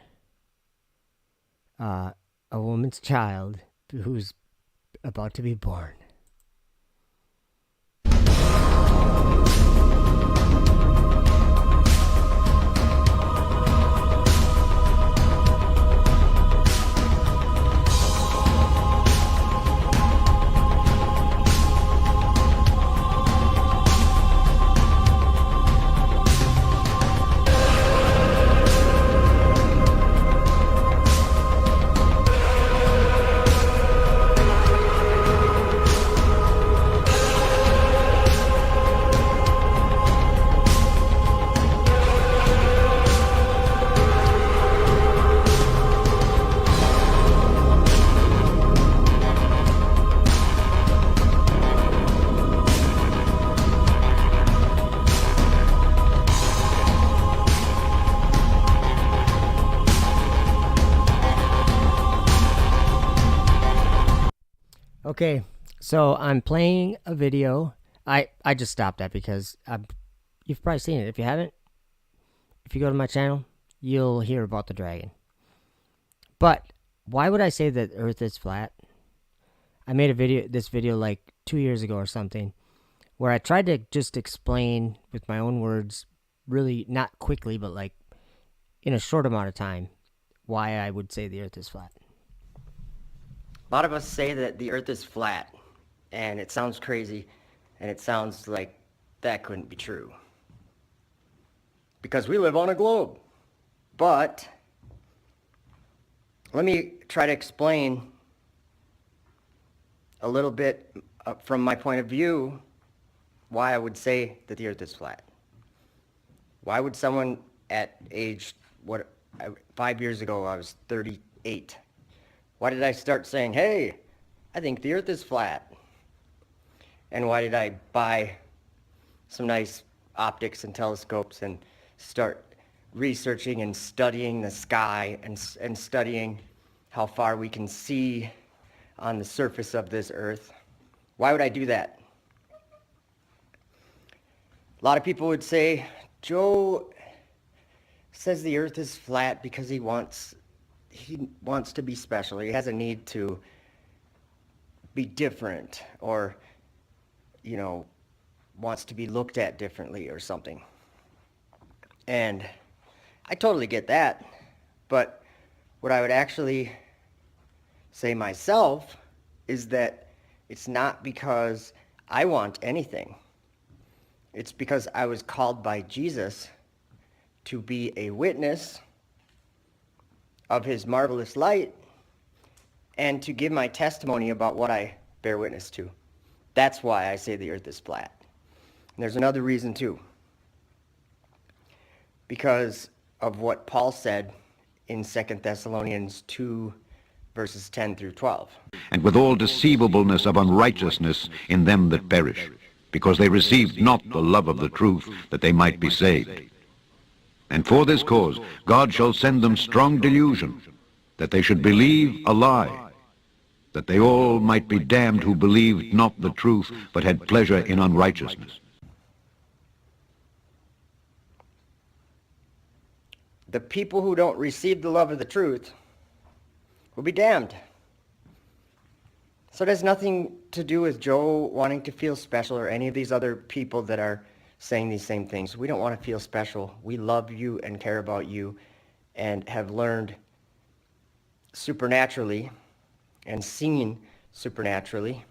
a woman's child who's about to be born. Okay, so I'm playing a video. I just stopped that because you've probably seen it. If you haven't, if you go to my channel, you'll hear about the dragon. But why would I say that Earth is flat? I made this video like 2 years ago or something, where I tried to just explain with my own words, really not quickly, but like in a short amount of time, why I would say the Earth is flat. A lot of us say that the Earth is flat, and it sounds crazy, and it sounds like that couldn't be true. Because we live on a globe. But let me try to explain a little bit from my point of view why I would say that the Earth is flat. Why would someone at age, 5 years ago I was 38. Why did I start saying, hey, I think the earth is flat? And why did I buy some nice optics and telescopes and start researching and studying the sky and studying how far we can see on the surface of this earth? Why would I do that? A lot of people would say, Joe says the earth is flat because he wants to be special. He has a need to be different, or, you know, wants to be looked at differently or something. And I totally get that. But what I would actually say myself is that it's not because I want anything. It's because I was called by Jesus to be a witness of his marvelous light and to give my testimony about what I bear witness to. That's why I say the earth is flat. And there's another reason too. Because of what Paul said in 2 Thessalonians 2, verses 10 through 12. And with all deceivableness of unrighteousness in them that perish, because they received not the love of the truth, that they might be saved. And for this cause God shall send them strong delusion, that they should believe a lie, that they all might be damned who believed not the truth, but had pleasure in unrighteousness. The people who don't receive the love of the truth will be damned. So it has nothing to do with Joe wanting to feel special or any of these other people that are saying these same things. We don't want to feel special. We love you and care about you and have learned supernaturally and seen supernaturally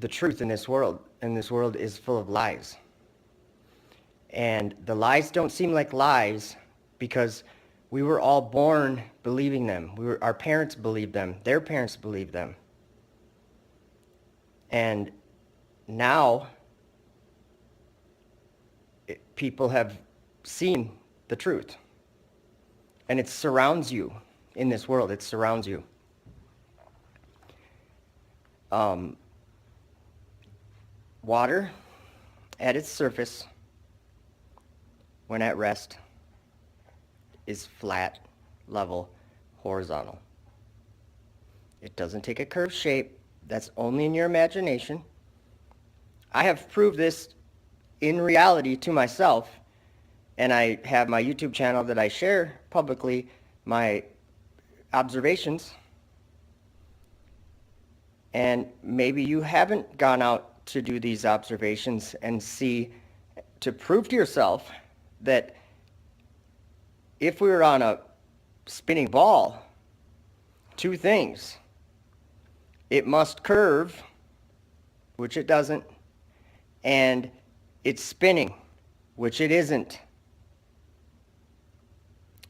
the truth in this world. And this world is full of lies. And the lies don't seem like lies because we were all born believing them. Our parents believed them. Their parents believed them. And now people have seen the truth. And it surrounds you in this world. It surrounds you. Water at its surface, when at rest, is flat, level, horizontal. It doesn't take a curved shape. That's only in your imagination. I have proved this in reality to myself, and I have my YouTube channel that I share publicly my observations. And maybe you haven't gone out to do these observations and see, to prove to yourself that if we were on a spinning ball, two things. It must curve, which it doesn't, and it's spinning, which it isn't.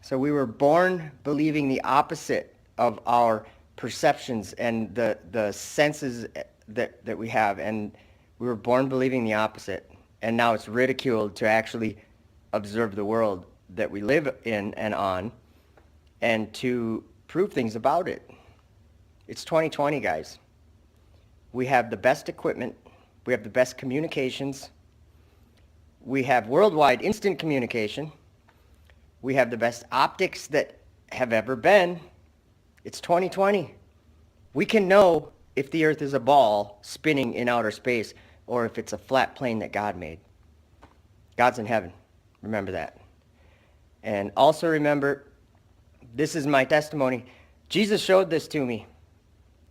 So we were born believing the opposite of our perceptions and the senses that we have, and we were born believing the opposite. And now it's ridiculed to actually observe the world that we live in and on, and to prove things about it. It's 2020, guys. We have the best equipment. We have the best communications. We have worldwide instant communication. We have the best optics that have ever been. It's 2020. We can know if the earth is a ball spinning in outer space or if it's a flat plane that God made. God's in heaven. Remember that. And also remember, this is my testimony. Jesus showed this to me.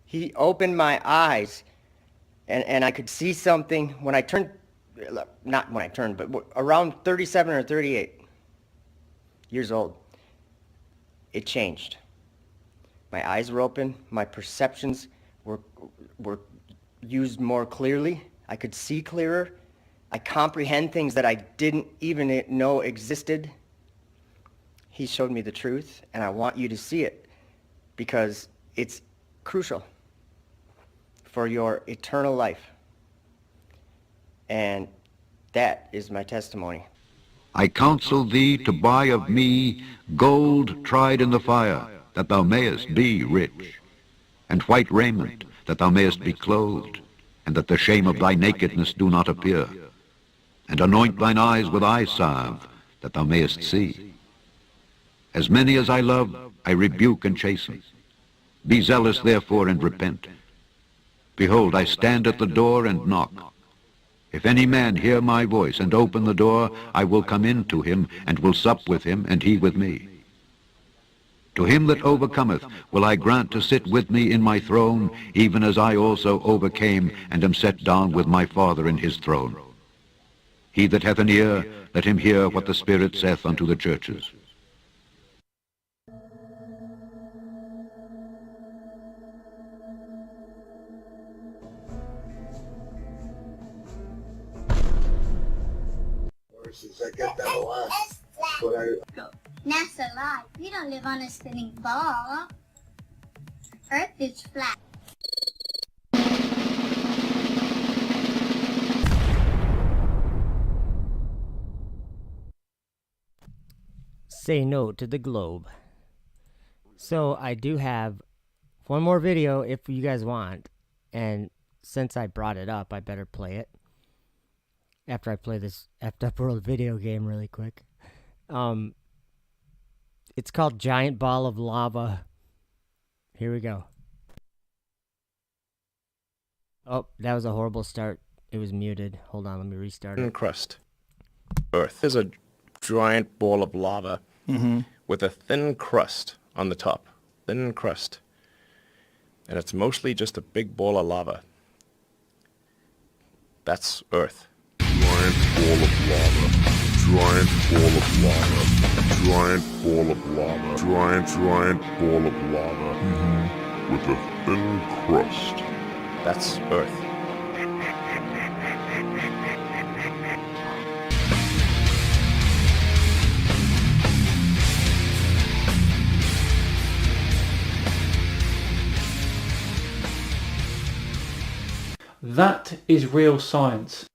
He opened my eyes, and I could see something when I turned, not when I turned, but around 37 or 38 years old. It changed. My eyes were open. My perceptions were used more clearly. I could see clearer. I comprehend things that I didn't even know existed. He showed me the truth, and I want you to see it because it's crucial for your eternal life. And that is my testimony. I counsel thee to buy of me gold tried in the fire, that thou mayest be rich, and white raiment, that thou mayest be clothed, and that the shame of thy nakedness do not appear. And anoint thine eyes with eye salve, that thou mayest see. As many as I love, I rebuke and chasten. Be zealous therefore and repent. Behold, I stand at the door and knock. If any man hear my voice and open the door, I will come in to him, and will sup with him, and he with me. To him that overcometh will I grant to sit with me in my throne, even as I also overcame, and am set down with my Father in his throne. He that hath an ear, let him hear what the Spirit saith unto the churches. I get that a lot. But NASA live. We don't live on a spinning ball. Earth is flat. Say no to the globe. So I do have one more video if you guys want, and since I brought it up, I better play it after I play this effed up world video game really quick. It's called Giant Ball of Lava. Here we go. Oh, that was a horrible start. It was muted. Hold on, let me restart it. Crust. Earth is a giant ball of lava with a thin crust on the top. Thin crust. And it's mostly just a big ball of lava. That's Earth. Giant ball of lava. Giant ball of lava. Giant ball of lava. Giant ball of lava. With a thin crust. That's Earth. That is real science.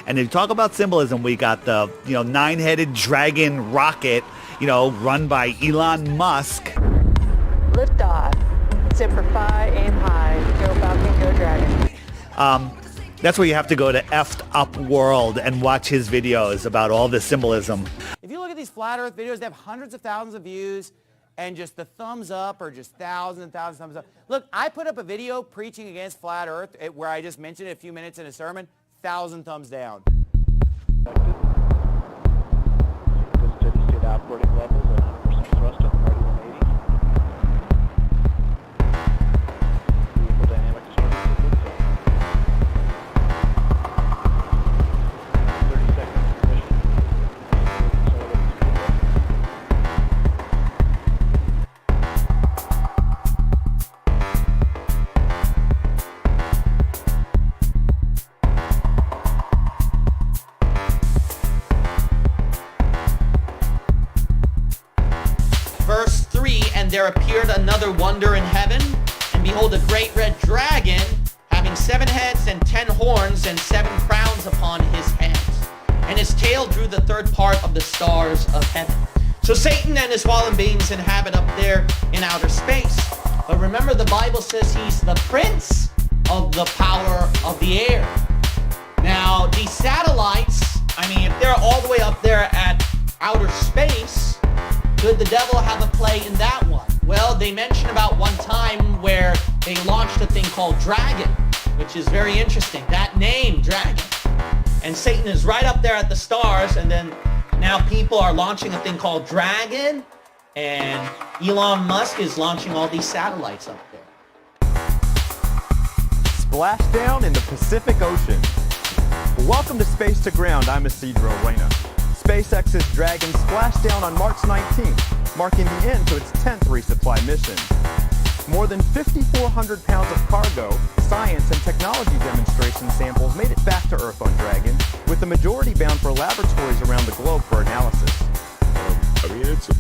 And if you talk about symbolism, we got the, nine-headed dragon rocket, run by Elon Musk. Liftoff. Semper Fi, aim high. Go Falcon, go Dragon. That's where you have to go to Effed Up World and watch his videos about all the symbolism. If you look at these flat earth videos, they have hundreds of thousands of views, and just the thumbs up are just thousands and thousands of thumbs up. Look, I put up a video preaching against flat earth where I just mentioned it a few minutes in a sermon, 1,000 thumbs down. Steady state operating levels at 100% thrust at 180. Vehicle dynamic destruction. 30 seconds mission. Verse 3, and there appeared another wonder in heaven, and behold, a great red dragon, having 7 heads and 10 horns and 7 crowns upon his heads. And his tail drew the third part of the stars of heaven. So Satan and his fallen beings inhabit up there in outer space. But remember, the Bible says he's the prince of the power of the air. Now, these satellites, if they're all the way up there at outer space, could the devil have a play in that one? Well, they mention about one time where they launched a thing called Dragon, which is very interesting. That name, Dragon. And Satan is right up there at the stars, and then now people are launching a thing called Dragon, and Elon Musk is launching all these satellites up there. Splashdown in the Pacific Ocean. Welcome to Space to Ground. I'm Isidro Reyna. SpaceX's Dragon splashed down on March 19th, marking the end to its 10th resupply mission. More than 5,400 pounds of cargo, science, and technology demonstration samples made it back to Earth on Dragon, with the majority bound for laboratories around the globe for analysis. It's a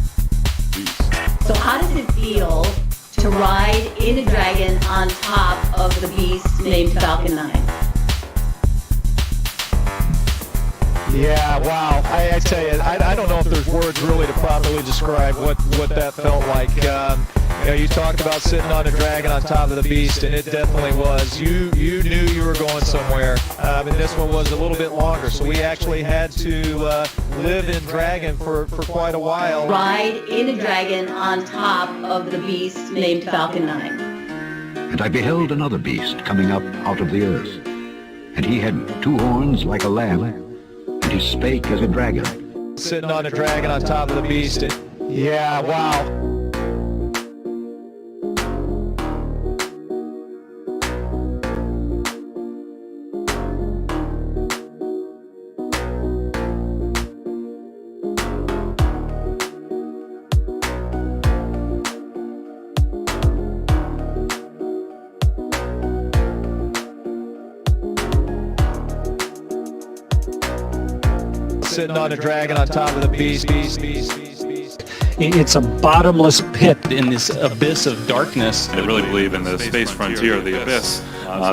beast. So how does it feel to ride in a Dragon on top of the beast named Falcon 9? Yeah, wow. I tell you, I don't know if there's words really to properly describe what that felt like. You talked about sitting on a dragon on top of the beast, and it definitely was. You knew you were going somewhere, and this one was a little bit longer, so we actually had to live in dragon for quite a while. Ride in a dragon on top of the beast named Falcon 9. And I beheld another beast coming up out of the earth. And he had 2 horns like a lamb, and he spake as a dragon. Sitting on a dragon on top of the beast. Yeah, wow. Sitting on a dragon on top of the beast. It's a bottomless pit in this abyss of darkness. I really believe in the space frontier, the abyss,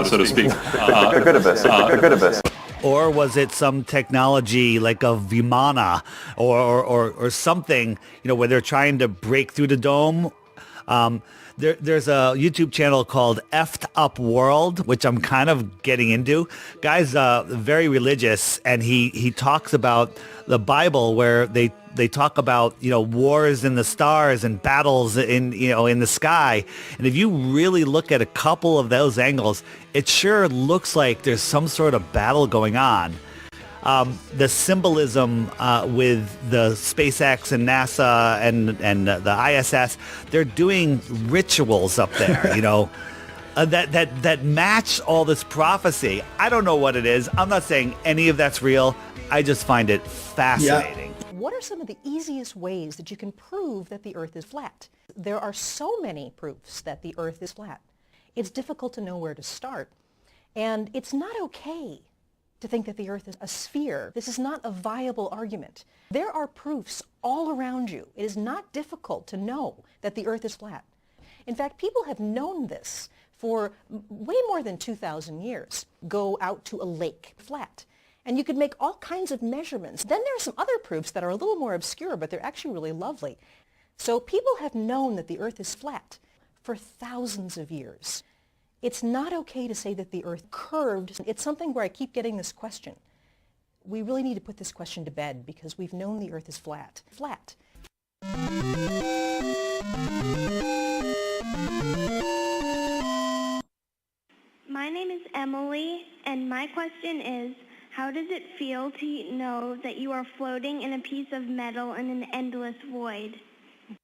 so to speak. A good abyss. A good abyss. Or was it some technology like a Vimana or something, where they're trying to break through the dome? There's a YouTube channel called Effed Up World, which I'm kind of getting into. Guy's very religious, and he talks about the Bible where they talk about, wars in the stars and battles in the sky. And if you really look at a couple of those angles, it sure looks like there's some sort of battle going on. The symbolism with the SpaceX and NASA and the ISS, they're doing rituals up there, that match all this prophecy. I don't know what it is. I'm not saying any of that's real. I just find it fascinating. What are some of the easiest ways that you can prove that the Earth is flat? There are so many proofs that the Earth is flat. It's difficult to know where to start. And it's not okay to think that the Earth is a sphere. This is not a viable argument. There are proofs all around you. It is not difficult to know that the Earth is flat. In fact, people have known this for way more than 2,000 years. Go out to a lake, flat. And you could make all kinds of measurements. Then there are some other proofs that are a little more obscure, but they're actually really lovely. So people have known that the Earth is flat for thousands of years. It's not okay to say that the Earth curved. It's something where I keep getting this question. We really need to put this question to bed because we've known the Earth is flat. Flat. My name is Emily, and my question is, how does it feel to know that you are floating in a piece of metal in an endless void?